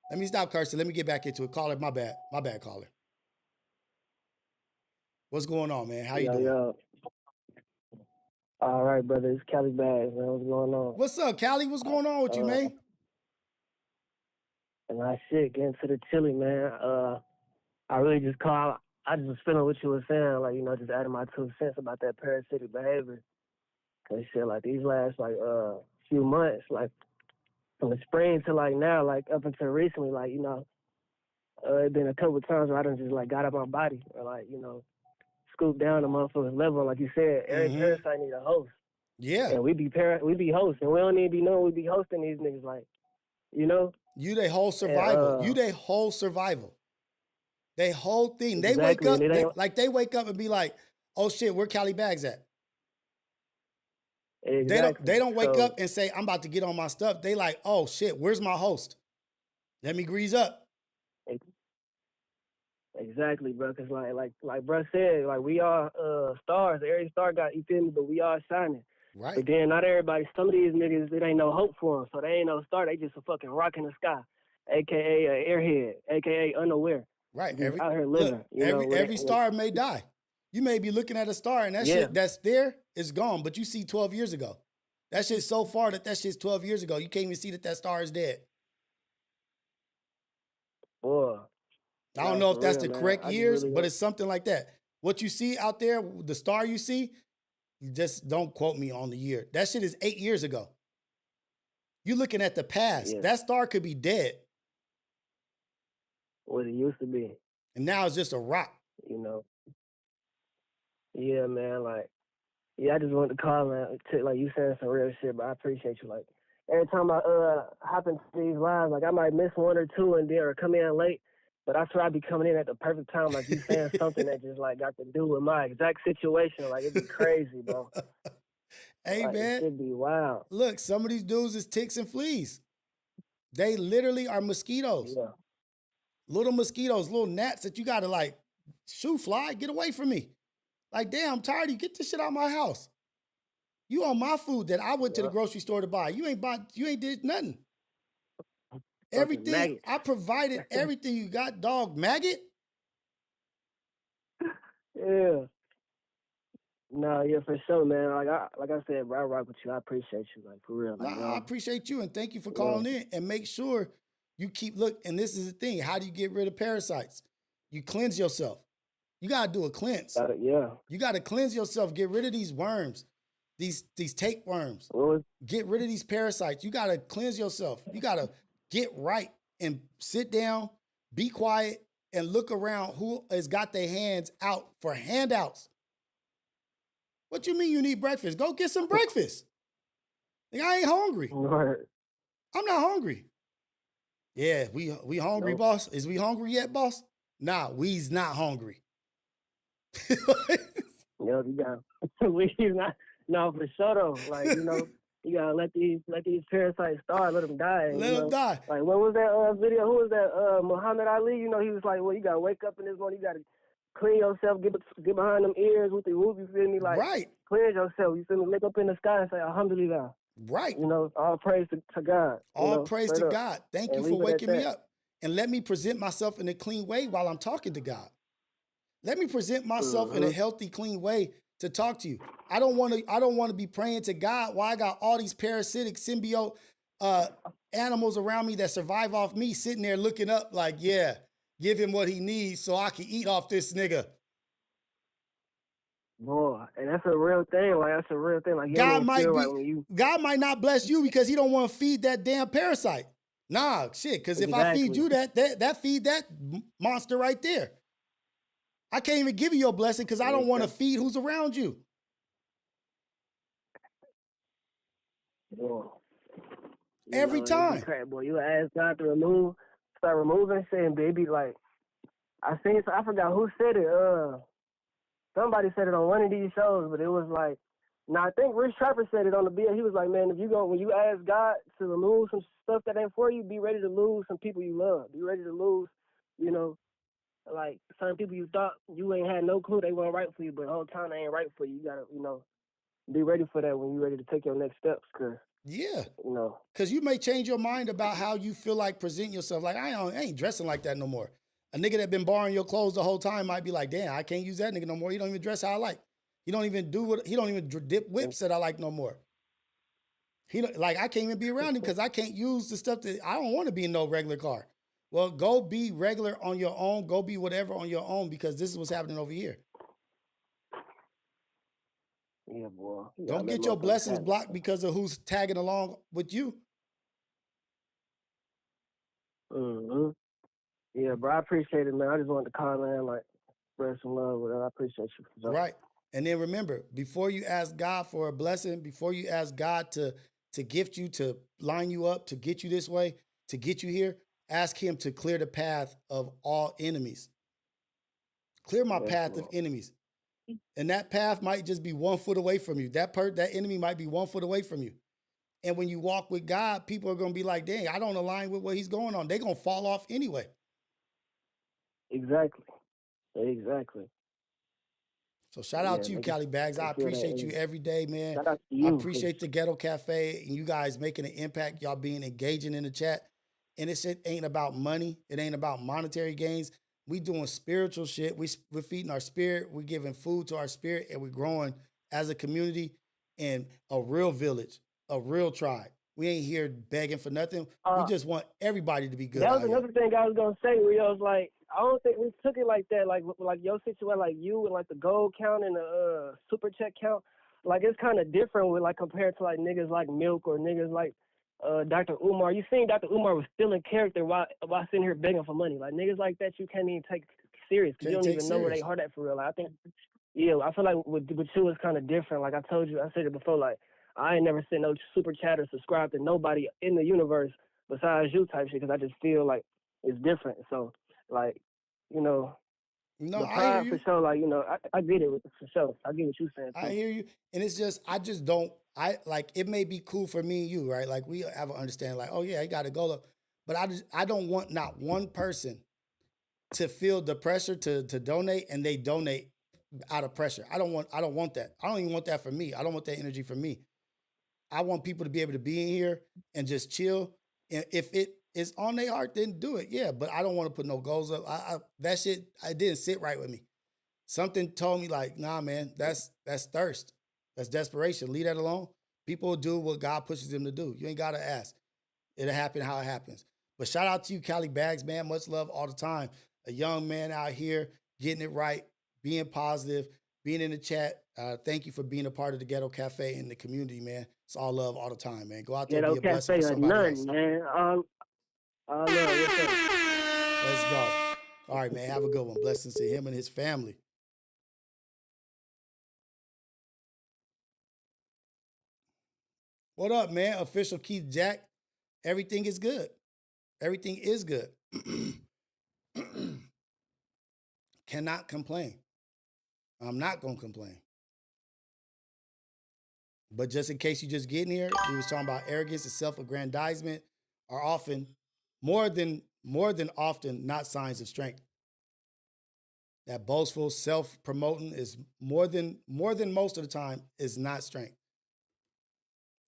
Let me stop cursing. Let me get back into it. Caller, my bad. My bad, caller. What's going on, man? How you doing? Yo. All right, brother. It's Cali Bags, man. What's going on? What's up, Cali? What's going on with you, man? And I shit, getting to the chili, man. I really just called. I just was feeling what you were saying, like, you know, just adding my 2 cents about that parasitic behavior. Cause shit, like these last few months, like from the spring to like now, like up until recently, like, you know, it been a couple of times where I done just like got up my body or like, you know, scoop down the motherfucker's level. Like you said, every parasite need a host. Yeah. And we be hosts, and we don't even be knowing we be hosting these niggas, like, you know? You they whole survival. You they whole survival. They whole thing. They Exactly. they wake up and be like, oh shit, where Cali Bags at? Exactly. They don't wake up and say, I'm about to get on my stuff. They like, oh shit, where's my host? Let me grease up. Exactly, bro. Cause like bro said, like we all stars. Every star got, you feel me, but we all shining. Right. But then not everybody, some of these niggas, it ain't no hope for them. So they ain't no star. They just a fucking rock in the sky, AKA a airhead, AKA unaware. Right. Out here living. Every star may die. You may be looking at a star and that shit that's there is gone, but you see 12 years ago. That shit's so far that shit's 12 years ago. You can't even see that star is dead. Boy. I don't know if that's the correct years, but it's something like that. What you see out there, the star you see, you just don't quote me on the year. That shit is 8 years ago. You're looking at the past. Yeah. That star could be dead. What it used to be. And now it's just a rock. You know? Yeah, man, like, yeah, I just wanted to call, man, like, you saying some real shit, but I appreciate you. Like, every time I hop into these lives, like, I might miss one or two and then or come in late, but I swear I be coming in at the perfect time, like you saying something that just, like, got to do with my exact situation. Like, it'd be crazy, bro. Hey, like, man. It'd be wild. Look, some of these dudes is ticks and fleas. They literally are mosquitoes. Yeah. Little mosquitoes, little gnats that you got to, like, shoo, fly, get away from me. Like, damn, I'm tired of you. Get this shit out of my house. You on my food that I went to the grocery store to buy. You ain't did nothing. Everything, maggot. I provided everything you got, dog. Maggot? Yeah. No, yeah, for sure, man. Like I said, bro, I rock with you. I appreciate you, like, for real. Like, I appreciate you, and thank you for calling in. And make sure You keep look, and this is the thing. How do you get rid of parasites? You cleanse yourself. You gotta do a cleanse. Yeah. You gotta cleanse yourself. Get rid of these worms, these tapeworms. Get rid of these parasites. You gotta cleanse yourself. You gotta get right and sit down, be quiet, and look around who has got their hands out for handouts. What you mean you need breakfast? Go get some breakfast. Like, I ain't hungry. Right. I'm not hungry. Yeah, we hungry, Nope. boss. Is we hungry yet, boss? Nah, we's not hungry. Yeah, you got we not no for sure though. Like, you know, you gotta let these parasites start, let them die. Let them die. Like, what was that video? Who was that? Muhammad Ali. You know, he was like, well, you gotta wake up in this morning. You gotta clean yourself, get behind them ears with the whoop. You feel me? Like, right. Cleanse yourself. You feel me? Look up in the sky and say, Alhamdulillah. Right. You know, all praise to God. All praise to God. Thank you for waking me up. And let me present myself in a clean way while I'm talking to God. Let me present myself in a healthy, clean way to talk to you. I don't want to be praying to God while I got all these parasitic symbiote animals around me that survive off me sitting there looking up like, yeah, give him what he needs so I can eat off this nigga. Boy, and that's a real thing. Like, that's a real thing. Like, God might not bless you because he don't want to feed that damn parasite. Nah, shit, because if I feed you that feed that monster right there. I can't even give you your blessing because I don't want to feed who's around you. Boy. Every time. Boy, you ask God to start removing shit, and baby, like, I forgot who said it. Somebody said it on one of these shows, but it was like, I think Rich Trapper said it on the bill. He was like, man, when you ask God to remove some stuff that ain't for you, be ready to lose some people you love. Be ready to lose, you know, like certain people you thought you ain't had no clue they weren't right for you, but the whole time they ain't right for you. You gotta, you know, be ready for that when you're ready to take your next steps. Yeah. You know. Because you may change your mind about how you feel like presenting yourself. Like, I ain't dressing like that no more. A nigga that been borrowing your clothes the whole time might be like, damn, I can't use that nigga no more. He don't even dress how I like. He don't even dip whips that I like no more. I can't even be around him because I can't use the stuff that I don't want to be in no regular car. Well, go be regular on your own. Go be whatever on your own because this is what's happening over here. Yeah, boy. Don't get your blessings blocked because of who's tagging along with you. Mm-hmm. Yeah, bro, I appreciate it, man. I just wanted to call, man, like, spread some love with it. I appreciate you. For right. And then remember, before you ask God for a blessing, before you ask God to gift you, to line you up, to get you this way, to get you here, ask him to clear the path of all enemies. Clear my path of enemies. And that path might just be 1 foot away from you. That enemy might be 1 foot away from you. And when you walk with God, people are going to be like, dang, I don't align with what he's going on. They're going to fall off anyway. Exactly. So shout out to you, Cali Bags. I appreciate you every day, man. Shout out to you. I appreciate the Ghetto Cafe and you guys making an impact. Y'all being engaging in the chat. And this shit ain't about money. It ain't about monetary gains. We doing spiritual shit. We're feeding our spirit. We're giving food to our spirit, and we're growing as a community and a real village, a real tribe. We ain't here begging for nothing. We just want everybody to be good. That was another thing I was gonna say, Rios. Like, I don't think we took it like that. Like your situation, like you and like the gold count and the super check count. Like, it's kind of different with, like, compared to like niggas like Milk or niggas like Dr. Umar. You seen Dr. Umar was still in character while sitting here begging for money. Like, niggas like that you can't even take serious because you don't even know where they heart at for real. Like, I think, yeah, I feel like with you it's kind of different. Like I told you, I said it before. Like, I ain't never sent no super chat or subscribe to nobody in the universe besides you type shit because I just feel like it's different. So, like, you know, no, the pride I hear you. for sure. Like, you know, I get it for sure. I get what you're saying. I hear you. And it's just, it may be cool for me and you, right? Like, we have an understanding, like, oh yeah, you got to go. But I don't want not one person to feel the pressure to donate and they donate out of pressure. I don't want that. I don't even want that for me. I don't want that energy for me. I want people to be able to be in here and just chill. And if it is on their heart, then do it. Yeah, but I don't want to put no goals up. That shit, it didn't sit right with me. Something told me like, nah, man, that's thirst. That's desperation. Leave that alone. People do what God pushes them to do. You ain't got to ask. It'll happen how it happens. But shout out to you, Cali Bags, man. Much love all the time. A young man out here getting it right, being positive, being in the chat. Thank you for being a part of the Ghetto Cafe and the community, man. It's all love all the time, man. Go out there and be a blessing for somebody else. Man. All love. Let's go. All right, man. Have a good one. Blessings to him and his family. What up, man? Official Keith Jack. Everything is good. Everything is good. Cannot complain. I'm not going to complain. But just in case you just getting here, we was talking about arrogance and self-aggrandizement are often, more than often, not signs of strength. That boastful self-promoting is more than most of the time is not strength.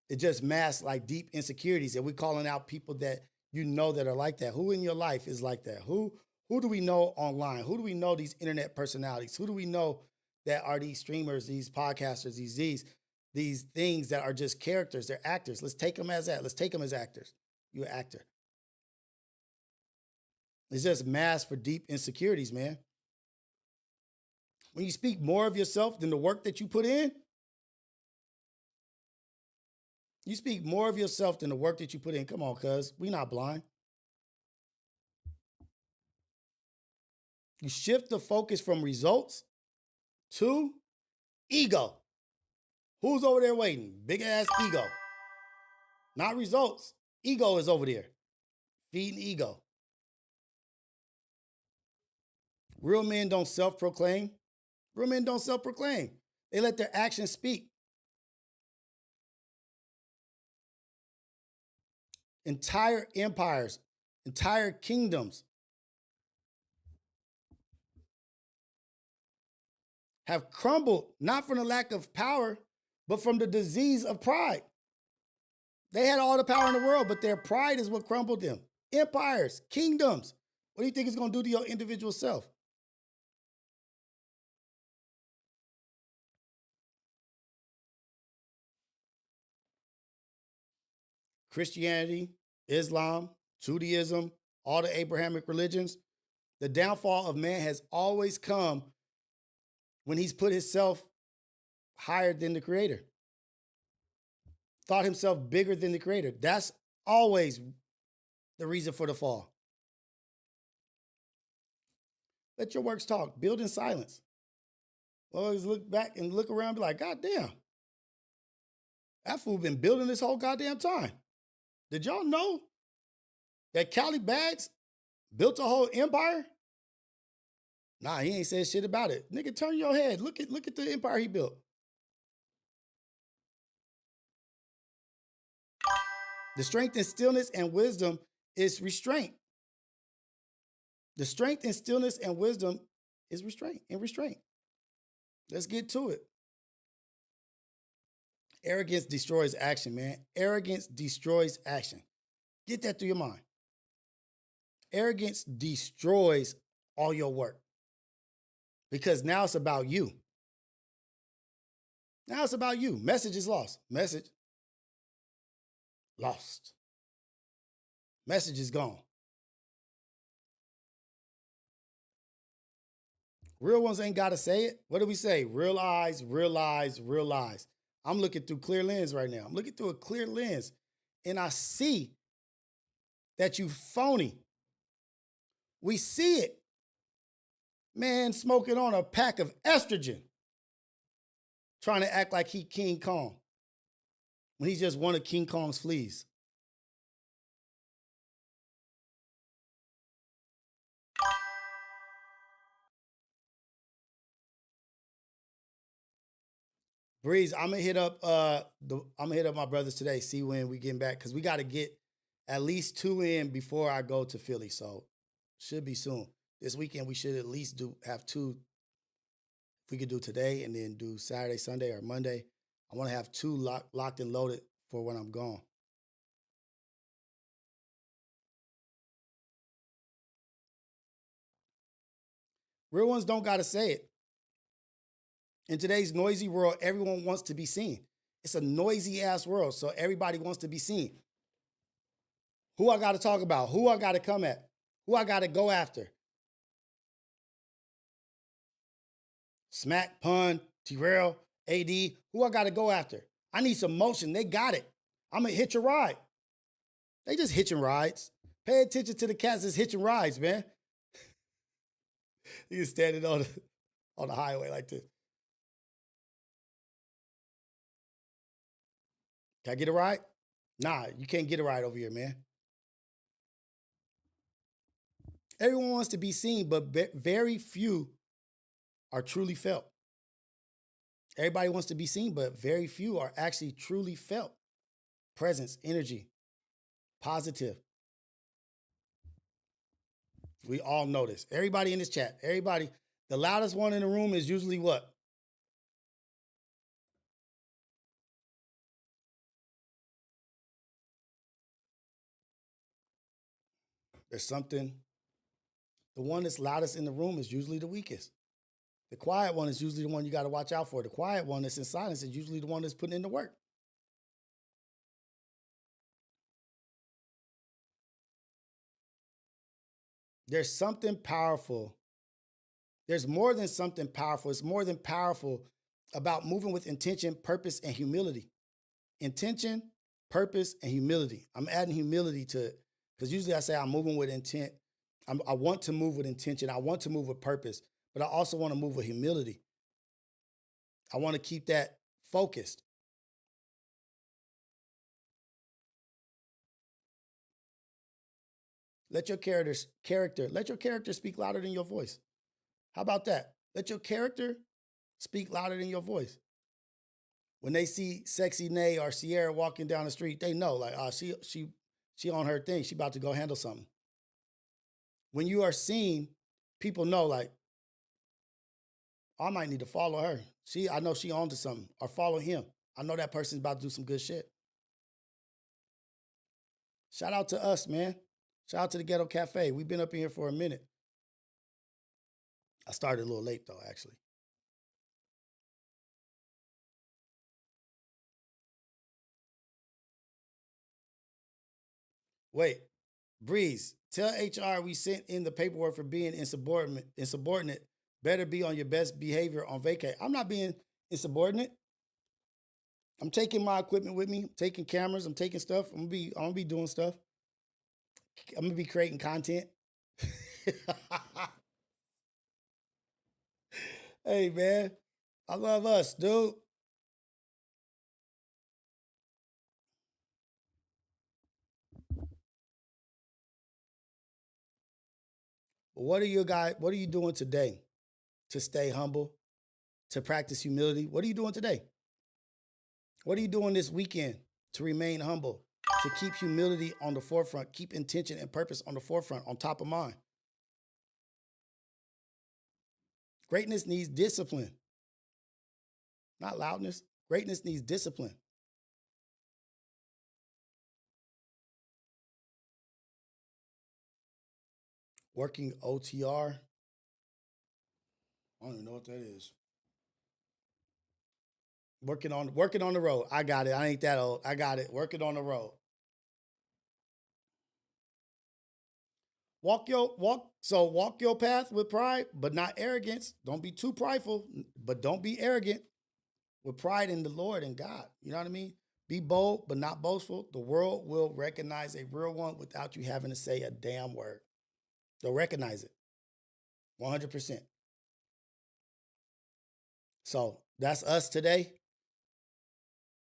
It just masks like deep insecurities, and we're calling out people that you know that are like that. Who in your life is like that? Who do we know online? Who do we know these internet personalities? Who do we know that are these streamers, these podcasters, these things that are just characters? They're actors. Let's take them as that. Let's take them as actors. You're an actor. It's just mask for deep insecurities, man. When you speak more of yourself than the work that you put in, you speak more of yourself than the work that you put in. Come on, cuz. We not blind. You shift the focus from results to ego. Who's over there waiting? Big ass ego. Not results. Ego is over there. Feeding ego. Real men don't self-proclaim. Real men don't self-proclaim. They let their actions speak. Entire empires, entire kingdoms have crumbled, not from the lack of power, but from the disease of pride. They had all the power in the world, but their pride is what crumbled them. Empires, kingdoms. What do you think it's going to do to your individual self? Christianity, Islam, Judaism, all the Abrahamic religions, the downfall of man has always come when he's put himself higher than the creator. Thought himself bigger than the creator. That's always the reason for the fall. Let your works talk. Build in silence. Always look back and look around and be like, God damn, that fool been building this whole goddamn time. Did y'all know that Cali Bags built a whole empire? Nah, he ain't said shit about it. Nigga, turn your head. Look at the empire he built. The strength and stillness and wisdom is restraint. The strength and stillness and wisdom is restraint and restraint. Let's get to it. Arrogance destroys action, man. Arrogance destroys action. Get that through your mind. Arrogance destroys all your work because now it's about you. Now it's about you. Message is lost. Message lost. Message is gone. Real ones ain't got to say it. What do we say? Realize, realize, realize. I'm looking through clear lens right now. I'm looking through a clear lens and I see that you phony. We see it. Man smoking on a pack of estrogen, trying to act like he King Kong when he's just one of King Kong's fleas. Breeze, I'm gonna hit up my brothers today, see when we getting back, because we got to get at least 2 in before I go to Philly. So should be soon. This weekend we should at least have 2. If we could do today and then do Saturday, Sunday, or Monday. I want to have 2 locked and loaded for when I'm gone. Real ones don't gotta say it. In today's noisy world, everyone wants to be seen. It's a noisy ass world, so everybody wants to be seen. Who I got to talk about? Who I got to come at? Who I got to go after? Smack, Pun, T-Rail, AD. Who I got to go after? I need some motion. They got it. I'm going to hitch a ride. They just hitching rides. Pay attention to the cats that's hitching rides, man. You standing on the highway like this. Can I get a ride? Nah, you can't get a ride over here, man. Everyone wants to be seen, but very few are truly felt. Everybody wants to be seen, but very few are actually truly felt. Presence, energy, positive. We all know this. Everybody in this chat, everybody, the loudest one in the room is usually what? There's something. The one that's loudest in the room is usually the weakest. The quiet one is usually the one you got to watch out for. The quiet one that's in silence is usually the one that's putting in the work. There's something powerful. There's more than something powerful. It's more than powerful about moving with intention, purpose, and humility. Intention, purpose, and humility. I'm adding humility to it because usually I say I'm moving with intent. I want to move with intention. I want to move with purpose, but I also want to move with humility. I want to keep that focused. Let your character speak louder than your voice. How about that? Let your character speak louder than your voice. When they see Sexy Nay or Sierra walking down the street, they know, like, she on her thing. She about to go handle something. When you are seen, people know, like, I might need to follow her. I know she on to something. Or follow him. I know that person's about to do some good shit. Shout out to us, man. Shout out to the Ghetto Cafe. We've been up in here for a minute. I started a little late, though, actually. Wait, Breeze, tell HR we sent in the paperwork for being insubordinate. Better be on your best behavior on vacay. I'm not being insubordinate. I'm taking my equipment with me. I'm taking cameras. I'm taking stuff. I'm gonna be doing stuff. I'm gonna be creating content. Hey, man, I love us, dude. What are you doing today to stay humble, to practice humility? What are you doing today? What are you doing this weekend to remain humble, to keep humility on the forefront, keep intention and purpose on the forefront, on top of mind? Greatness needs discipline, not loudness. Greatness needs discipline. Working OTR. I don't even know what that is. Working on the road. I got it. I ain't that old. I got it. Working on the road. Walk your path with pride, but not arrogance. Don't be too prideful, but don't be arrogant. With pride in the Lord and God. You know what I mean? Be bold, but not boastful. The world will recognize a real one without you having to say a damn word. They'll recognize it. 100%. So that's us today.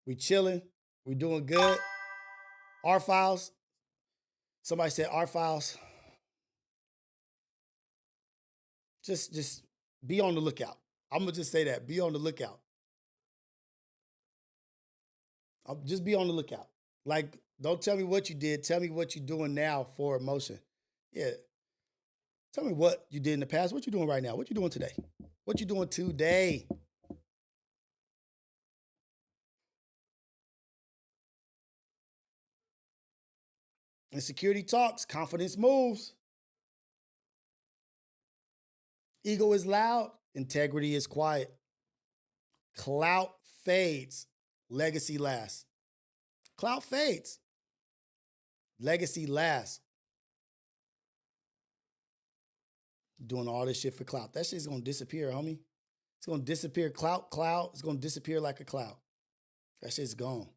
We chilling. We doing good. Our files. Somebody said our files. Just be on the lookout. I'm going to just say that. Be on the lookout. I'll just be on the lookout. Like, don't tell me what you did. Tell me what you're doing now for emotion. Yeah. Tell me what you did in the past. What you doing right now? What you doing today? What you doing today? Insecurity talks. Confidence moves. Ego is loud. Integrity is quiet. Clout fades. Legacy lasts. Clout fades. Legacy lasts. Doing all this shit for clout. That shit's gonna disappear, homie. It's gonna disappear. Cloud. It's gonna disappear like a cloud. That shit's gone.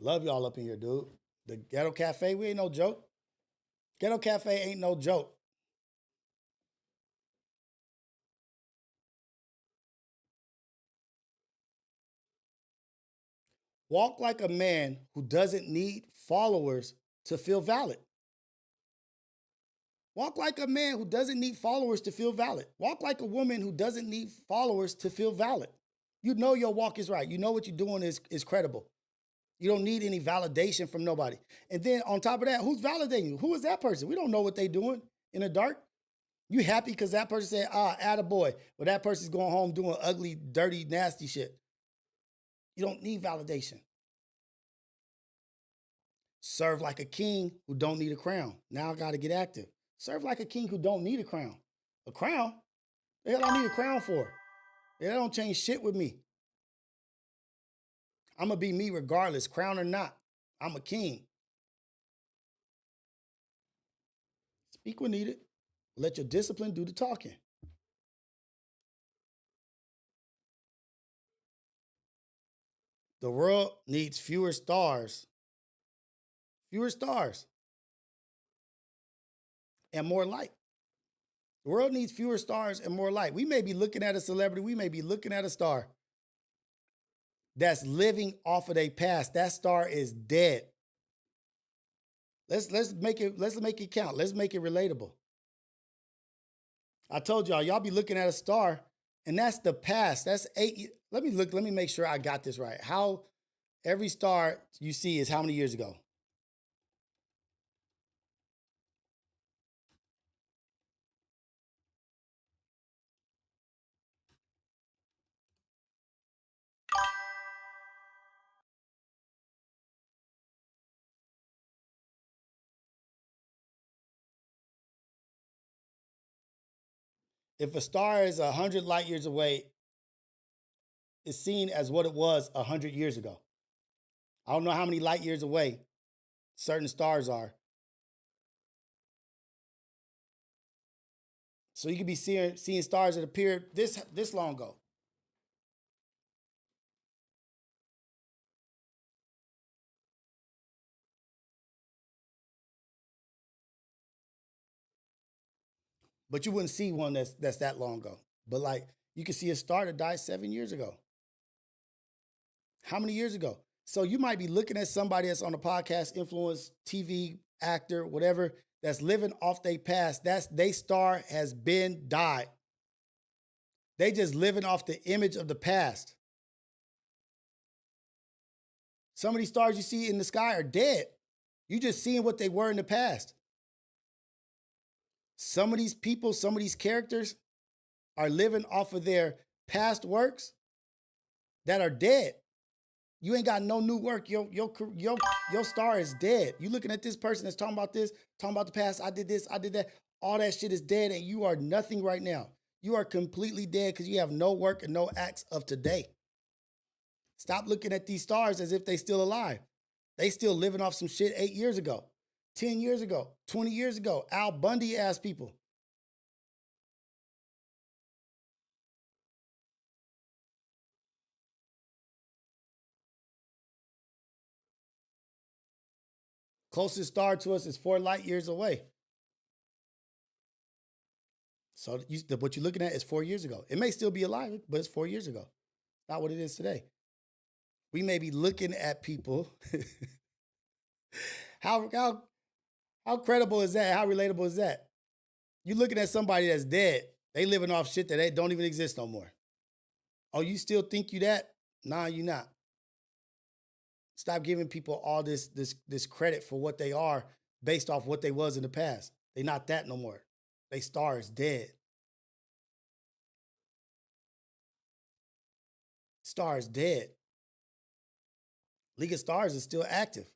Love y'all up in here, dude. The Ghetto Cafe, we ain't no joke. Ghetto Cafe ain't no joke. Walk like a man who doesn't need followers to feel valid. Walk like a man who doesn't need followers to feel valid. Walk like a woman who doesn't need followers to feel valid. You know your walk is right. You know what you're doing is credible. You don't need any validation from nobody. And then on top of that, who's validating you? Who is that person? We don't know what they doing in the dark. You happy because that person said, attaboy. But that person's going home doing ugly, dirty, nasty shit. You don't need validation. Serve like a king who don't need a crown. Now I got to get active. Serve like a king who don't need a crown. A crown? The hell I need a crown for? That don't change shit with me. I'm going to be me regardless, crown or not. I'm a king. Speak when needed. Let your discipline do the talking. The world needs fewer stars. Fewer stars. And more light. The world needs fewer stars and more light. We may be looking at a celebrity. We may be looking at a star that's living off of their past. That star is dead. Let's make it count. Let's make it relatable. I told y'all be looking at a star, and that's the past. That's 8. Let me make sure I got this right. How every star you see is how many years ago? If a star is 100 light years away, it's seen as what it was 100 years ago. I don't know how many light years away certain stars are. So you could be seeing stars that appeared this long ago. But you wouldn't see one that's that long ago. But like you could see a star that died 7 years ago. How many years ago? So you might be looking at somebody that's on a podcast, influence, TV, actor, whatever, that's living off their past. They star has been died. They just living off the image of the past. Some of these stars you see in the sky are dead. You just seeing what they were in the past. Some of these people, some of these characters are living off of their past works that are dead. You ain't got no new work. Your star is dead. You looking at this person that's talking about this, talking about the past. I did this, I did that. All that shit is dead, and you are nothing right now. You are completely dead because you have no work and no acts of today. Stop looking at these stars as if they still alive. They still living off some shit 8 years ago, 10 years ago, 20 years ago. Al Bundy ass people. Closest star to us is 4 light years away. So what you're looking at is 4 years ago. It may still be alive, but it's 4 years ago. Not what it is today. We may be looking at people. How credible is that? How relatable is that? You're looking at somebody that's dead. They living off shit that they don't even exist no more. Oh, you still think you that? Nah, you not. Stop giving people all this credit for what they are based off what they was in the past. They not that no more. They star is dead. Star is dead. League of Stars is still active.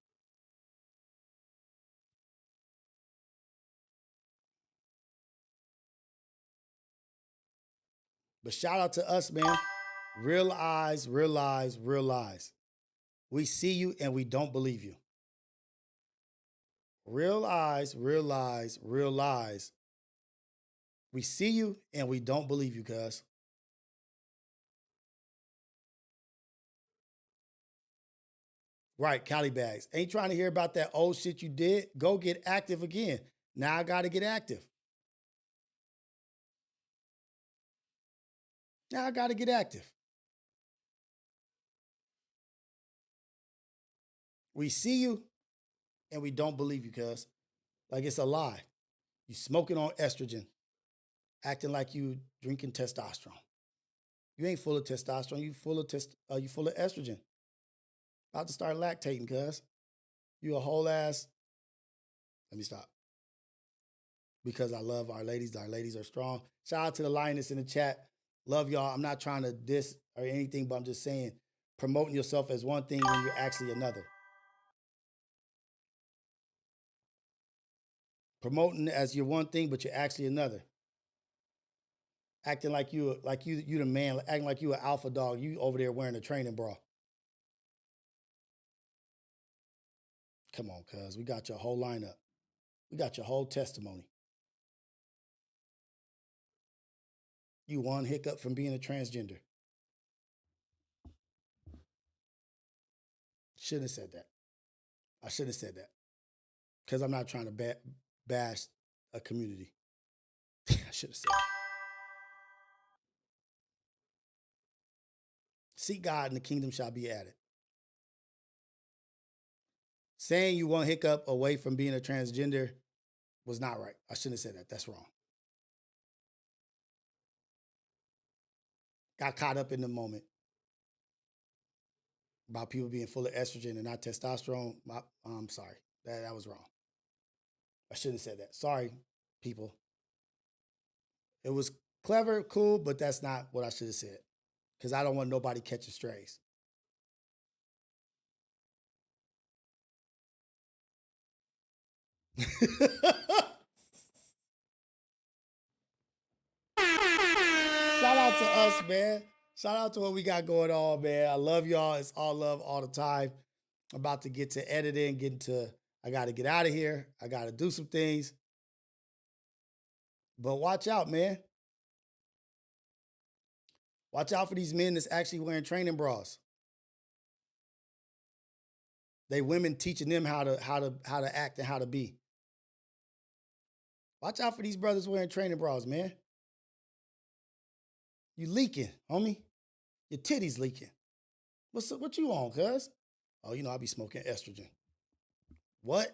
But shout out to us, man. Realize, realize, realize. We see you and we don't believe you. Realize, realize, realize. We see you and we don't believe you, cuz. Right, Cali bags. Ain't trying to hear about that old shit you did. Go get active again. Now I got to get active. Now I got to get active. We see you and we don't believe you, cuz. Like it's a lie. You smoking on estrogen, acting like you drinking testosterone. You ain't full of testosterone. You full of estrogen. About to start lactating, cuz. You a whole ass. Let me stop. Because I love our ladies. Our ladies are strong. Shout out to the lioness in the chat. Love y'all. I'm not trying to diss or anything, but I'm just saying promoting yourself as one thing when you're actually another. Promoting as you're one thing, but you're actually another. Acting like you the man, acting like you an alpha dog. You over there wearing a training bra. Come on, cuz. We got your whole lineup. We got your whole testimony. You one hiccup from being a transgender. Shouldn't have said that. I shouldn't have said that. Because I'm not trying to bash a community. I should have said that. Seek God and the kingdom shall be added. Saying you one hiccup away from being a transgender was not right. I shouldn't have said that. That's wrong. Got caught up in the moment about people being full of estrogen and not testosterone. I'm sorry. That was wrong. I shouldn't have said that. Sorry, people. It was clever, cool, but that's not what I should have said. Because I don't want nobody catching strays. Shout out to us, man. Shout out to what we got going on, man. I love y'all. It's all love all the time. I'm about to get to editing, I got to get out of here. I got to do some things. But watch out, man. Watch out for these men that's actually wearing training bras. They women teaching them how to act and how to be. Watch out for these brothers wearing training bras, man. You leaking, homie. Your titties leaking. What you on, cuz? Oh, I be smoking estrogen. What?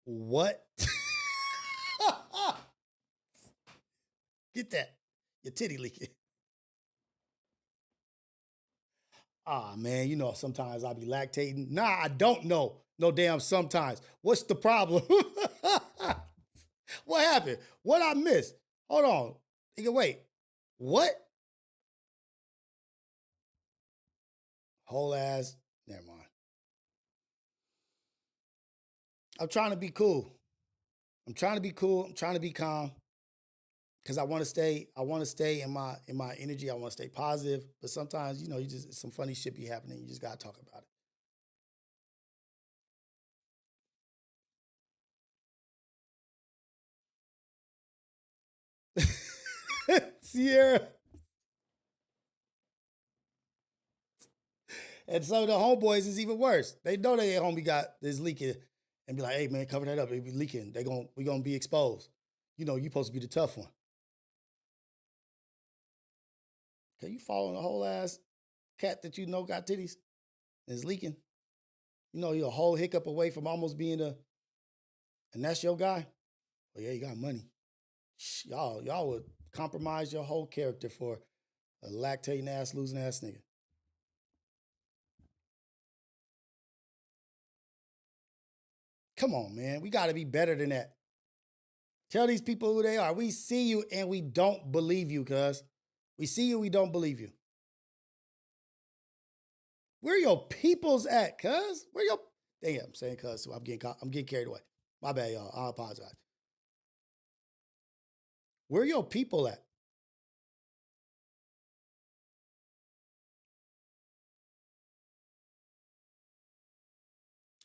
What? Get that. Your titty leaking. Ah, man, sometimes I be lactating. Nah, I don't know. No damn sometimes. What's the problem? What happened? What I missed? Hold on. Nigga, wait. What? Whole ass. Never mind. I'm trying to be cool. I'm trying to be cool. I'm trying to be calm. Because I want to stay in my energy. I want to stay positive. But sometimes, some funny shit be happening. You just gotta talk about it. Sierra. And so the homeboys is even worse. They know their homie got this leaking and be like, hey man, cover that up. It be leaking. We gonna be exposed. You supposed to be the tough one. Can you following a whole ass cat that got titties and is leaking? You're a whole hiccup away from almost being and that's your guy? Oh yeah, you got money. Y'all would compromise your whole character for a lactating ass, losing ass nigga. Come on, man. We got to be better than that. Tell these people who they are. We see you and we don't believe you, cuz. We see you, we don't believe you. Where your peoples at, cuz? Where your... Damn, I'm saying cuz, so I'm getting carried away. My bad, y'all. I apologize. Where your people at?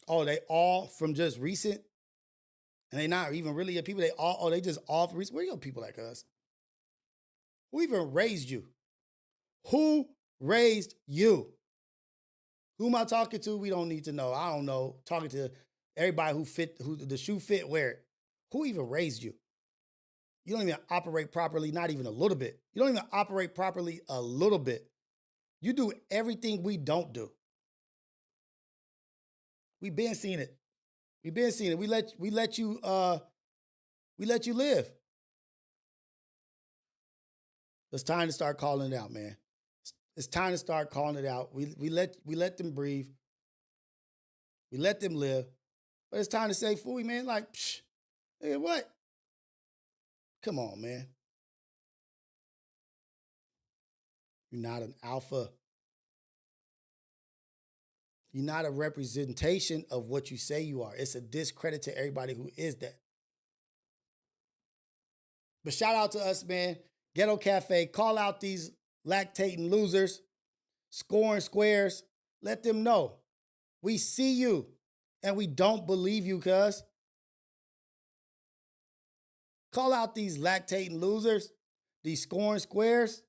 Oh, they all from just recent? And they not even really people. They just all from recent. Where your people at, cuz? Who even raised you? Who raised you? Who am I talking to? We don't need to know. I don't know. Talking to everybody who the shoe fit, wear it. Who even raised you? You don't even operate properly, not even a little bit. You don't even operate properly a little bit. You do everything we don't do. We've been seeing it. We've been seeing it. We let you live. It's time to start calling it out, man. It's time to start calling it out. We let them breathe. We let them live. But it's time to say, fooey, man, like, psh, hey, what? Come on, man. You're not an alpha. You're not a representation of what you say you are. It's a discredit to everybody who is that. But shout out to us, man. Ghetto Cafe. Call out these lactating losers, scoring squares. Let them know. We see you, and we don't believe you, cuz. Call out these lactating losers, these scoring squares.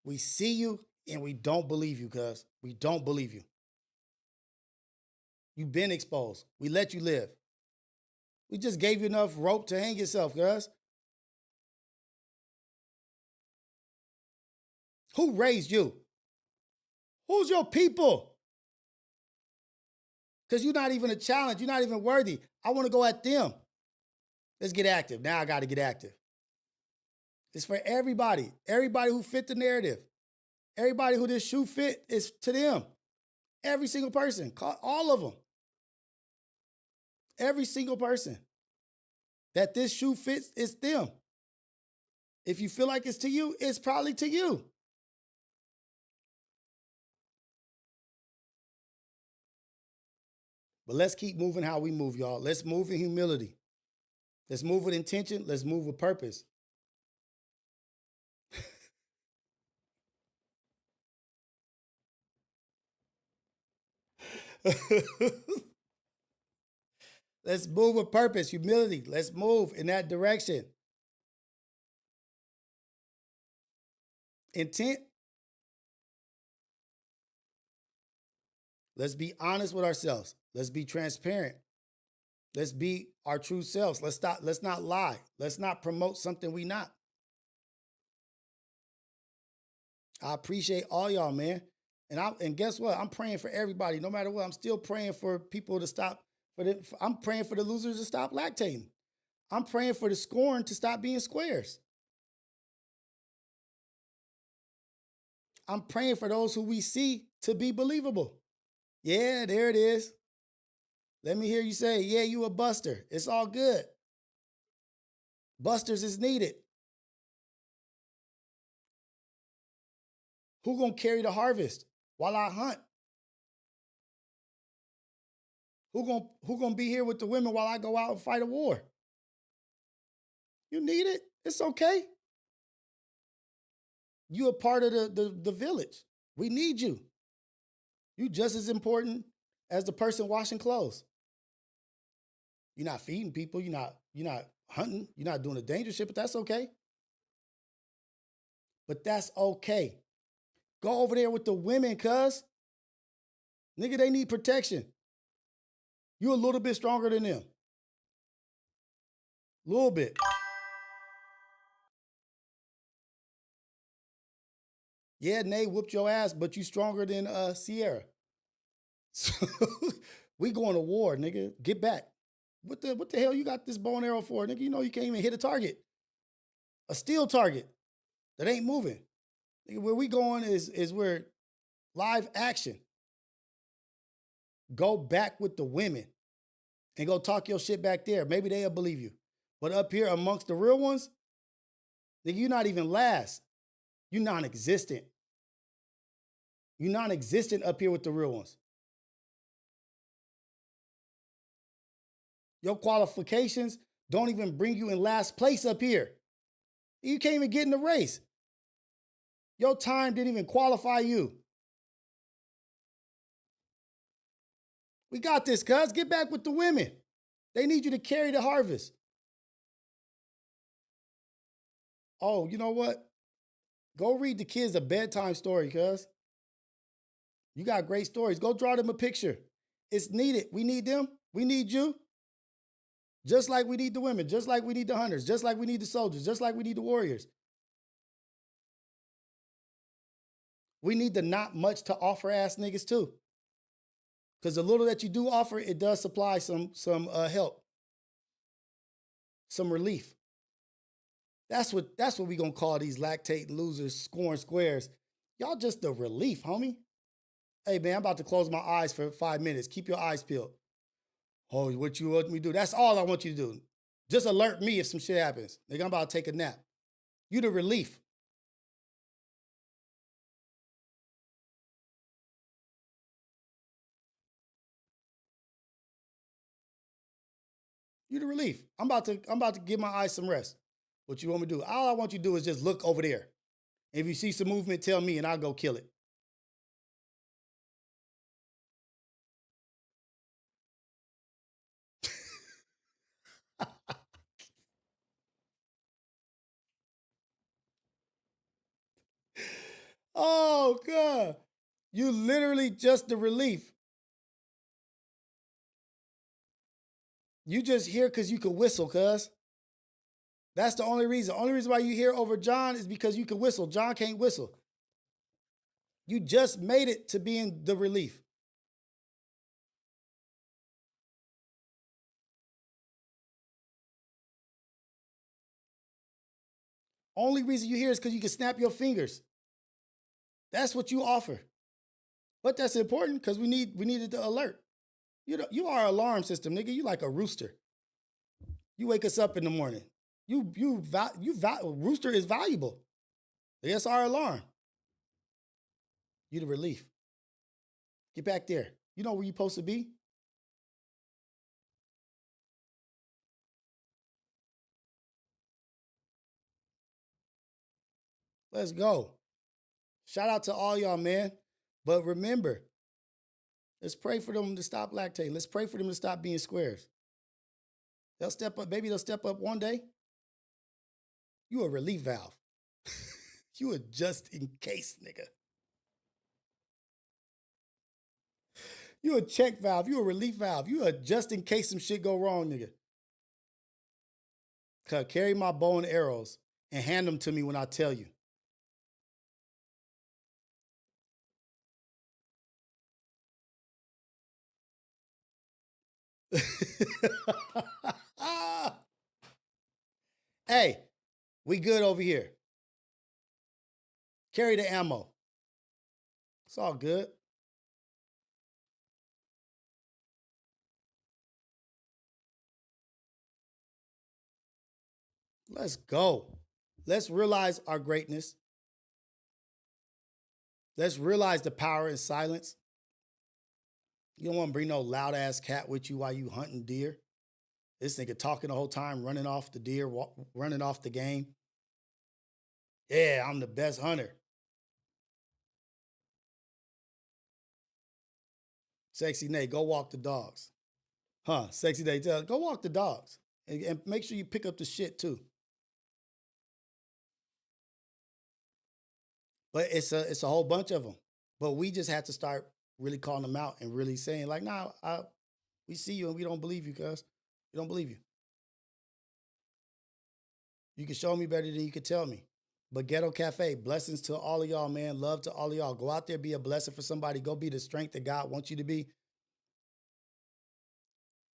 We see you, and we don't believe you, cuz. We don't believe you. You've been exposed. We let you live. We just gave you enough rope to hang yourself, cuz. Who raised you? Who's your people? Because you're not even a challenge. You're not even worthy. I want to go at them. Let's get active. Now I got to get active. It's for everybody. Everybody who fit the narrative. Everybody who this shoe fit is to them. Every single person. All of them. Every single person that this shoe fits is them. If you feel like it's to you, it's probably to you. But let's keep moving how we move, y'all. Let's move in humility. Let's move with intention. Let's move with purpose. Let's move with purpose, humility. Let's move in that direction. Intent. Let's be honest with ourselves. Let's be transparent. Let's be our true selves. Let's not lie. Let's not promote something we not. I appreciate all y'all, man. And guess what? I'm praying for everybody. No matter what, I'm still praying for people to stop. I'm praying for the losers to stop lactating. I'm praying for the scoring to stop being squares. I'm praying for those who we see to be believable. Yeah, there it is. Let me hear you say, yeah, you a buster. It's all good. Busters is needed. Who gonna carry the harvest while I hunt? Who gonna be here with the women while I go out and fight a war? You need it. It's okay. You a part of the village. We need you. You just as important as the person washing clothes. You're not feeding people. You're not hunting. You're not doing the dangerous shit, but that's okay. But that's okay. Go over there with the women, cuz. Nigga, they need protection. You a little bit stronger than them. A little bit. Yeah, Nay whooped your ass, but you stronger than Sierra. So we going to war, nigga. Get back. What the hell you got this bow and arrow for, nigga? You know you can't even hit a target. A steel target that ain't moving. Nigga, where we going is where live action. Go back with the women and go talk your shit back there. Maybe they'll believe you. But up here amongst the real ones, nigga, you're not even last. You're non-existent. You're non-existent up here with the real ones. Your qualifications don't even bring you in last place up here. You can't even get in the race. Your time didn't even qualify you. We got this, cuz. Get back with the women. They need you to carry the harvest. Oh, you know what? Go read the kids a bedtime story, cuz. You got great stories. Go draw them a picture. It's needed. We need them. We need you. Just like we need the women. Just like we need the hunters. Just like we need the soldiers. Just like we need the warriors. We need the not much to offer ass niggas too. Because the little that you do offer, it does supply some help. Some relief. That's what we gonna call these lactating losers scoring squares. Y'all just the relief, homie. Hey man, I'm about to close my eyes for 5 minutes. Keep your eyes peeled. Oh, what you want me to do? That's all I want you to do. Just alert me if some shit happens. Nigga, I'm about to take a nap. You the relief. You the relief. I'm about to give my eyes some rest. What you want me to do? All I want you to do is just look over there. If you see some movement, tell me and I'll go kill it. Oh, God. You literally just the relief. You just here because you can whistle, cuz. That's the only reason. Only reason why you here over John is because you can whistle. John can't whistle. You just made it to being the relief. Only reason you here is because you can snap your fingers. That's what you offer. But that's important because we needed the alert. You are our alarm system, nigga. You like a rooster. You wake us up in the morning. Rooster is valuable. That's our alarm. You the relief. Get back there. You know where you're supposed to be? Let's go. Shout out to all y'all, man. But remember, let's pray for them to stop lactating. Let's pray for them to stop being squares. They'll step up. Maybe they'll step up one day. You a relief valve. You a just in case, nigga. You a check valve. You a relief valve. You a just in case some shit go wrong, nigga. Carry my bow and arrows and hand them to me when I tell you. Hey, we good over here. Carry the ammo. It's all good. Let's go. Let's realize our greatness. Let's realize the power in silence. You don't want to bring no loud ass cat with you while you hunting deer. This nigga talking the whole time, running off the deer, running off the game. Yeah, I'm the best hunter. Sexy Nate, go walk the dogs. Huh, Sexy Nate, go walk the dogs. And make sure you pick up the shit too. But it's a whole bunch of them. But we just have to start really calling them out and really saying like, nah, we see you and we don't believe you, cuz. We don't believe you. You can show me better than you can tell me. But Ghetto Cafe, blessings to all of y'all, man. Love to all of y'all. Go out there, be a blessing for somebody. Go be the strength that God wants you to be.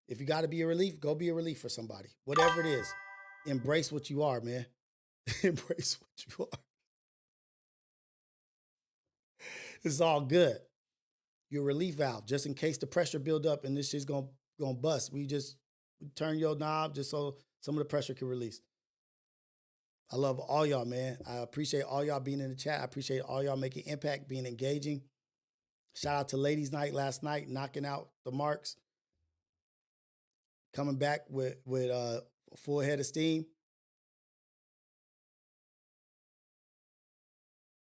If you got to be a relief, go be a relief for somebody. Whatever it is, embrace what you are, man. Embrace what you are. It's all good. You're a relief valve, just in case the pressure build up and this shit's gonna bust. We turn your knob just so some of the pressure can release. I love all y'all, man. I appreciate all y'all being in the chat. I appreciate all y'all making impact, being engaging. Shout out to Ladies Night last night, knocking out the marks. Coming back with a full head of steam.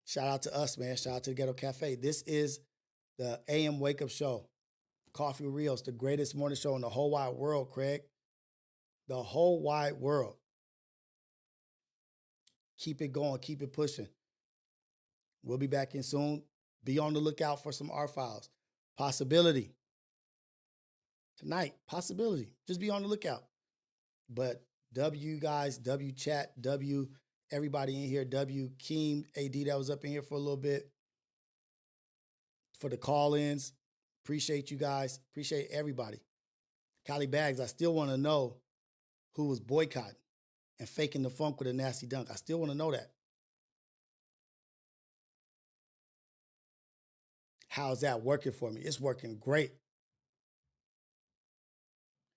Shout out to us, man. Shout out to the Ghetto Cafe. This is the AM Wake Up Show. Coffee with Rios, the greatest morning show in the whole wide world, Craig. The whole wide world. Keep it going. Keep it pushing. We'll be back in soon. Be on the lookout for some art files. Possibility. Tonight, possibility. Just be on the lookout. But W guys, W chat, W everybody in here, W Keem, AD that was up in here for a little bit. For the call-ins. Appreciate you guys. Appreciate everybody. Cali Bags, I still want to know who was boycotting and faking the funk with a nasty dunk. I still want to know that. How's that working for me? It's working great.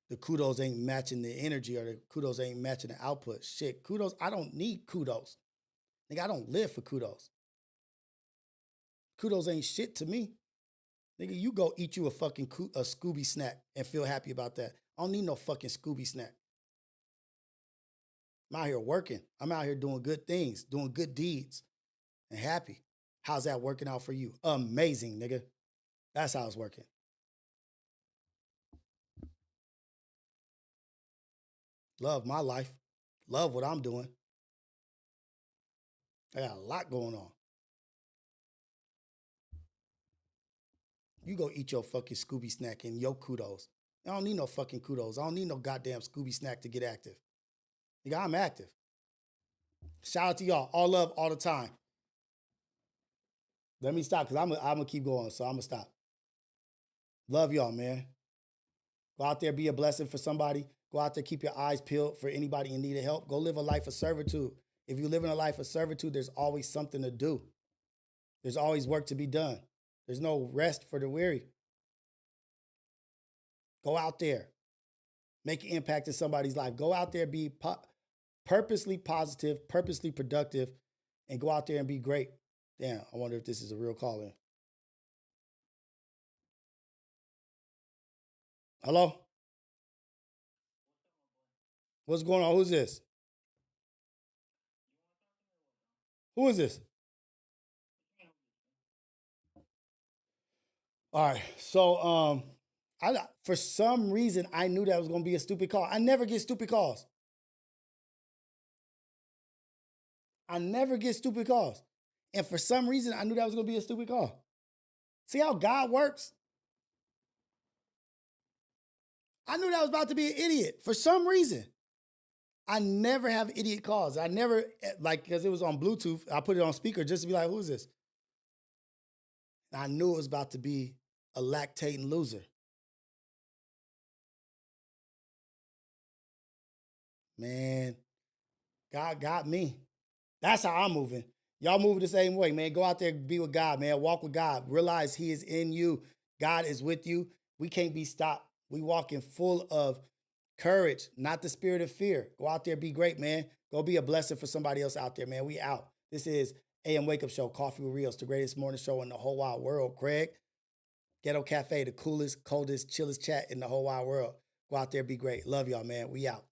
The kudos ain't matching the energy, or the kudos ain't matching the output. Shit, kudos, I don't need kudos. Nigga, I don't live for kudos. Kudos ain't shit to me. Nigga, you go eat you a fucking a Scooby snack and feel happy about that. I don't need no fucking Scooby snack. I'm out here working. I'm out here doing good things, doing good deeds, and happy. How's that working out for you? Amazing, nigga. That's how it's working. Love my life. Love what I'm doing. I got a lot going on. You go eat your fucking Scooby snack and your kudos. I don't need no fucking kudos. I don't need no goddamn Scooby snack to get active. Nigga, I'm active. Shout out to y'all. All love, all the time. Let me stop, because I'm going to keep going, so I'm going to stop. Love y'all, man. Go out there, be a blessing for somebody. Go out there, keep your eyes peeled for anybody in need of help. Go live a life of servitude. If you live in a life of servitude, there's always something to do. There's always work to be done. There's no rest for the weary. Go out there. Make an impact in somebody's life. Go out there, be purposely positive, purposely productive, and go out there and be great. Damn, I wonder if this is a real call-in. Hello? What's going on? Who's this? Who is this? All right, so for some reason, I knew that was going to be a stupid call. I never get stupid calls. I never get stupid calls. And for some reason, I knew that was going to be a stupid call. See how God works? I knew that I was about to be an idiot. For some reason, I never have idiot calls. I never, because it was on Bluetooth, I put it on speaker just to be like, who is this? And I knew it was about to be a lactating loser. Man, God got me. That's how I'm moving. Y'all move the same way, man. Go out there and be with God, man. Walk with God. Realize he is in you. God is with you. We can't be stopped. We walking full of courage, not the spirit of fear. Go out there, be great, man. Go be a blessing for somebody else out there, man. We out. This is AM Wake Up Show, Coffee with Rios, the greatest morning show in the whole wide world. Craig, Ghetto Cafe, the coolest, coldest, chillest chat in the whole wide world. Go out there, be great. Love y'all, man. We out.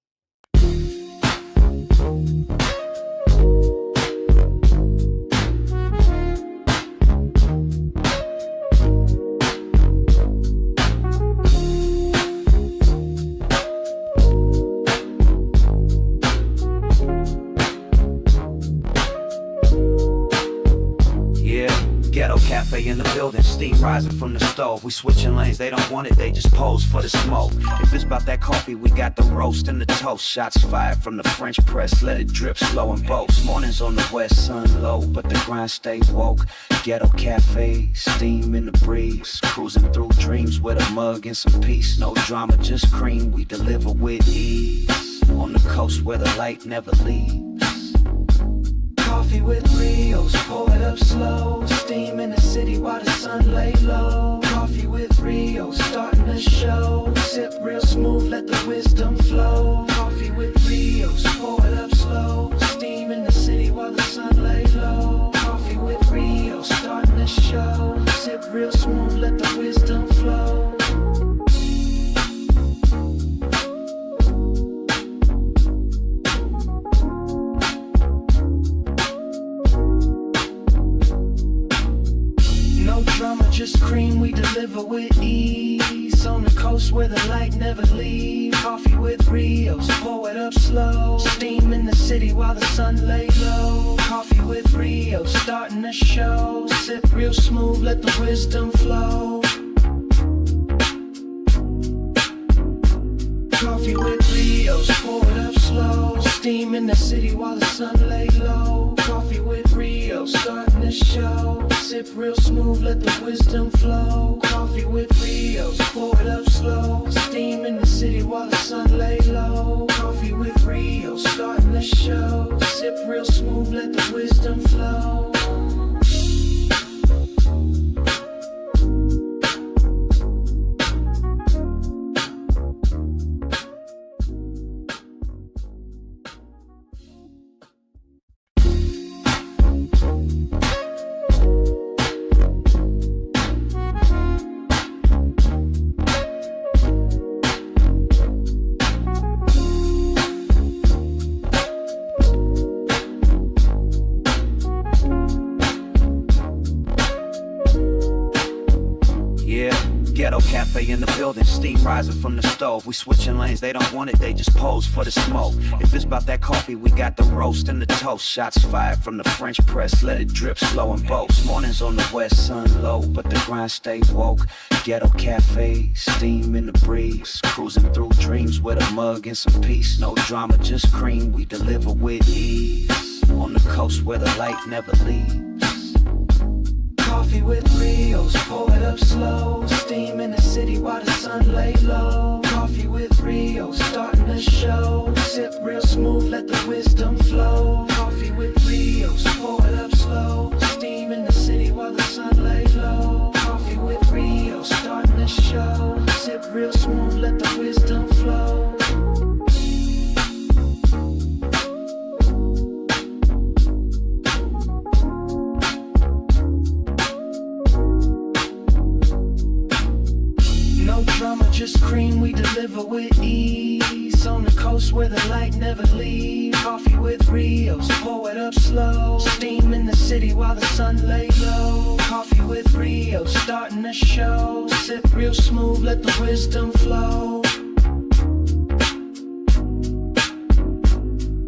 Ghetto Cafe in the building, steam rising from the stove. We switching lanes, they don't want it, they just pose for the smoke. If it's about that coffee, we got the roast and the toast. Shots fired from the French press, let it drip slow and boast. Mornings on the west, sun low, but the grind stay woke. Ghetto Cafe, steam in the breeze. Cruising through dreams with a mug and some peace. No drama, just cream, we deliver with ease. On the coast where the light never leaves. Coffee with Rios, pour it up slow. Steam in the city while the sun lay low. Coffee with Rios, starting the show. Sip real smooth, let the wisdom flow. Coffee with Rios, pour it up slow. Steam in the city while the sun lay low. Coffee with Rios, starting the show. Sip real smooth, let the wisdom flow. Just cream, we deliver with ease. ease. On the coast where the light never leaves. Coffee with Rios, pour it up slow. Steam in the city while the sun lay low. Coffee with Rios, starting the show. Sip real smooth, let the wisdom flow. Coffee with Rios, pour it up slow. Steam in the city while the sun lay low. Coffee with Rios, starting the show. Sip real smooth, let the wisdom flow. Coffee with Rios, pour it up slow. Steam in the city while the sun lay low. Coffee with Rios, starting the show. Sip real smooth, let the wisdom flow. Ghetto Cafe in the building, steam rising from the stove. We switching lanes, they don't want it, they just pose for the smoke. If it's about that coffee, we got the roast and the toast. Shots fired from the French press, let it drip slow and boast. Mornings on the west, sun low, but the grind stay woke. Ghetto Cafe, steam in the breeze. Cruising through dreams with a mug and some peace. No drama, just cream, we deliver with ease. On the coast where the light never leaves. Coffee with Rios, pour it up slow. Steam in the city while the sun lay low. Coffee with Rios, starting the show. Sip real smooth, let the wisdom flow. Coffee with Rios, pour it up slow. Steam in the city while the sun lay low. Coffee with Rios, starting the show. Sip real smooth, let the wisdom flow. Just cream, we deliver with ease. On the coast where the light never leaves. Coffee with Rios, pour it up slow. Steam in the city while the sun lay low. Coffee with Rios, starting the show. Sip real smooth, let the wisdom flow.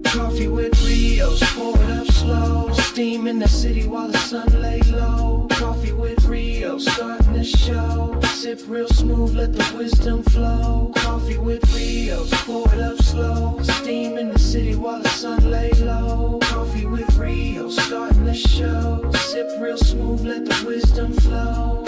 Coffee with Rios, pour it up slow. Steam in the city while the sun lay low. Coffee with Rios, starting the show. Sip real smooth, let the wisdom flow. Coffee with Rios, pour it up slow. Steam in the city while the sun lay low. Coffee with Rios, starting the show. Sip real smooth, let the wisdom flow.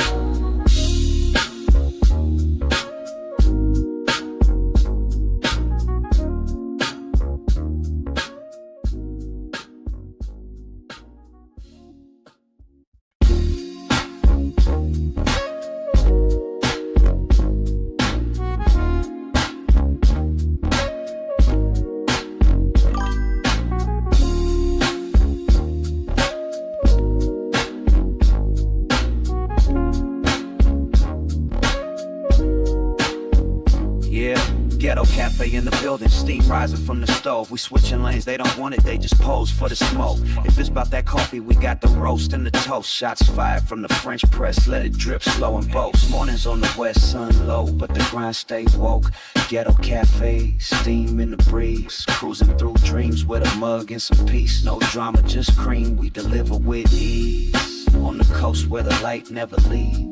Ghetto Cafe in the building, steam rising from the stove. We switching lanes, they don't want it, they just pose for the smoke. If it's about that coffee, we got the roast and the toast. Shots fired from the French press, let it drip slow and boast. Mornings on the west, sun low, but the grind stay woke. Ghetto Cafe, steam in the breeze. Cruising through dreams with a mug and some peace. No drama, just cream, we deliver with ease. On the coast where the light never leaves.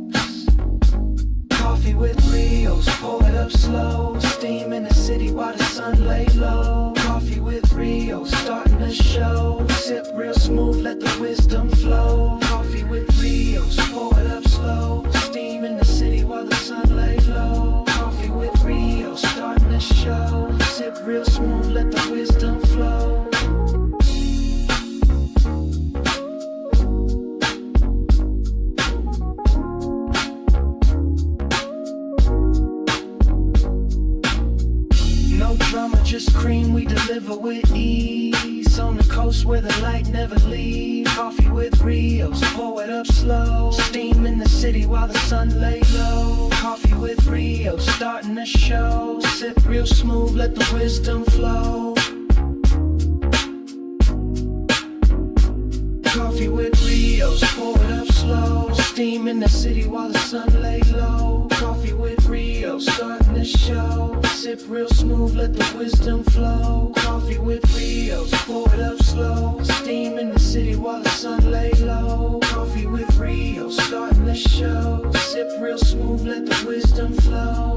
Coffee with Rios, pour it up slow. Steam in the city while the sun lay low. Coffee with Rios, starting the show. Sip real smooth, let the wisdom flow. Coffee with Rios, pour it up slow. Steam in the city while the sun lay low. Coffee with Rios, starting the show. Sip real smooth, let the wisdom flow. Just cream, we deliver with ease. On the coast where the light never leaves. Coffee with Rios, pour it up slow. Steam in the city while the sun lay low. Coffee with Rios, starting the show. Sip real smooth, let the wisdom flow. Coffee with Rios, pour it up slow. Steam in the city while the sun lay low. Coffee with Rios, Sip real smooth, let the wisdom flow. Coffee with Rios, pour it up slow. Steam in the city while the sun lay low. Coffee with Rios, starting the show. Sip real smooth, let the wisdom flow.